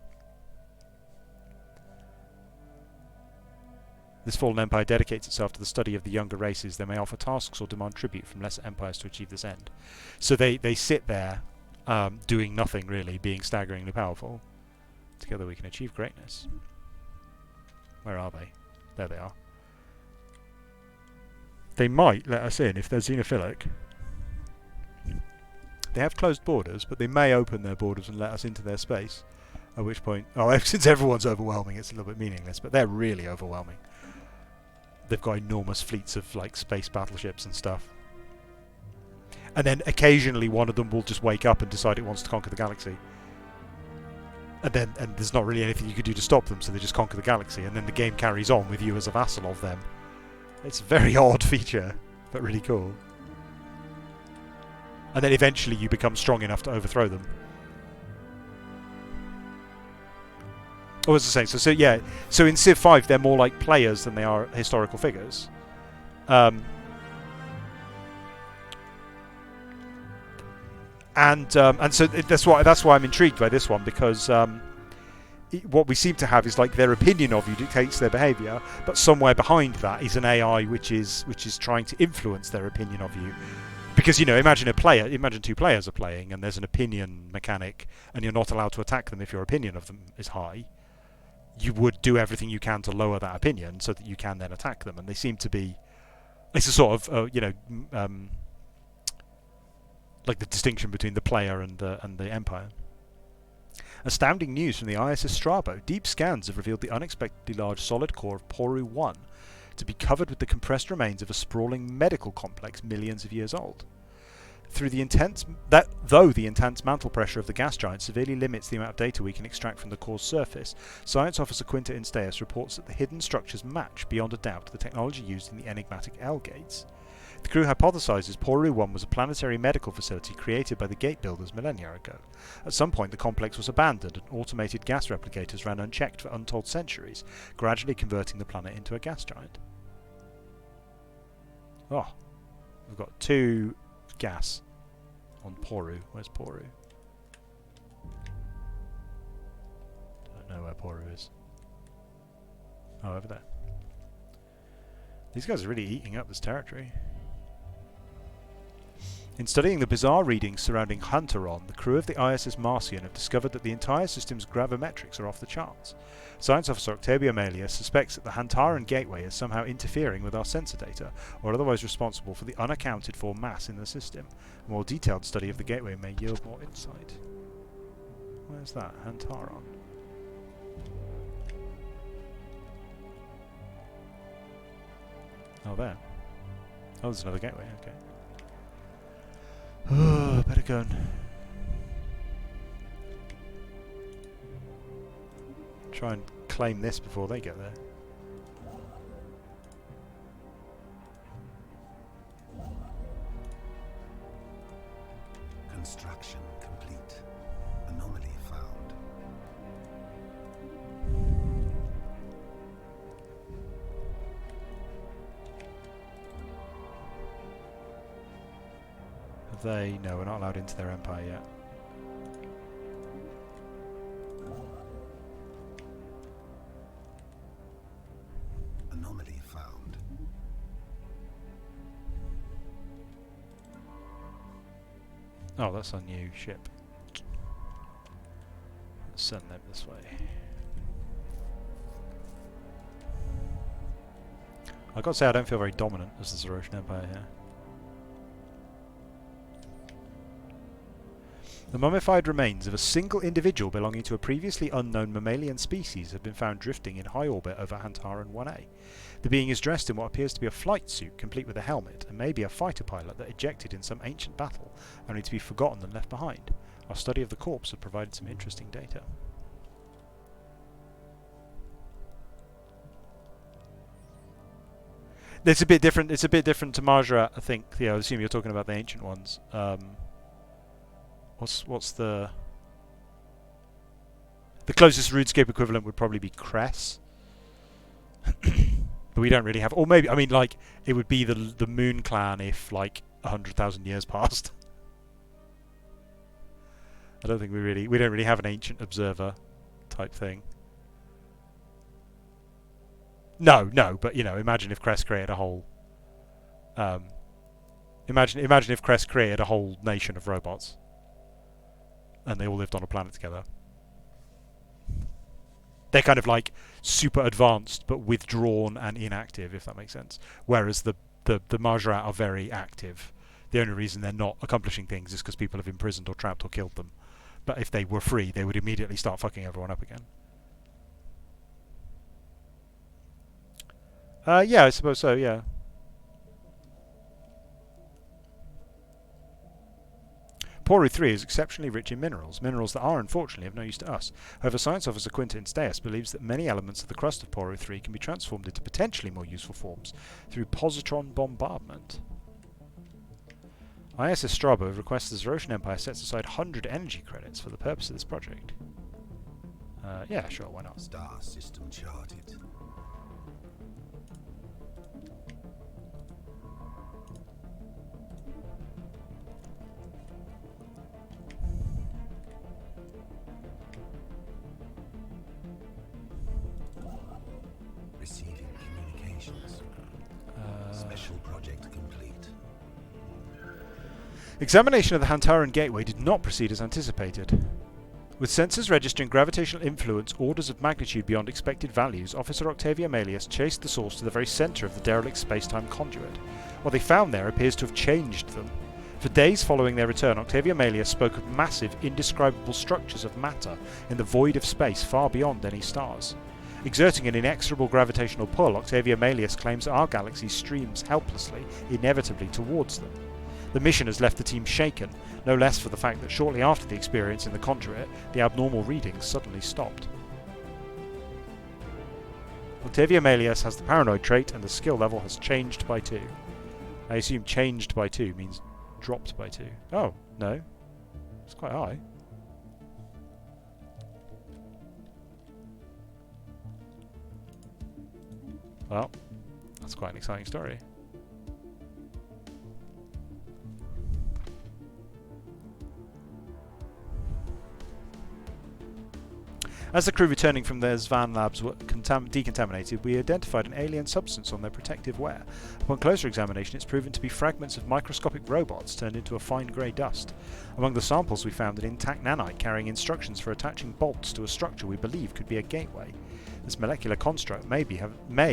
This fallen empire dedicates itself to the study of the younger races. They may offer tasks or demand tribute from lesser empires to achieve this end. So they sit there doing nothing really, being staggeringly powerful. Together we can achieve greatness. Where are they? There they are. They might let us in if they're xenophilic. They have closed borders, but they may open their borders and let us into their space. At which point... Oh, since everyone's overwhelming, it's a little bit meaningless, but they're really overwhelming. They've got enormous fleets of like space battleships and stuff. And then occasionally one of them will just wake up and decide it wants to conquer the galaxy. And there's not really anything you could do to stop them, so they just conquer the galaxy, and then the game carries on with you as a vassal of them. It's a very odd feature, but really cool. And then eventually you become strong enough to overthrow them. Oh, as I say, so yeah, so in Civ 5 they're more like players than they are historical figures. And so that's why I'm intrigued by this one, because what we seem to have is like their opinion of you dictates their behaviour, but somewhere behind that is an AI which is trying to influence their opinion of you. Because, you know, imagine two players are playing and there's an opinion mechanic and you're not allowed to attack them if your opinion of them is high. You would do everything you can to lower that opinion so that you can then attack them, and they seem to be... It's a sort of, like the distinction between the player and the Empire. Astounding news from the ISS Strabo. Deep scans have revealed the unexpectedly large solid core of Poru 1 to be covered with the compressed remains of a sprawling medical complex millions of years old. Though the intense mantle pressure of the gas giant severely limits the amount of data we can extract from the core's surface, Science Officer Quinta Instaeus reports that the hidden structures match, beyond a doubt, the technology used in the enigmatic L gates. The crew hypothesizes Poru 1 was a planetary medical facility created by the gate builders millennia ago. At some point the complex was abandoned and automated gas replicators ran unchecked for untold centuries, gradually converting the planet into a gas giant. Oh, we've got 2 gas on Poru. Where's Poru? Don't know where Poru is. Oh, over there. These guys are really eating up this territory. In studying the bizarre readings surrounding Hunteron, the crew of the ISS Marcion have discovered that the entire system's gravimetrics are off the charts. Science Officer Octavia Malia suspects that the Hantaran Gateway is somehow interfering with our sensor data, or otherwise responsible for the unaccounted for mass in the system. A more detailed study of the gateway may yield more insight. Where's that? Hantaran. Oh, there. Oh, there's another gateway, okay. Oh, better go and try and claim this before they get there.
Construction complete. Anomaly found.
They... No, we're not allowed into their empire yet.
Anomaly found.
Oh, that's our new ship. Let's send them this way. I've got to say I don't feel very dominant as the Zerosian Empire here. The mummified remains of a single individual belonging to a previously unknown mammalian species have been found drifting in high orbit over Hantaran 1A. The being is dressed in what appears to be a flight suit, complete with a helmet, and may be a fighter pilot that ejected in some ancient battle, only to be forgotten and left behind. Our study of the corpse has provided some interesting data. It's a bit different. It's a bit different to Marjarat, I think. Yeah, I assume you're talking about the ancient ones. What's the closest RuneScape equivalent would probably be Cress, but we don't really have. Or maybe, I mean, like it would be the Moon Clan if like 100,000 years passed. I don't think we don't really have an ancient observer type thing. No, but you know, imagine if Crest created a whole. Imagine if Crest created a whole nation of robots, and they all lived on a planet together. They're kind of like super advanced, but withdrawn and inactive, if that makes sense. Whereas the Marjarat are very active. The only reason they're not accomplishing things is because people have imprisoned or trapped or killed them. But if they were free, they would immediately start fucking everyone up again. Yeah, I suppose so, yeah. Poru 3 is exceptionally rich in minerals that are, unfortunately, of no use to us. However, Science Officer Quintin Steas believes that many elements of the crust of Poru 3 can be transformed into potentially more useful forms through positron bombardment. ISS Strabo requests the Zerosian Empire sets aside 100 energy credits for the purpose of this project. Yeah, sure, why not?
Star system charted. Receiving communications. Special project complete.
Examination of the Hantaran Gateway did not proceed as anticipated. With sensors registering gravitational influence orders of magnitude beyond expected values, Officer Octavia Melius chased the source to the very centre of the derelict space-time conduit. What they found there appears to have changed them. For days following their return, Octavia Melius spoke of massive, indescribable structures of matter in the void of space far beyond any stars. Exerting an inexorable gravitational pull, Octavia Melius claims that our galaxy streams helplessly, inevitably towards them. The mission has left the team shaken, no less for the fact that shortly after the experience in the conduit, the abnormal readings suddenly stopped. Octavia Melius has the paranoid trait and the skill level has changed by 2. I assume changed by 2 means dropped by 2. Oh, no. It's quite high. Well, that's quite an exciting story. As the crew returning from their Zvan labs were decontaminated, we identified an alien substance on their protective wear. Upon closer examination, it's proven to be fragments of microscopic robots turned into a fine grey dust. Among the samples, we found an intact nanite carrying instructions for attaching bolts to a structure we believe could be a gateway. This molecular construct may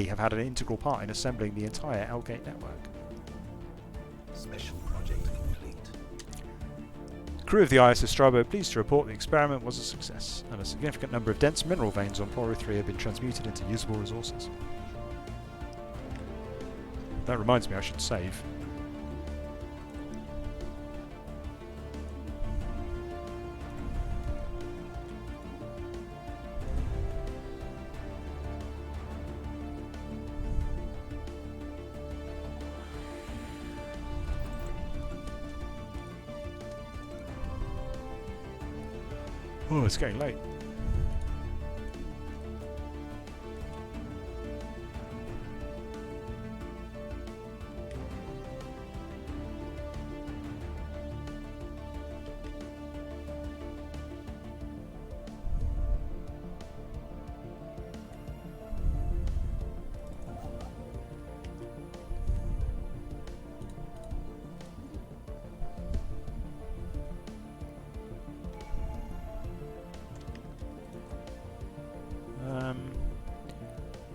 have had an integral part in assembling the entire L-Gate network.
Special project complete.
The crew of the ISS Strabo are pleased to report the experiment was a success, and a significant number of dense mineral veins on Poru 3 have been transmuted into usable resources. That reminds me, I should save. Oh, it's getting late.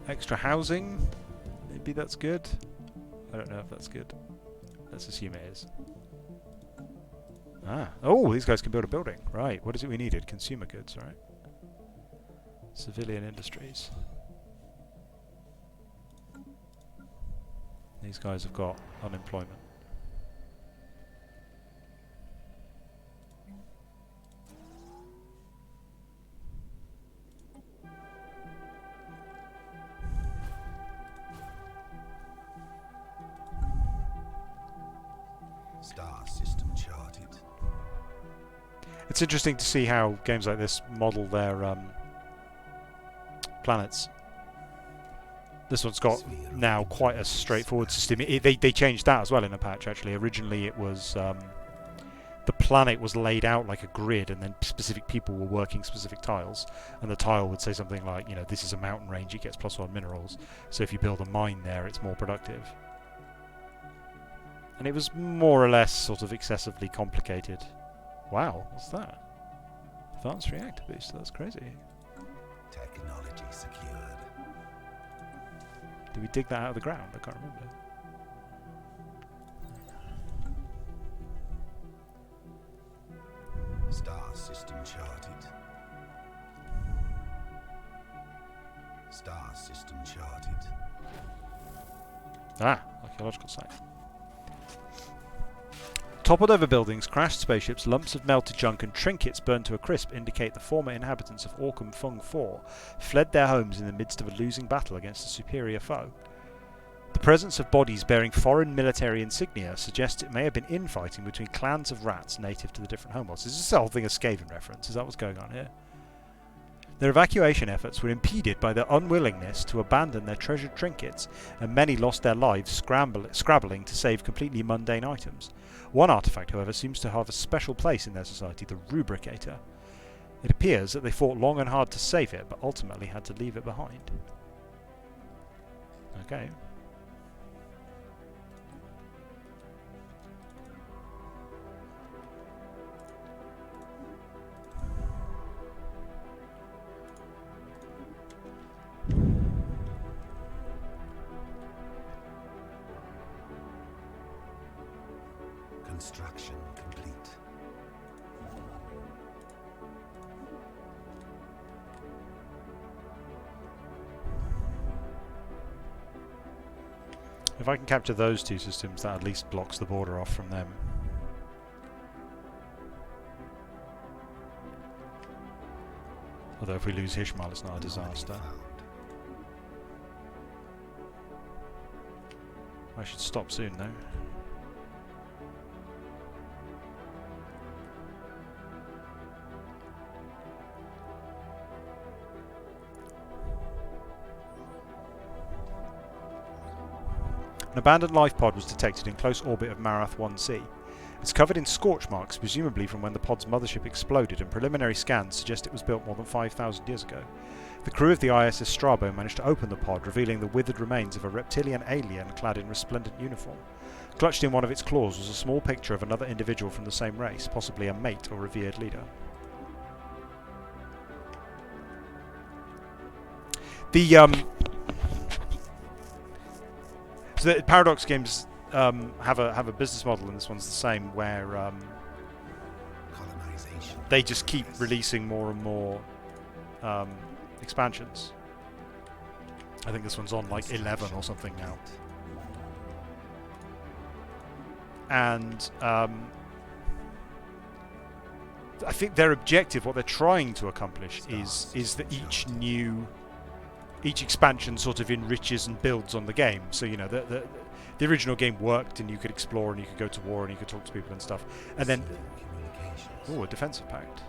Extra housing. maybe that's good. I don't know if that's good. Let's assume it is. Ah. Oh, these guys can build a building. Right. What is it we needed? Consumer goods, right? Civilian industries. These guys have got unemployment.
Star system charted.
It's interesting to see how games like this model their planets. This one's got now quite a straightforward system. They changed that as well in a patch, actually. Originally it was the planet was laid out like a grid, and then specific people were working specific tiles, and the tile would say something like, you know, this is a mountain range, it gets +1 minerals, so if you build a mine there it's more productive. And it was more or less sort of excessively complicated. Wow, what's that? Advanced reactor booster, that's crazy.
Technology secured.
Did we dig that out of the ground? I can't remember.
Star system charted. Star system charted.
Ah, Archaeological Site. Toppled over buildings, crashed spaceships, lumps of melted junk and trinkets burned to a crisp indicate the former inhabitants of Orcam Fung 4 fled their homes in the midst of a losing battle against a superior foe. The presence of bodies bearing foreign military insignia suggests it may have been infighting between clans of rats native to the different homeworlds. Is this the whole thing a Skaven reference? Is that what's going on here? Their evacuation efforts were impeded by their unwillingness to abandon their treasured trinkets, and many lost their lives scrabbling to save completely mundane items. One artifact, however, seems to have a special place in their society, the Rubricator. It appears that they fought long and hard to save it, but ultimately had to leave it behind. Okay.
Construction complete.
If I can capture those two systems, that at least blocks the border off from them. Although if we lose Hishmal, it's not a disaster. I should stop soon, though. An abandoned life pod was detected in close orbit of Marath 1C. It's covered in scorch marks, presumably from when the pod's mothership exploded, and preliminary scans suggest it was built more than 5,000 years ago. The crew of the ISS Strabo managed to open the pod, revealing the withered remains of a reptilian alien clad in resplendent uniform. Clutched in one of its claws was a small picture of another individual from the same race, possibly a mate or revered leader. So the Paradox games have a business model, and this one's the same, where
Colonization.
they just keep releasing more and more expansions. I think this one's on like 11 or something now. And I think their objective, what they're trying to accomplish, is that each expansion sort of enriches and builds on the game. So, you know, the original game worked, and you could explore, and you could go to war, and you could talk to people and stuff. And then, oh, a defensive pact.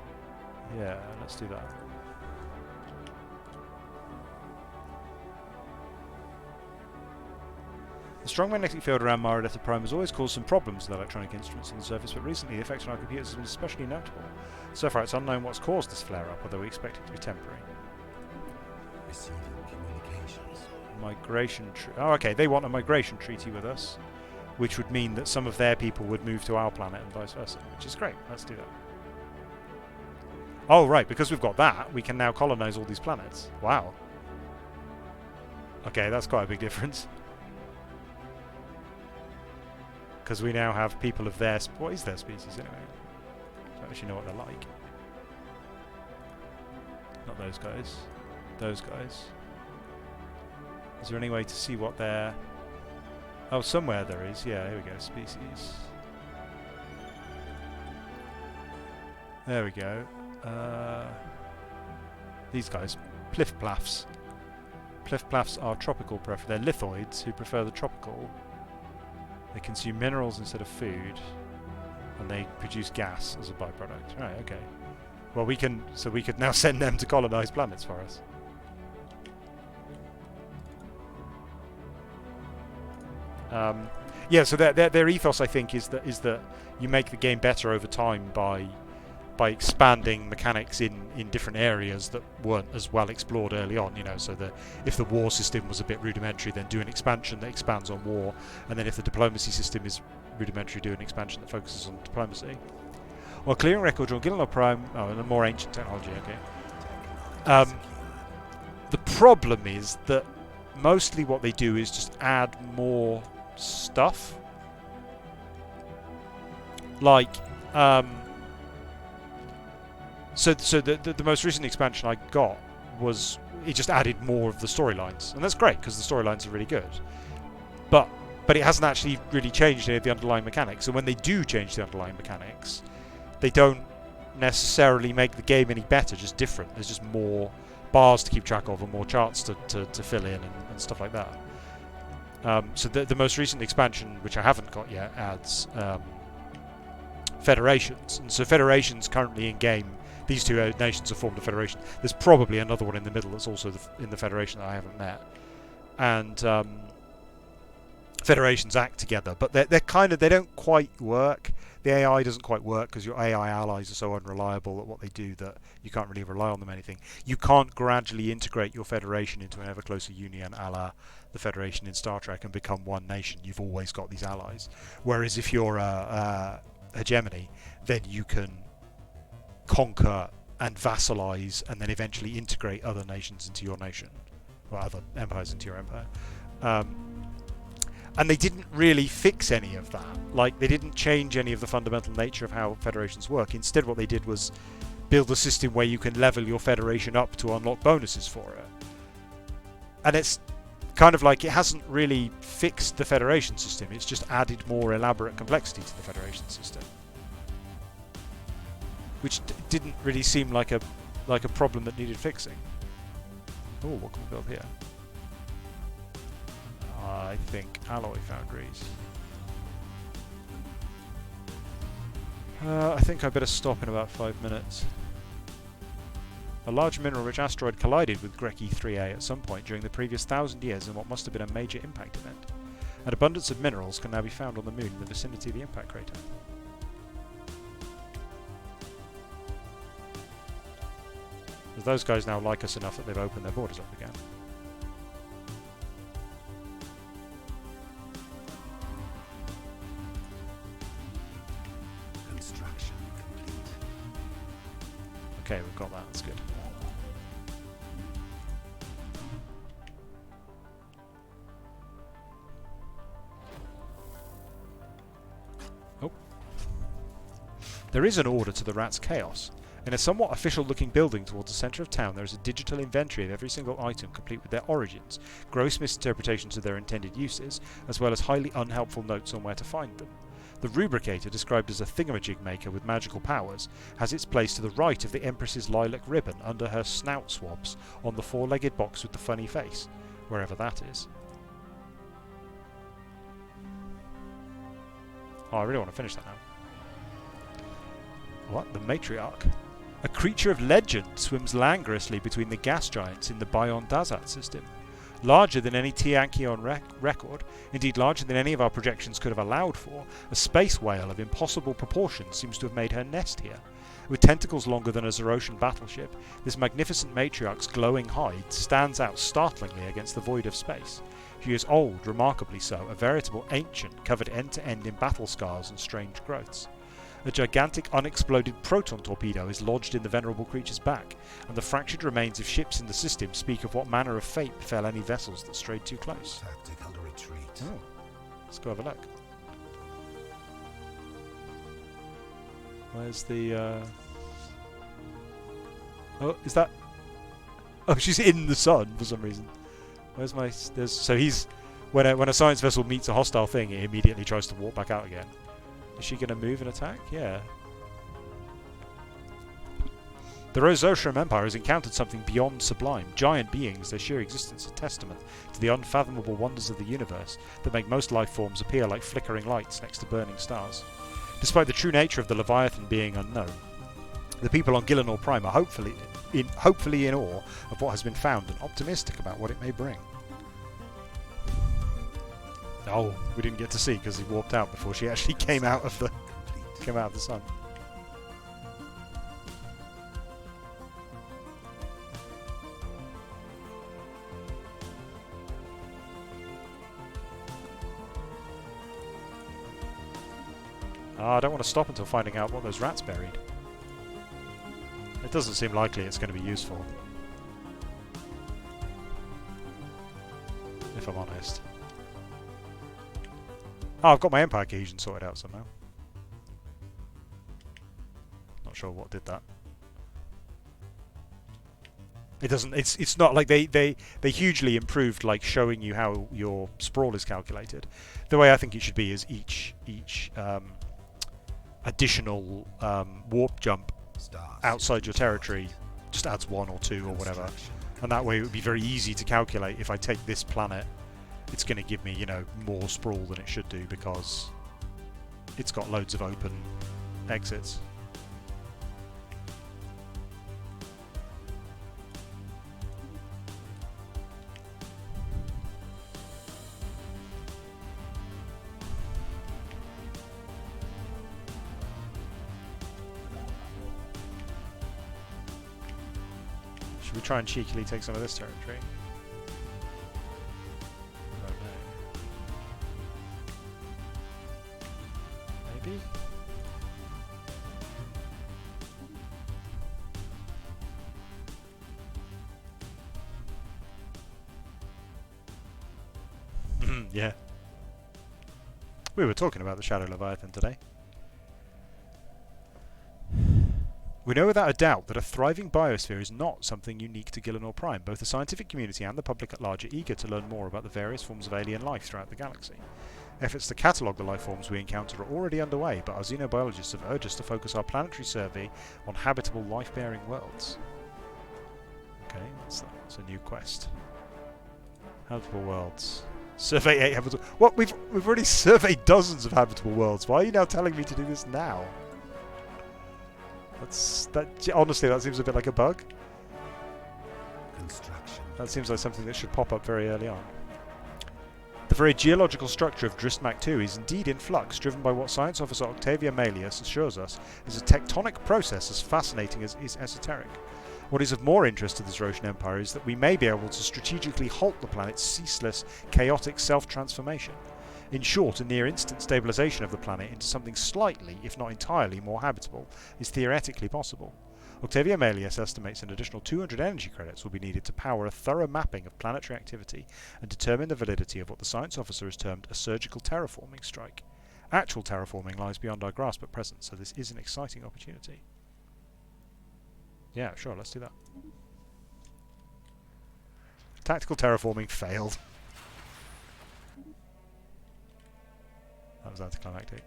Yeah, let's do that. The strong magnetic field around Maradetta Prime has always caused some problems with electronic instruments on the surface, but recently the effect on our computers has been especially notable. So far, it's unknown what's caused this flare-up, although we expect it to be temporary.
Receiving communications.
Migration oh, okay, they want a migration treaty with us, which would mean that some of their people would move to our planet and vice versa, which is great. Let's do that. Oh, right, because we've got that, we can now colonize all these planets. Wow. Okay, that's quite a big difference. because we now have people of their... What is their species anyway? I don't actually know what they're like. Not those guys. Those guys. Is there any way to see what they're... Oh, somewhere there is. Yeah, here we go. Species. There we go. These guys. Pliff-plaffs. Pliff-plaffs are tropical they're lithoids who prefer the tropical. They consume minerals instead of food, and they produce gas as a byproduct. Right, okay. Well, we could now send them to colonize planets for us. Yeah, so their ethos, I think, is that you make the game better over time by expanding mechanics in different areas that weren't as well explored early on, you know, so that if the war system was a bit rudimentary, then do an expansion that expands on war, and then if the diplomacy system is rudimentary, do an expansion that focuses on diplomacy. While clearing records on Gillenor Prime... Oh, and a more ancient technology, okay. The problem is that mostly what they do is just add more stuff. Like, So the most recent expansion I got was it just added more of the storylines, and that's great because the storylines are really good. But it hasn't actually really changed any of the underlying mechanics. And when they do change the underlying mechanics, they don't necessarily make the game any better, just different. There's just more bars to keep track of and more charts to fill in and stuff like that. So the most recent expansion, which I haven't got yet, adds federations, and so federations currently in game. These two nations have formed a federation. There's probably another one in the middle that's also in the federation that I haven't met. And federations act together, but they don't quite work. The AI doesn't quite work because your AI allies are so unreliable at what they do that you can't really rely on them anything. You can't gradually integrate your federation into an ever closer union, a la the Federation in Star Trek, and become one nation. You've always got these allies. Whereas if you're a hegemony, then you can conquer and vassalize and then eventually integrate other nations into your nation, or other empires into your empire. And they didn't really fix any of that. Like, they didn't change any of the fundamental nature of how federations work. Instead, what they did was build a system where you can level your federation up to unlock bonuses for it. And it's kind of like it hasn't really fixed the federation system, it's just added more elaborate complexity to the federation system. Which didn't really seem like a problem that needed fixing. Oh, what can we build here? I think alloy foundries. I think I better stop in about 5 minutes. A large mineral-rich asteroid collided with Greki 3A at some point during the previous 1,000 years in what must have been a major impact event. An abundance of minerals can now be found on the moon in the vicinity of the impact crater. As those guys now like us enough that they've opened their borders up again.
Construction complete.
Okay, we've got that, that's good. Oh. There is an order to the rat's chaos. In a somewhat official-looking building towards the centre of town, there is a digital inventory of every single item, complete with their origins, gross misinterpretations of their intended uses, as well as highly unhelpful notes on where to find them. The Rubricator, described as a thingamajig maker with magical powers, has its place to the right of the Empress's lilac ribbon under her snout swabs on the four-legged box with the funny face, wherever that is. Oh, I really want to finish that now. What? The Matriarch? A creature of legend swims languorously between the gas giants in the Bion Dazat system. Larger than any Tianqion record, indeed larger than any of our projections could have allowed for, a space whale of impossible proportions seems to have made her nest here. With tentacles longer than a Zeroshan battleship, this magnificent matriarch's glowing hide stands out startlingly against the void of space. She is old, remarkably so, a veritable ancient, covered end to end in battle scars and strange growths. A gigantic unexploded proton torpedo is lodged in the venerable creature's back, and the fractured remains of ships in the system speak of what manner of fate befell any vessels that strayed too close.
Tactical retreat.
Oh, let's go have a look. Where's the... Oh, is that... Oh, she's in the sun for some reason. Where's my... So he's... When a science vessel meets a hostile thing, it immediately tries to walk back out again. Is she going to move and attack? Yeah. The Rosocium Empire has encountered something beyond sublime. Giant beings, their sheer existence a testament to the unfathomable wonders of the universe that make most life forms appear like flickering lights next to burning stars. Despite the true nature of the Leviathan being unknown, the people on Gillenor Prime are hopefully in awe of what has been found and optimistic about what it may bring. Oh, we didn't get to see because he warped out before she actually came out of the sun. I don't want to stop until finding out what those rats buried. It doesn't seem likely it's going to be useful, if I'm honest. Oh, I've got my Empire Cohesion sorted out somehow. Not sure what did that. It doesn't. It's not like they hugely improved like showing you how your sprawl is calculated. The way I think it should be is each additional warp jump outside your territory just adds 1 or 2 or whatever, and that way it would be very easy to calculate. If I take this planet, it's going to give me, you know, more sprawl than it should do because it's got loads of open exits. Should we try and cheekily take some of this territory? I don't know. Maybe? Yeah. We were talking about the Shadow Leviathan today. We know without a doubt that a thriving biosphere is not something unique to Gillenor Prime. Both the scientific community and the public at large are eager to learn more about the various forms of alien life throughout the galaxy. Efforts to catalogue the life forms we encounter are already underway, but our xenobiologists have urged us to focus our planetary survey on habitable life-bearing worlds. Okay, that's a new quest. Habitable worlds. Survey 8 habitable... What? We've already surveyed dozens of habitable worlds. Why are you now telling me to do this now? Honestly, that seems a bit like a bug.
Construction.
That seems like something that should pop up very early on. The very geological structure of Dristmac 2 is indeed in flux, driven by what Science Officer Octavia Malius assures us is a tectonic process as fascinating as is esoteric. What is of more interest to the Roshan Empire is that we may be able to strategically halt the planet's ceaseless, chaotic self-transformation. In short, a near-instant stabilisation of the planet into something slightly, if not entirely, more habitable is theoretically possible. Octavia Malius estimates an additional 200 energy credits will be needed to power a thorough mapping of planetary activity and determine the validity of what the science officer has termed a surgical terraforming strike. Actual terraforming lies beyond our grasp at present, so this is an exciting opportunity. Yeah, sure, let's do that. Tactical terraforming failed. That was anticlimactic.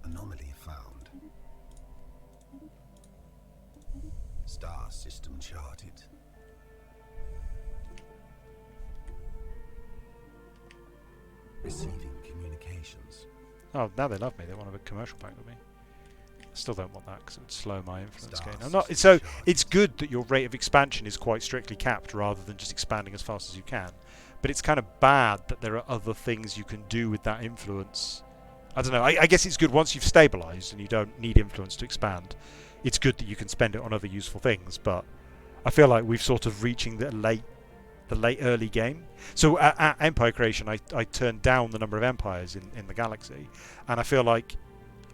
Anomaly found. Star system charted. Receiving communications.
Oh, now they love me. They want a commercial pact with me. I still don't want that because it would slow my influence gain. So it's good that your rate of expansion is quite strictly capped rather than just expanding as fast as you can. But it's kind of bad that there are other things you can do with that influence. I don't know. I guess it's good once you've stabilised and you don't need influence to expand. It's good that you can spend it on other useful things. But I feel like we've sort of reaching the late early game. So at Empire Creation, I turned down the number of empires in the galaxy, and I feel like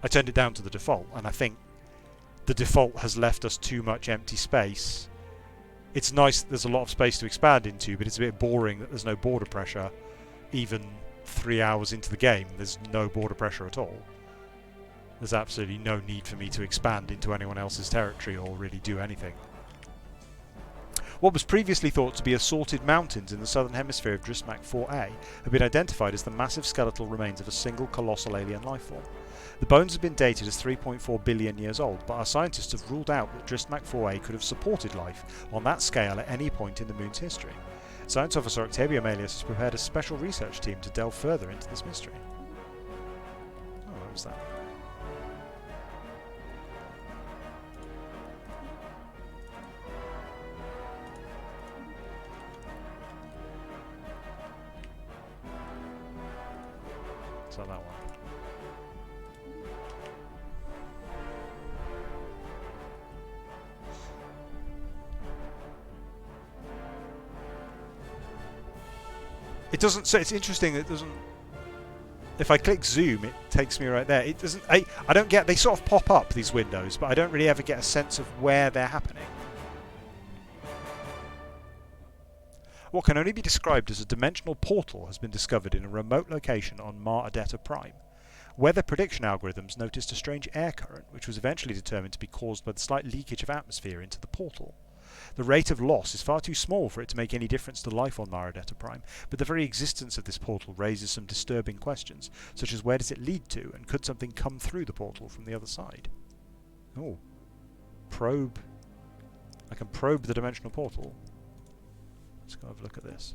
I turned it down to the default, and I think the default has left us too much empty space It's nice that there's a lot of space to expand into, but it's a bit boring that there's no border pressure. Even 3 hours into the game, there's no border pressure at all. There's absolutely no need for me to expand into anyone else's territory or really do anything. What was previously thought to be assorted mountains in the southern hemisphere of Drismac 4A have been identified as the massive skeletal remains of a single colossal alien lifeform. The bones have been dated as 3.4 billion years old, but our scientists have ruled out that Drismac 4A could have supported life on that scale at any point in the moon's history. Science Officer Octavio Melius has prepared a special research team to delve further into this mystery. Oh, what was that? Is that one? It doesn't. So it's interesting. It doesn't. If I click zoom, it takes me right there. It doesn't. I don't get. They sort of pop up, these windows, but I don't really ever get a sense of where they're happening. What can only be described as a dimensional portal has been discovered in a remote location on Mar Adetta Prime. Weather prediction algorithms noticed a strange air current, which was eventually determined to be caused by the slight leakage of atmosphere into the portal. The rate of loss is far too small for it to make any difference to life on Mar Adetta Prime, but the very existence of this portal raises some disturbing questions, such as where does it lead to, and could something come through the portal from the other side? Oh. Probe. I can probe the dimensional portal. Let's go have a look at this.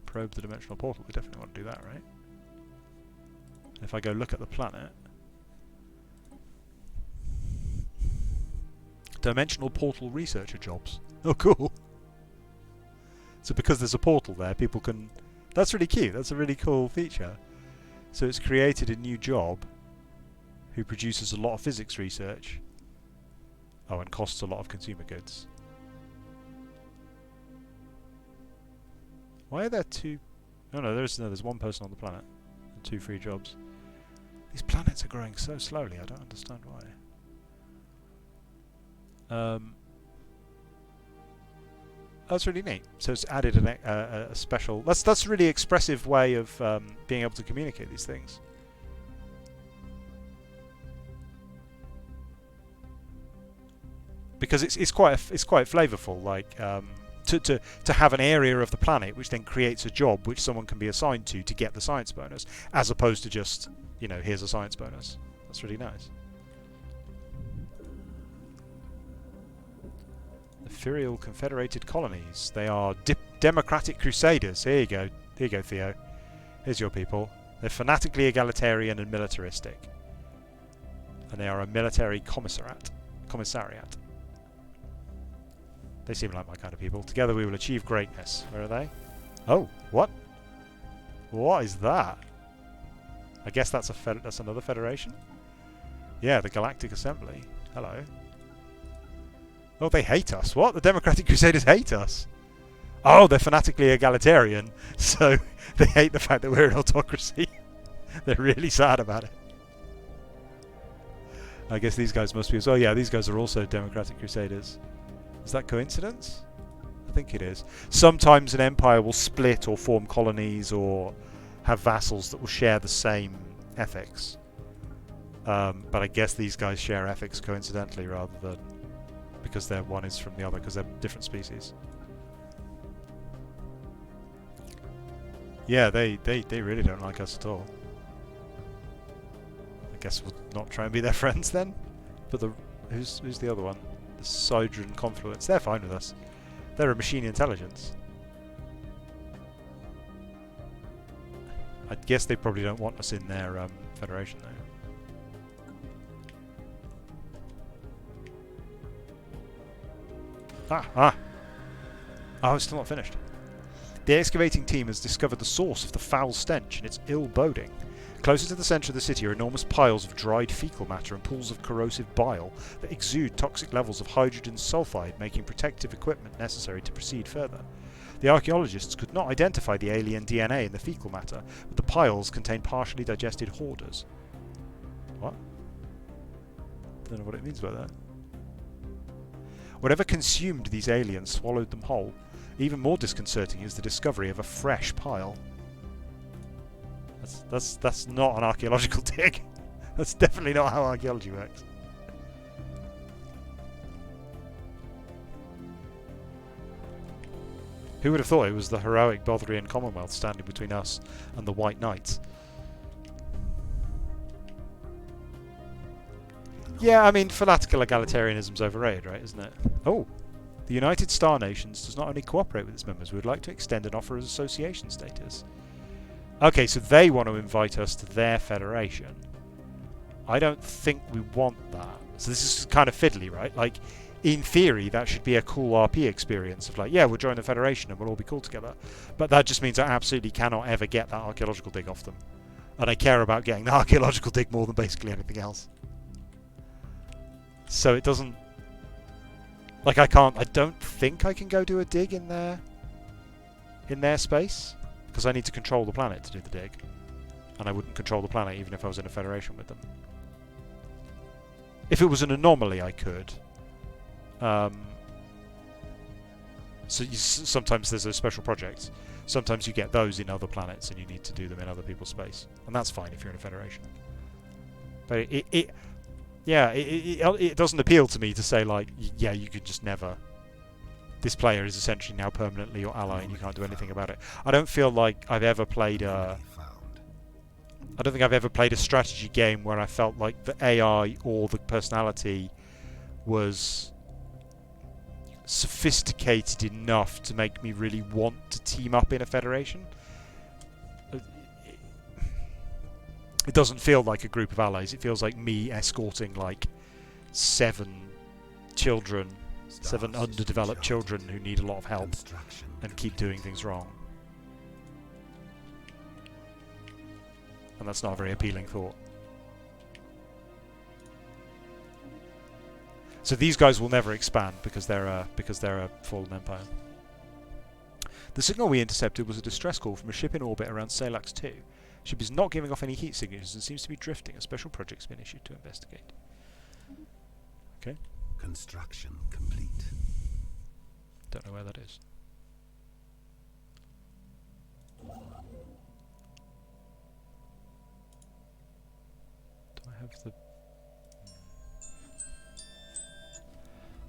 Probe the dimensional portal. We definitely want to do that, right? And if I go look at the planet... Dimensional portal researcher jobs. Oh, cool. So because there's a portal there, people can... That's really cute. That's a really cool feature. So it's created a new job who produces a lot of physics research. Oh, and costs a lot of consumer goods. Why are there two... Oh no, there's one person on the planet and 2 free jobs. These planets are growing so slowly, I don't understand why. That's really neat. So it's added a special... That's a really expressive way of being able to communicate these things. Because it's quite flavourful, like to have an area of the planet which then creates a job which someone can be assigned to get the science bonus, as opposed to just, you know, here's a science bonus. That's really nice. Imperial Confederated Colonies. They are democratic crusaders. Here you go. Here you go, Theo. Here's your people. They're fanatically egalitarian and militaristic. And they are a military commissariat. They seem like my kind of people. Together we will achieve greatness. Where are they? Oh, what? What is that? I guess that's that's another federation? Yeah, the Galactic Assembly. Hello. Oh, they hate us. What? The Democratic Crusaders hate us? Oh, they're fanatically egalitarian, so they hate the fact that we're an autocracy. They're really sad about it. I guess these guys must be as well. Yeah, these guys are also Democratic Crusaders. Is that coincidence? I think it is. Sometimes an empire will split or form colonies or have vassals that will share the same ethics. But I guess these guys share ethics coincidentally rather than because one is from the other, because they're different species. Yeah, they really don't like us at all. I guess we'll not try and be their friends then. But who's the other one? The Sidron Confluence. They're fine with us. They're a machine intelligence. I guess they probably don't want us in their federation though. Oh, it's still not finished. The excavating team has discovered the source of the foul stench and its ill boding. Closer to the centre of the city are enormous piles of dried fecal matter and pools of corrosive bile that exude toxic levels of hydrogen sulfide, making protective equipment necessary to proceed further. The archaeologists could not identify the alien DNA in the fecal matter, but the piles contain partially digested hoarders. What? Don't know what it means by that. Whatever consumed these aliens swallowed them whole. Even more disconcerting is the discovery of a fresh pile. That's not an archaeological dig. That's definitely not how archaeology works. Who would have thought it was the heroic Bothrian Commonwealth standing between us and the White Knights? Yeah, I mean, fanatical egalitarianism's overrated, right, isn't it? Oh, the United Star Nations does not only cooperate with its members, we would like to extend an offer as association status. Okay, so they want to invite us to their federation. I don't think we want that. So this is kind of fiddly, right? Like, in theory, that should be a cool RP experience of like, yeah, we'll join the Federation and we'll all be cool together. But that just means I absolutely cannot ever get that archaeological dig off them. And I care about getting the archaeological dig more than basically anything else. So it doesn't... Like, I don't think I can go do a dig in their space. Because I need to control the planet to do the dig. And I wouldn't control the planet even if I was in a Federation with them. If it was an anomaly, I could. Sometimes there's a special project. Sometimes you get those in other planets and you need to do them in other people's space. And that's fine if you're in a Federation. But it doesn't appeal to me to say, like, yeah, you could just never... This player is essentially now permanently your ally and you can't do anything about it. I don't feel like I've ever played a... I don't think I've ever played a strategy game where I felt like the AI or the personality was sophisticated enough to make me really want to team up in a Federation. It doesn't feel like a group of allies. It feels like me escorting like 7 children, 7 underdeveloped children who need a lot of help and keep doing things wrong. And that's not a very appealing thought. So these guys will never expand because they're a fallen empire. The signal we intercepted was a distress call from a ship in orbit around Salax 2. Ship is not giving off any heat signatures and seems to be drifting. A special project's been issued to investigate. Okay.
Construction complete.
Don't know where that is. Do I have the...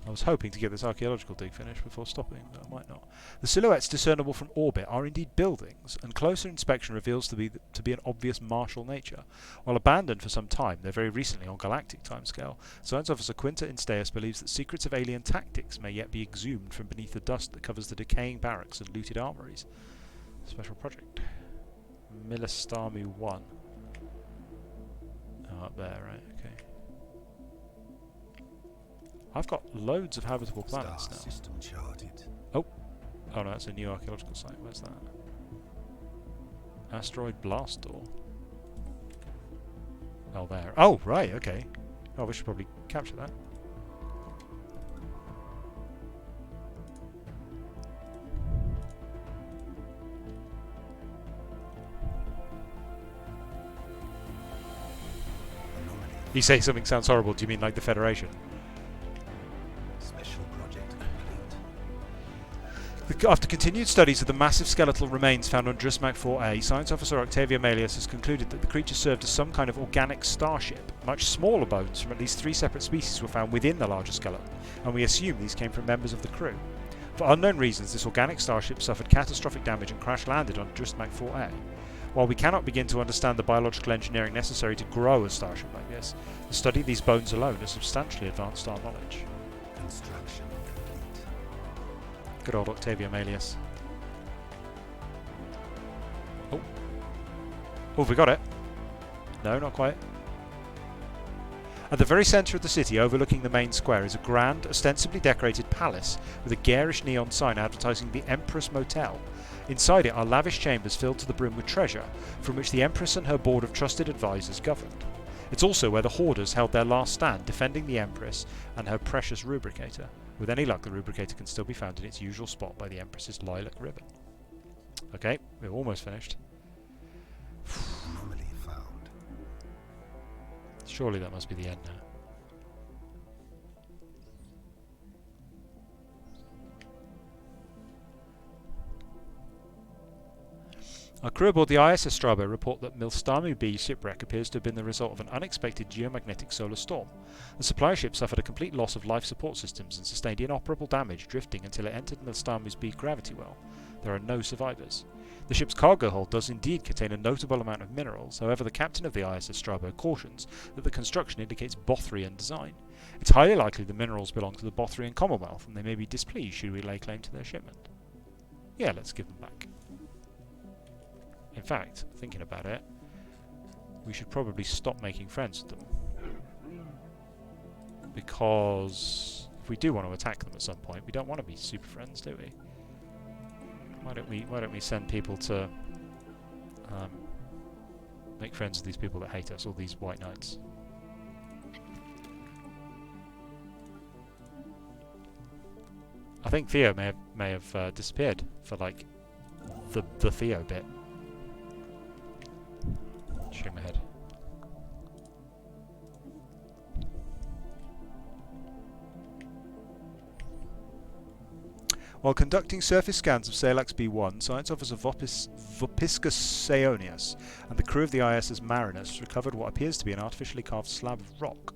I was hoping to get this archaeological dig finished before stopping, but I might not. The silhouettes discernible from orbit are indeed buildings, and closer inspection reveals to be an obvious martial nature. While abandoned for some time, they're very recently on galactic timescale. Science Officer Quinta Instaeus believes that secrets of alien tactics may yet be exhumed from beneath the dust that covers the decaying barracks and looted armories. Special project. Milistami 1. Oh, up there, right, okay. I've got loads of habitable planets now.
System charted.
Oh no, that's a new archaeological site. Where's that? Asteroid blast door. Oh, there. Oh, right, okay. Oh, we should probably capture that. You say something sounds horrible. Do you mean like the Federation? After continued studies of the massive skeletal remains found on Drismac 4A, Science Officer Octavia Melius has concluded that the creature served as some kind of organic starship. Much smaller bones from at least 3 separate species were found within the larger skeleton, and we assume these came from members of the crew. For unknown reasons, this organic starship suffered catastrophic damage and crash-landed on Drismac 4A. While we cannot begin to understand the biological engineering necessary to grow a starship like this, the study of these bones alone has substantially advanced our knowledge.
Construction complete.
Good old Octavia Melius. Oh. Oh, have we got it? No, not quite. At the very centre of the city, overlooking the main square, is a grand, ostensibly decorated palace with a garish neon sign advertising the Empress Motel. Inside it are lavish chambers filled to the brim with treasure, from which the Empress and her board of trusted advisors governed. It's also where the Hoarders held their last stand, defending the Empress and her precious rubricator. With any luck, the rubricator can still be found in its usual spot by the Empress's lilac ribbon. Okay, we're almost finished.
Anomaly found.
Surely that must be the end now. Our crew aboard the ISS Strabo report that Milstamu B shipwreck appears to have been the result of an unexpected geomagnetic solar storm. The supply ship suffered a complete loss of life support systems and sustained inoperable damage drifting until it entered Milstamu's B gravity well. There are no survivors. The ship's cargo hold does indeed contain a notable amount of minerals, however the captain of the ISS Strabo cautions that the construction indicates Bothrian design. It's highly likely the minerals belong to the Bothrian Commonwealth and they may be displeased should we lay claim to their shipment. Yeah, let's give them back. In fact, thinking about it, we should probably stop making friends with them. Because if we do want to attack them at some point, we don't want to be super friends, do we? Why don't we send people to make friends with these people that hate us, all these white knights? I think Theo may have disappeared for like the Theo bit. Shake my head. While conducting surface scans of Salax B1, Science Officer Vopiscus Saonius and the crew of the ISS Marinus recovered what appears to be an artificially carved slab of rock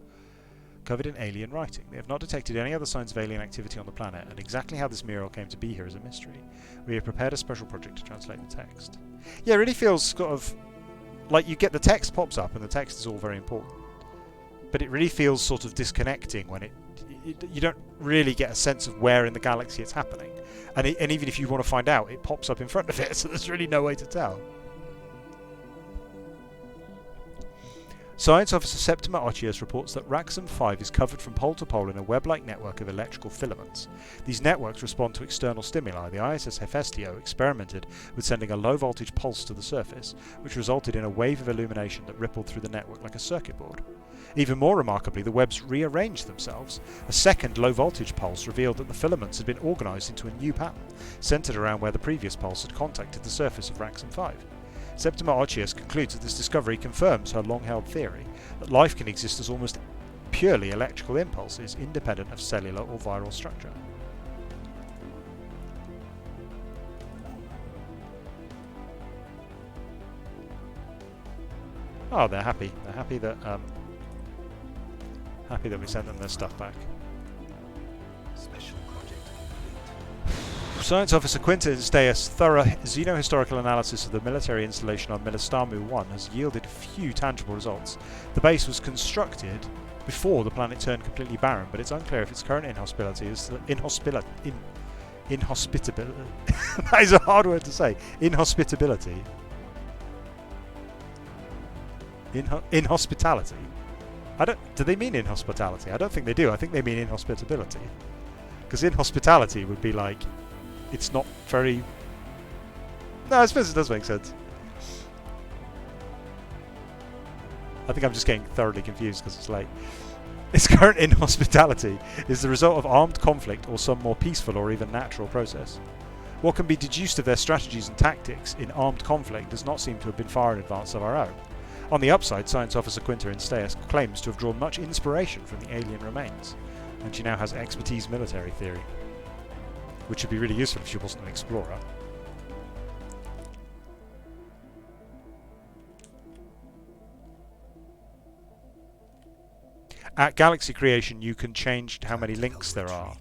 covered in alien writing. They have not detected any other signs of alien activity on the planet, and exactly how this mural came to be here is a mystery. We have prepared a special project to translate the text. Yeah, it really feels sort of like you get the text pops up and the text is all very important, but it really feels sort of disconnecting when you don't really get a sense of where in the galaxy it's happening, and even if you want to find out, it pops up in front of it, so there's really no way to tell. Science Officer Septima Ochius reports that Raxum 5 is covered from pole to pole in a web-like network of electrical filaments. These networks respond to external stimuli. The ISS Hephaestio experimented with sending a low-voltage pulse to the surface, which resulted in a wave of illumination that rippled through the network like a circuit board. Even more remarkably, the webs rearranged themselves. A second low-voltage pulse revealed that the filaments had been organised into a new pattern, centred around where the previous pulse had contacted the surface of Raxum 5. Septima Ochius concludes that this discovery confirms her long-held theory that life can exist as almost purely electrical impulses independent of cellular or viral structure. Oh, they're happy. They're happy that we sent them their stuff back.
Special project complete.
Science Officer Quintin Steas' thorough xenohistorical analysis of the military installation on Milistamu 1 has yielded few tangible results. The base was constructed before the planet turned completely barren, but it's unclear if its current inhospitability is inhospitability. That is a hard word to say. Inhospitability. Inhospitality. Do they mean inhospitality? I don't think they do. I think they mean inhospitability. Because inhospitality would be like, it's not very... No, I suppose it does make sense. I think I'm just getting thoroughly confused because it's like, its current inhospitality is the result of armed conflict or some more peaceful or even natural process. What can be deduced of their strategies and tactics in armed conflict does not seem to have been far in advance of our own. On the upside, Science Officer Quinta Instaeus claims to have drawn much inspiration from the alien remains, and she now has expertise military theory, which would be really useful if she wasn't an explorer. At Galaxy Creation, you can change how many links there are.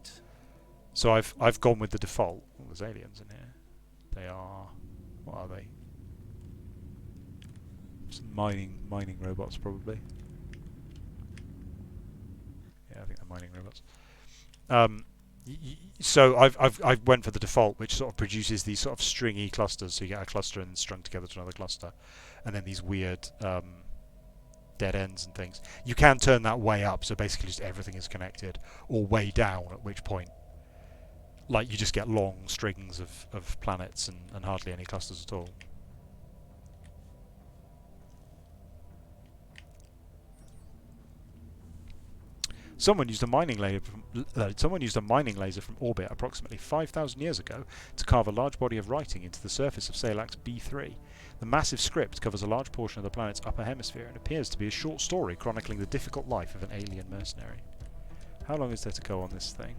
So I've gone with the default. Oh, there's aliens in here. They are... What are they? Some mining robots, probably. Yeah, I think they're mining robots. So I went for the default, which sort of produces these sort of stringy clusters. So you get a cluster and then strung together to another cluster, and then these weird dead ends and things. You can turn that way up, so basically just everything is connected, or way down, at which point, like, you just get long strings of planets and hardly any clusters at all. Someone used a mining laser from orbit approximately 5,000 years ago to carve a large body of writing into the surface of Salax B3. The massive script covers a large portion of the planet's upper hemisphere and appears to be a short story chronicling the difficult life of an alien mercenary. How long is there to go on this thing?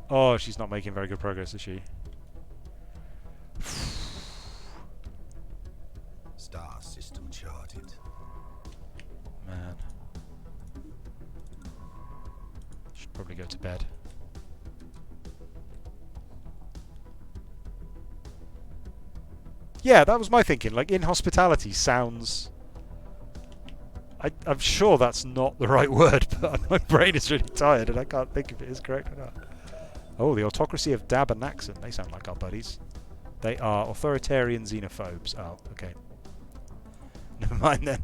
Oh, she's not making very good progress, is she?
Uncharted.
Man. Should probably go to bed. Yeah, that was my thinking. Like, inhospitality sounds... I'm sure that's not the right word, but my brain is really tired and I can't think if it is correct or not. Oh, the autocracy of Dab and Naxon. They sound like our buddies. They are authoritarian xenophobes. Oh, okay. Never mind then.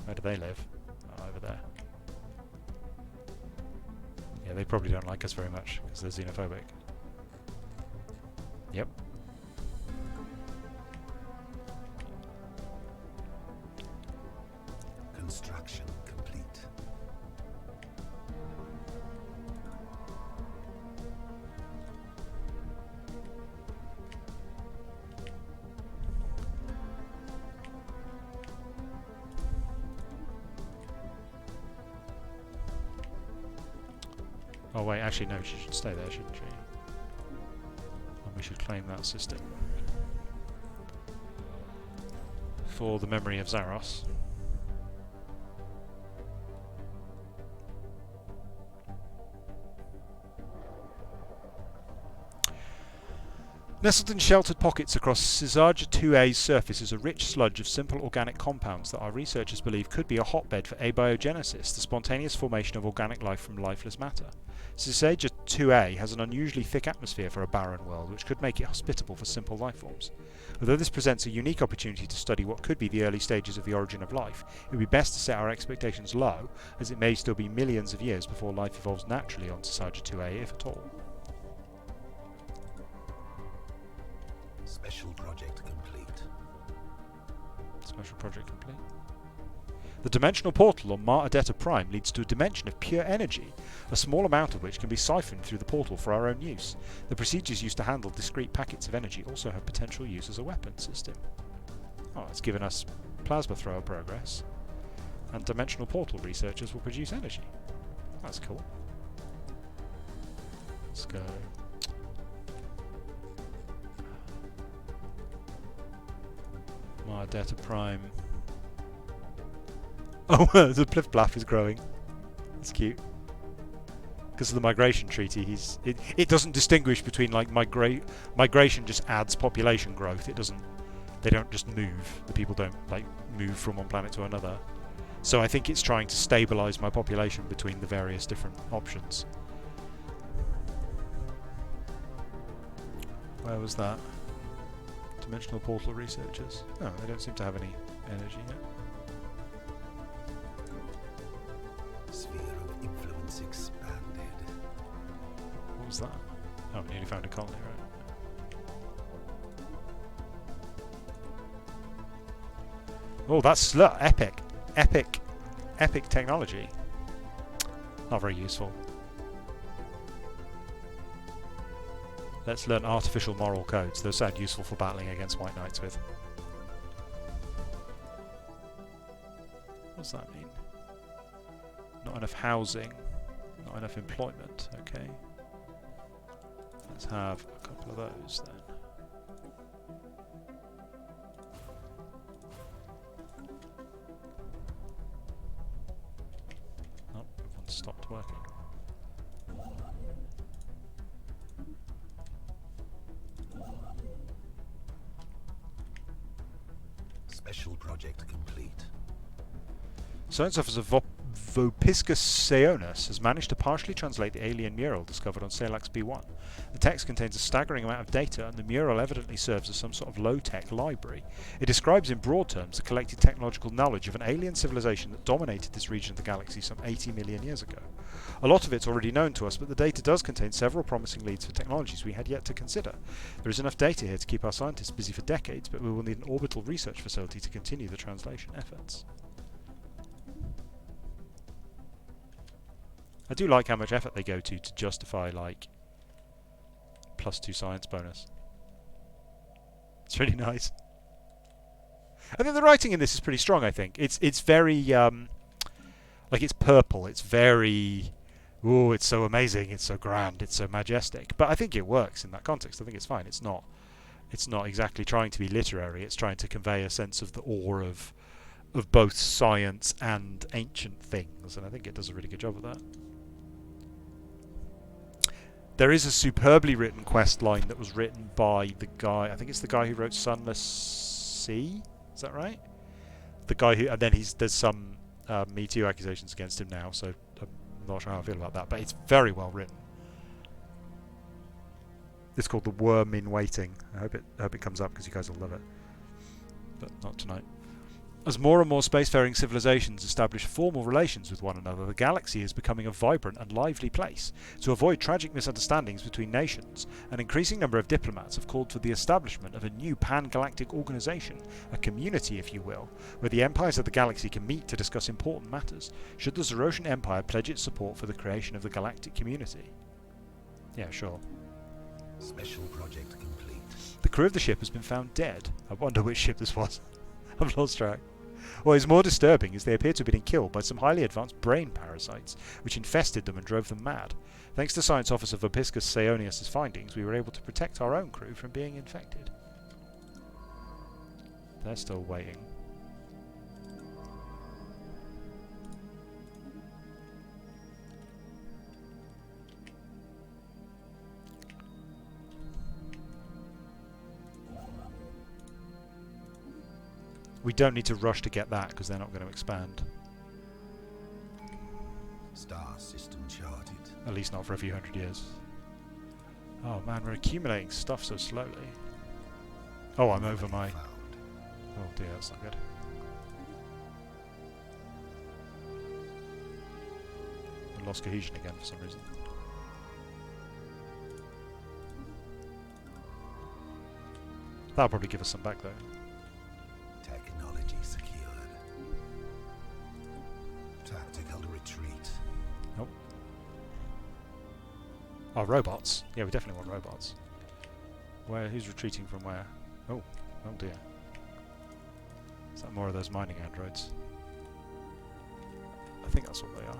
Where do they live? Oh, over there. Yeah, they probably don't like us very much because they're xenophobic. Yep.
Construction complete.
Oh wait, actually no, she should stay there, shouldn't she? And we should claim that system. For the memory of Zaros. Nestled in sheltered pockets across Caesarja 2A's surface is a rich sludge of simple organic compounds that our researchers believe could be a hotbed for abiogenesis, the spontaneous formation of organic life from lifeless matter. Caesarja 2A has an unusually thick atmosphere for a barren world, which could make it hospitable for simple life forms. Although this presents a unique opportunity to study what could be the early stages of the origin of life, it would be best to set our expectations low, as it may still be millions of years before life evolves naturally on Caesarja 2A, if at all.
Special project complete.
Special project complete. The dimensional portal on Mar Adetta Prime leads to a dimension of pure energy, a small amount of which can be siphoned through the portal for our own use. The procedures used to handle discrete packets of energy also have potential use as a weapon system. Oh, it's given us plasma thrower progress, and dimensional portal researchers will produce energy. That's cool. Let's go. Mar Adetta Prime. Oh, the Pliff Blaff is growing. That's cute. Because of the migration treaty, it doesn't distinguish between like migration just adds population growth. It doesn't. They don't just move. The people don't like move from one planet to another. So I think it's trying to stabilize my population between the various different options. Where was that? Dimensional portal researchers. Oh, they don't seem to have any energy yet.
Sphere of influence expanded.
What was that? Oh, we nearly found a colony, right? Oh, that's epic. Epic technology. Not very useful. Let's learn artificial moral codes. Those sound useful for battling against White Knights with. What does that mean? Not enough housing. Not enough employment. Okay. Let's have a couple of those then. Oh, one stopped working.
Special project complete.
Science Officer Vopiscus Seonus has managed to partially translate the alien mural discovered on Salax B1. The text contains a staggering amount of data, and the mural evidently serves as some sort of low-tech library. It describes in broad terms the collected technological knowledge of an alien civilization that dominated this region of the galaxy some 80 million years ago. A lot of it's already known to us, but the data does contain several promising leads for technologies we had yet to consider. There is enough data here to keep our scientists busy for decades, but we will need an orbital research facility to continue the translation efforts. I do like how much effort they go to justify, like, +2 science bonus. It's really nice. I think the writing in this is pretty strong, I think. It's very, like, it's purple. It's very, ooh, it's so amazing. It's so grand. It's so majestic. But I think it works in that context. I think it's fine. It's not It's not exactly trying to be literary, it's trying to convey a sense of the awe of both science and ancient things, and I think it does a really good job of that. There is a superbly written quest line that was written by the guy, I think it's the guy who wrote Sunless Sea, is that right? The guy who, and then there's some Me Too accusations against him now, so I'm not sure how I feel about that, but it's very well written. It's called The Worm in Waiting. I hope it comes up because you guys will love it, but not tonight. As more and more spacefaring civilizations establish formal relations with one another, the galaxy is becoming a vibrant and lively place. To avoid tragic misunderstandings between nations, an increasing number of diplomats have called for the establishment of a new pan-galactic organization, a community if you will, where the empires of the galaxy can meet to discuss important matters, should the Zerosian Empire pledge its support for the creation of the galactic community. Yeah, sure.
Special project complete.
The crew of the ship has been found dead. I wonder which ship this was. I've lost track. What is more disturbing is they appear to have been killed by some highly advanced brain parasites, which infested them and drove them mad. Thanks to Science Officer Vopiscus Saonius' findings, we were able to protect our own crew from being infected. They're still waiting. We don't need to rush to get that because they're not going to expand.
Star system charted.
At least not for a few hundred years. Oh man, we're accumulating stuff so slowly. Oh, I'm over my... Oh dear, that's not good. I lost cohesion again for some reason. That'll probably give us some back though.
Technology secured. Tactical retreat.
Nope. Oh, robots. Yeah, we definitely want robots. Who's retreating from where? Oh dear. Is that more of those mining androids? I think that's what they are.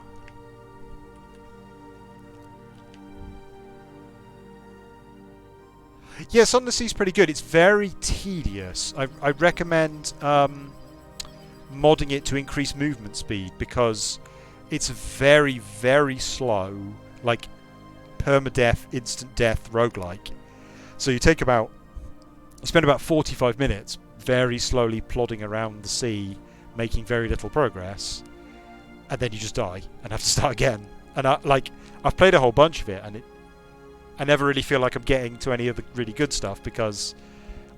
Yes, on the Sea's pretty good. It's very tedious. I recommend modding it to increase movement speed because it's very, very slow, like permadeath, instant death roguelike. So you spend about 45 minutes very slowly plodding around the sea, making very little progress, and then you just die and have to start again. And I've played a whole bunch of it, and I never really feel like I'm getting to any of the really good stuff because,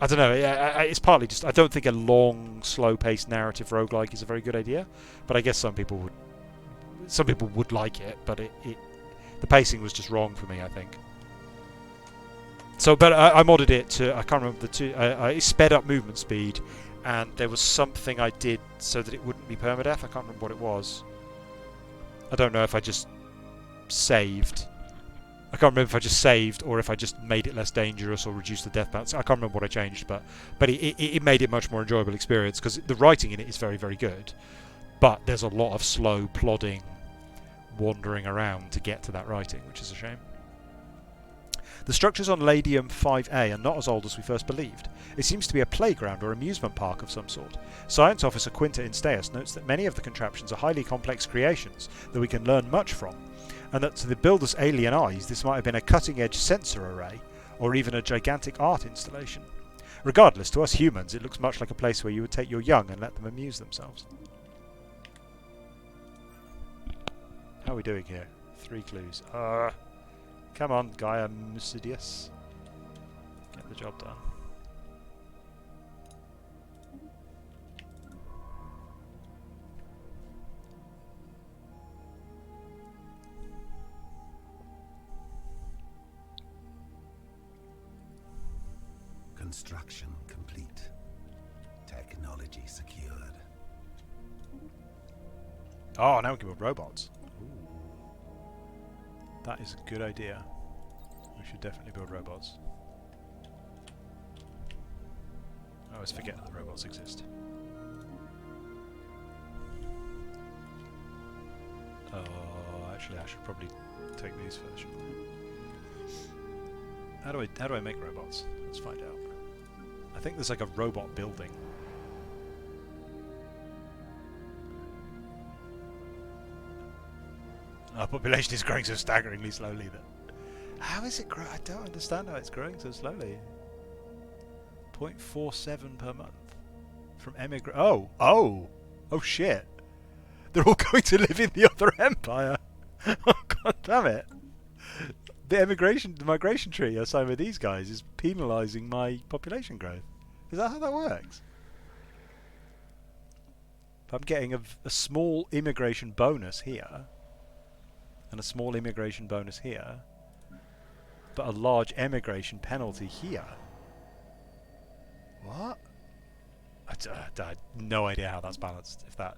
I don't know, it's partly just, I don't think a long, slow-paced narrative roguelike is a very good idea, but I guess some people would like it, but the pacing was just wrong for me, I think. So, but I modded it to, I can't remember the two, I sped up movement speed, and there was something I did so that it wouldn't be permadeath. I can't remember what it was. I don't know if I just saved. I can't remember if I just saved or if I just made it less dangerous or reduced the death bounce. I can't remember what I changed, but it made it much more enjoyable experience because the writing in it is very, very good. But there's a lot of slow, plodding, wandering around to get to that writing, which is a shame. The structures on Ladium 5A are not as old as we first believed. It seems to be a playground or amusement park of some sort. Science Officer Quinta Instaeus notes that many of the contraptions are highly complex creations that we can learn much from, and that to the builder's alien eyes this might have been a cutting-edge sensor array, or even a gigantic art installation. Regardless, to us humans it looks much like a place where you would take your young and let them amuse themselves. How are we doing here? 3 clues. Come on, Gaia Musidius. Get the job done.
Construction complete. Technology secured.
Oh, now we can build robots. Ooh. That is a good idea. We should definitely build robots. I always forget that robots exist. Oh, actually I should probably take these first, shouldn't I? How do I make robots? Let's find out. think there's like a robot building. Our population is growing so staggeringly slowly that... How is it growing? I don't understand how it's growing so slowly. 0.47 per month. From Oh shit. They're all going to live in the other empire. Oh god damn it. The migration tree I signed with these guys is penalising my population growth. Is that how that works? I'm getting a small immigration bonus here, and a small immigration bonus here, but a large emigration penalty here. What? I had no idea how that's balanced. If that...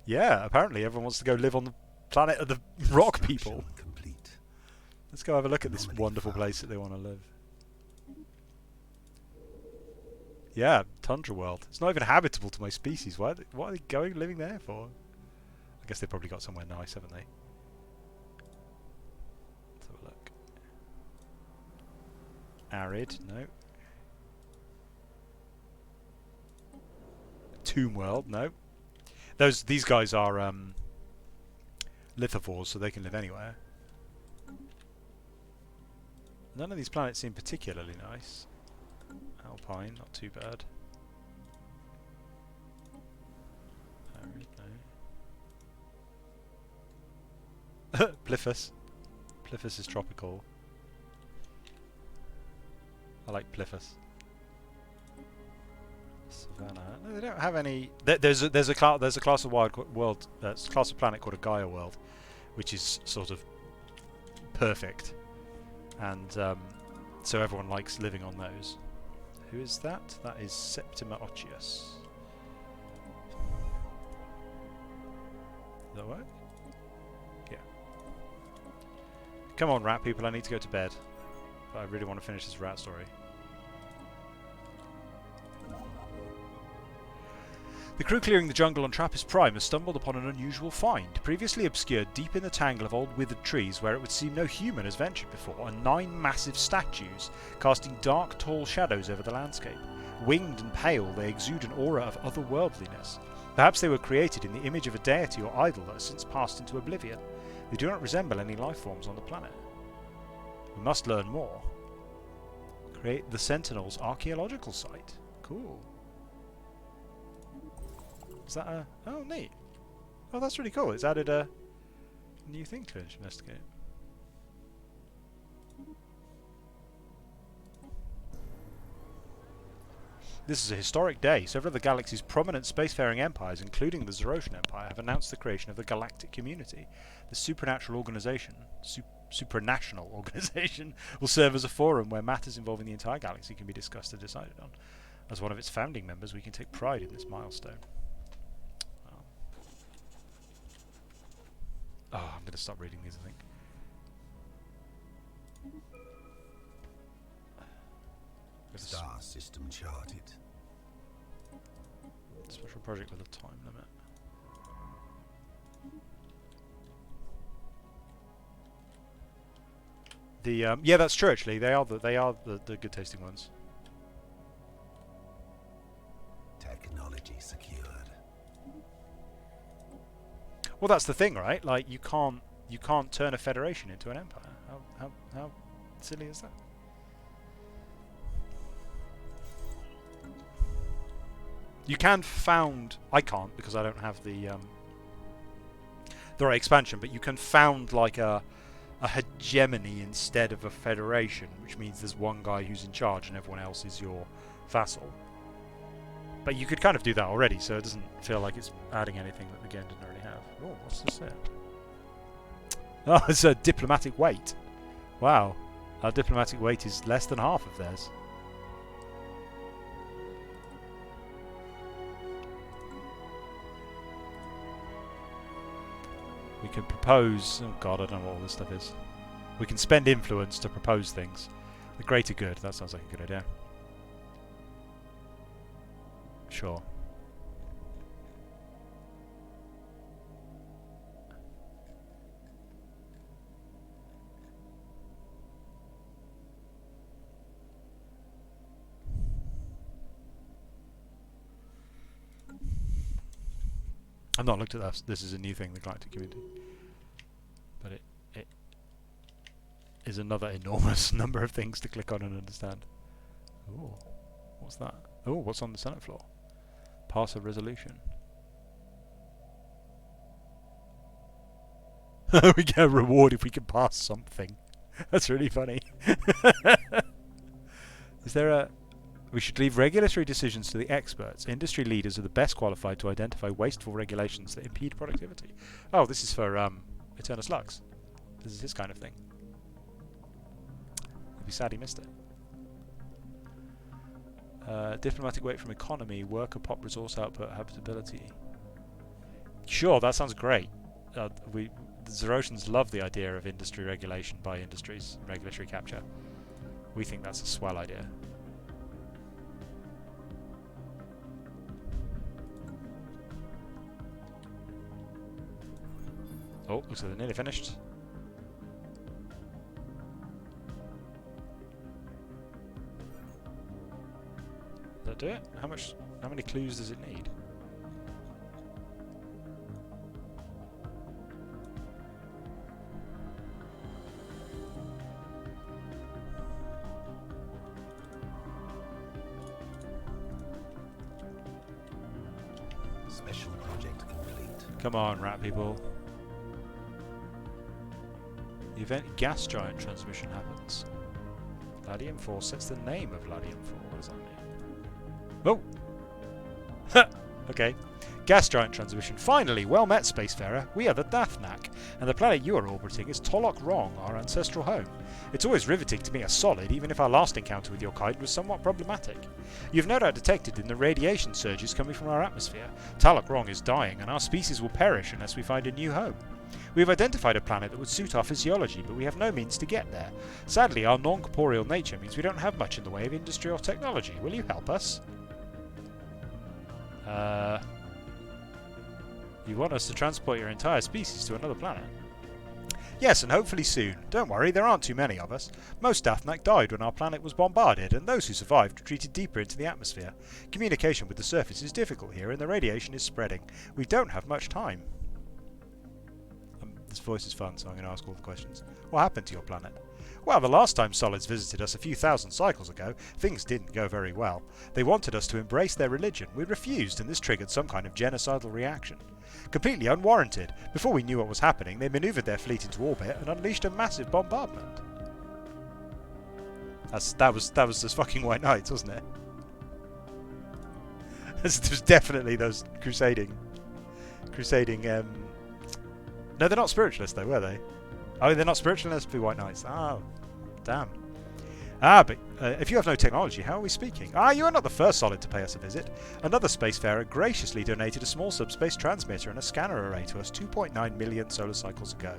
Yeah, apparently everyone wants to go live on the planet of the rock people.
Complete.
Let's go have a look at this wonderful place that they want to live. Yeah, Tundra World. It's not even habitable to my species. What are they living there for? I guess they've probably got somewhere nice, haven't they? Let's have a look. Arid, no. Tomb World, no. These guys are lithivores, so they can live anywhere. None of these planets seem particularly nice. Alpine, not too bad. Arid, no. Plithus. Plithus is tropical. I like Plithus. Savannah. No, they don't have any. There's a class of world. Class of planet called a Gaia world, which is sort of perfect, and so everyone likes living on those. Who is that? That is Septima Otius. Does that work? Yeah. Come on, rat people. I need to go to bed, but I really want to finish this rat story. The crew clearing the jungle on Trappist Prime has stumbled upon an unusual find, previously obscured deep in the tangle of old withered trees where it would seem no human has ventured before, are 9 massive statues, casting dark, tall shadows over the landscape. Winged and pale, they exude an aura of otherworldliness. Perhaps they were created in the image of a deity or idol that has since passed into oblivion. They do not resemble any life forms on the planet. We must learn more. Create the Sentinel's Archaeological Site. Cool. Is that a... Oh, neat. Oh, that's really cool. It's added a new thing to investigate. This is a historic day. Several of the galaxy's prominent spacefaring empires, including the Zerosian Empire, have announced the creation of the Galactic Community. The supranational organization will serve as a forum where matters involving the entire galaxy can be discussed and decided on. As one of its founding members, we can take pride in this milestone. Oh, I'm going to stop reading these, I think.
Star system charted.
Special project with a time limit. The yeah, that's true. Actually, they are the good tasting ones.
Technology secured.
Well, that's the thing, right? Like you can't turn a federation into an empire. How silly is that? You can found... I can't because I don't have the right expansion, but you can found like a hegemony instead of a federation, which means there's one guy who's in charge and everyone else is your vassal. But you could kind of do that already, so it doesn't feel like it's adding anything that the game didn't already have. Oh, what's this here? Oh, it's a diplomatic weight. Wow. Our diplomatic weight is less than half of theirs. We can propose... Oh god, I don't know what all this stuff is. We can spend influence to propose things. The greater good, that sounds like a good idea. Sure. I've not looked at this. This is a new thing, the galactic community. But it is another enormous number of things to click on and understand. Ooh, what's that? Oh, what's on the Senate floor? Pass a resolution. We get a reward if we can pass something. That's really funny. Is there a... We should leave regulatory decisions to the experts. Industry leaders are the best qualified to identify wasteful regulations that impede productivity. Oh, this is for Eternus Lux. This is his kind of thing. I'd be sad he missed it. Diplomatic weight from economy, worker pop resource output, habitability. Sure, that sounds great. The Zerosians love the idea of industry regulation by industries, regulatory capture. We think that's a swell idea. Oh, looks like they're nearly finished. Does that do it? How many clues does it need?
Special project complete.
Come on, rat people. The event gas giant transmission happens. Ladium 4 sets the name of Ladium 4. What does that mean? Oh! Okay. Gas giant transmission. Finally! Well met, Spacefarer. We are the Dathnak, and the planet you are orbiting is Tolok Rong, our ancestral home. It's always riveting to meet a solid, even if our last encounter with your kind was somewhat problematic. You've no doubt detected in the radiation surges coming from our atmosphere. Tolok Rong is dying, and our species will perish unless we find a new home. We have identified a planet that would suit our physiology, but we have no means to get there. Sadly, our non-corporeal nature means we don't have much in the way of industry or technology. Will you help us? You want us to transport your entire species to another planet? Yes, and hopefully soon. Don't worry, there aren't too many of us. Most Dathnak died when our planet was bombarded, and those who survived retreated deeper into the atmosphere. Communication with the surface is difficult here, and the radiation is spreading. We don't have much time. This voice is fun, so I'm going to ask all the questions. What happened to your planet? Well, the last time solids visited us a few thousand cycles ago, things didn't go very well. They wanted us to embrace their religion. We refused, and this triggered some kind of genocidal reaction. Completely unwarranted. Before we knew what was happening, they manoeuvred their fleet into orbit and unleashed a massive bombardment. That was those fucking White Knights, wasn't it? There's definitely those crusading. No, they're not spiritualists though, were they? Oh, they're not spiritualists, be White Knights. Oh, damn. But if you have no technology, how are we speaking? You are not the first solid to pay us a visit. Another spacefarer graciously donated a small subspace transmitter and a scanner array to us 2.9 million solar cycles ago.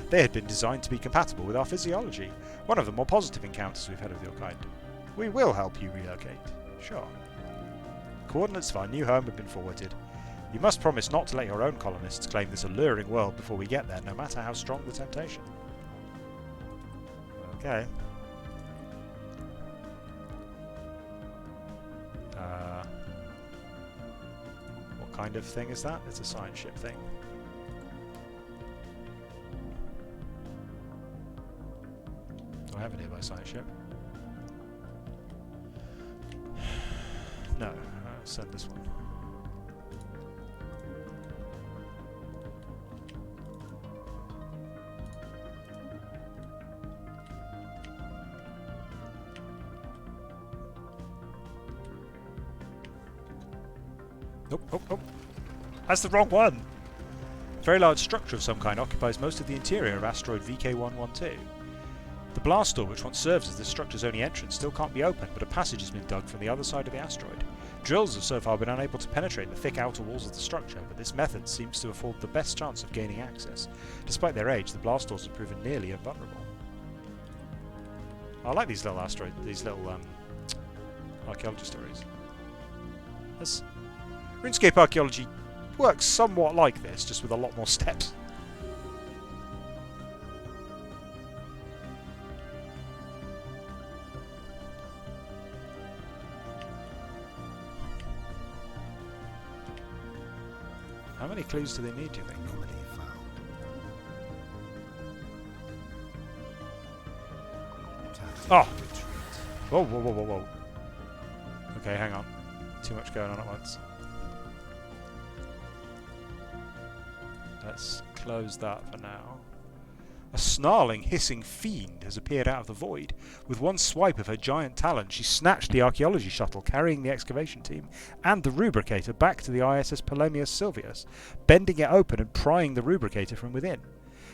They had been designed to be compatible with our physiology. One of the more positive encounters we've had with your kind. We will help you relocate. Sure. Coordinates of our new home have been forwarded. You must promise not to let your own colonists claim this alluring world before we get there, no matter how strong the temptation. Okay. What kind of thing is that? It's a science ship thing. Do I have a nearby science ship? No. I'll send this one. Nope. That's the wrong one! A very large structure of some kind occupies most of the interior of asteroid VK112. The blast door, which once served as this structure's only entrance, still can't be opened, but a passage has been dug from the other side of the asteroid. Drills have so far been unable to penetrate the thick outer walls of the structure, but this method seems to afford the best chance of gaining access. Despite their age, the blast doors have proven nearly invulnerable. I like these little archaeology stories. RuneScape archaeology works somewhat like this, just with a lot more steps. How many clues do they need, do you think?
Anomaly found. Tactical
Oh!
retreat.
Whoa, whoa, whoa, whoa, whoa. Okay, hang on. Too much going on at once. Let's close that for now. A snarling, hissing fiend has appeared out of the void. With one swipe of her giant talon, she snatched the archaeology shuttle carrying the excavation team and the rubricator back to the ISS Polomius Silvius, bending it open and prying the rubricator from within.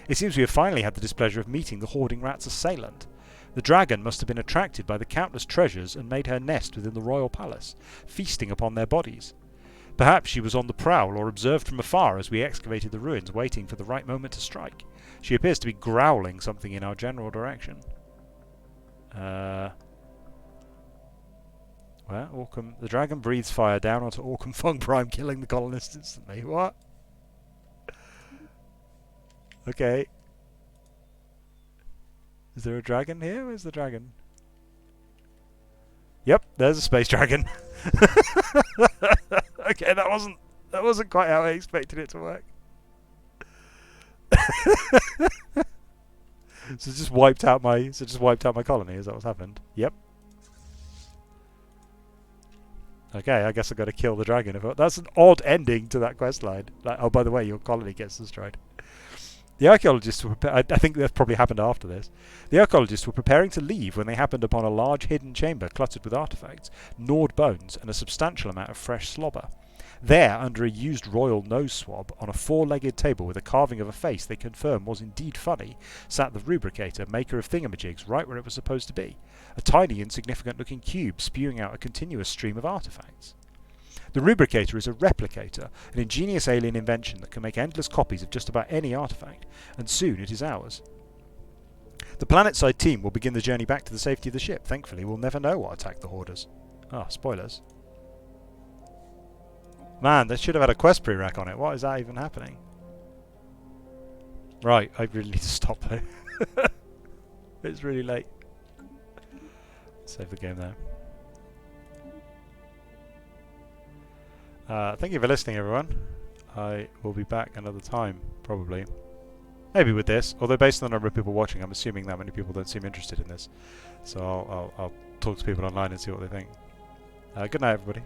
It seems we have finally had the displeasure of meeting the hoarding rat's assailant. The dragon must have been attracted by the countless treasures and made her nest within the royal palace, feasting upon their bodies. Perhaps she was on the prowl or observed from afar as we excavated the ruins, waiting for the right moment to strike. She appears to be growling something in our general direction. Where? Orcam. The dragon breathes fire down onto Orcam Fung Prime, killing the colonists instantly. What? Okay. Is there a dragon here? Where's the dragon? Yep, there's a space dragon. Okay, that wasn't quite how I expected it to work. So just wiped out my colony. Is that what's happened? Yep. Okay, I guess I got to kill the dragon. That's an odd ending to that quest line. Like, oh, by the way, your colony gets destroyed. The archaeologists were I think that probably happened after this. The archaeologists were preparing to leave when they happened upon a large hidden chamber cluttered with artifacts, gnawed bones, and a substantial amount of fresh slobber. There, under a used royal nose swab, on a four-legged table with a carving of a face they confirm was indeed funny, sat the rubricator, maker of thingamajigs, right where it was supposed to be. A tiny, insignificant-looking cube spewing out a continuous stream of artifacts. The rubricator is a replicator, an ingenious alien invention that can make endless copies of just about any artifact, and soon it is ours. The planetside team will begin the journey back to the safety of the ship. Thankfully, we'll never know what attacked the Hoarders. Ah, spoilers. Man, they should have had a quest pre-rack on it. What is that even happening? Right, I really need to stop though. It's really late. Save the game there. Thank you for listening, everyone. I will be back another time, probably. Maybe with this, although based on the number of people watching, I'm assuming that many people don't seem interested in this. So I'll talk to people online and see what they think. Good night, everybody.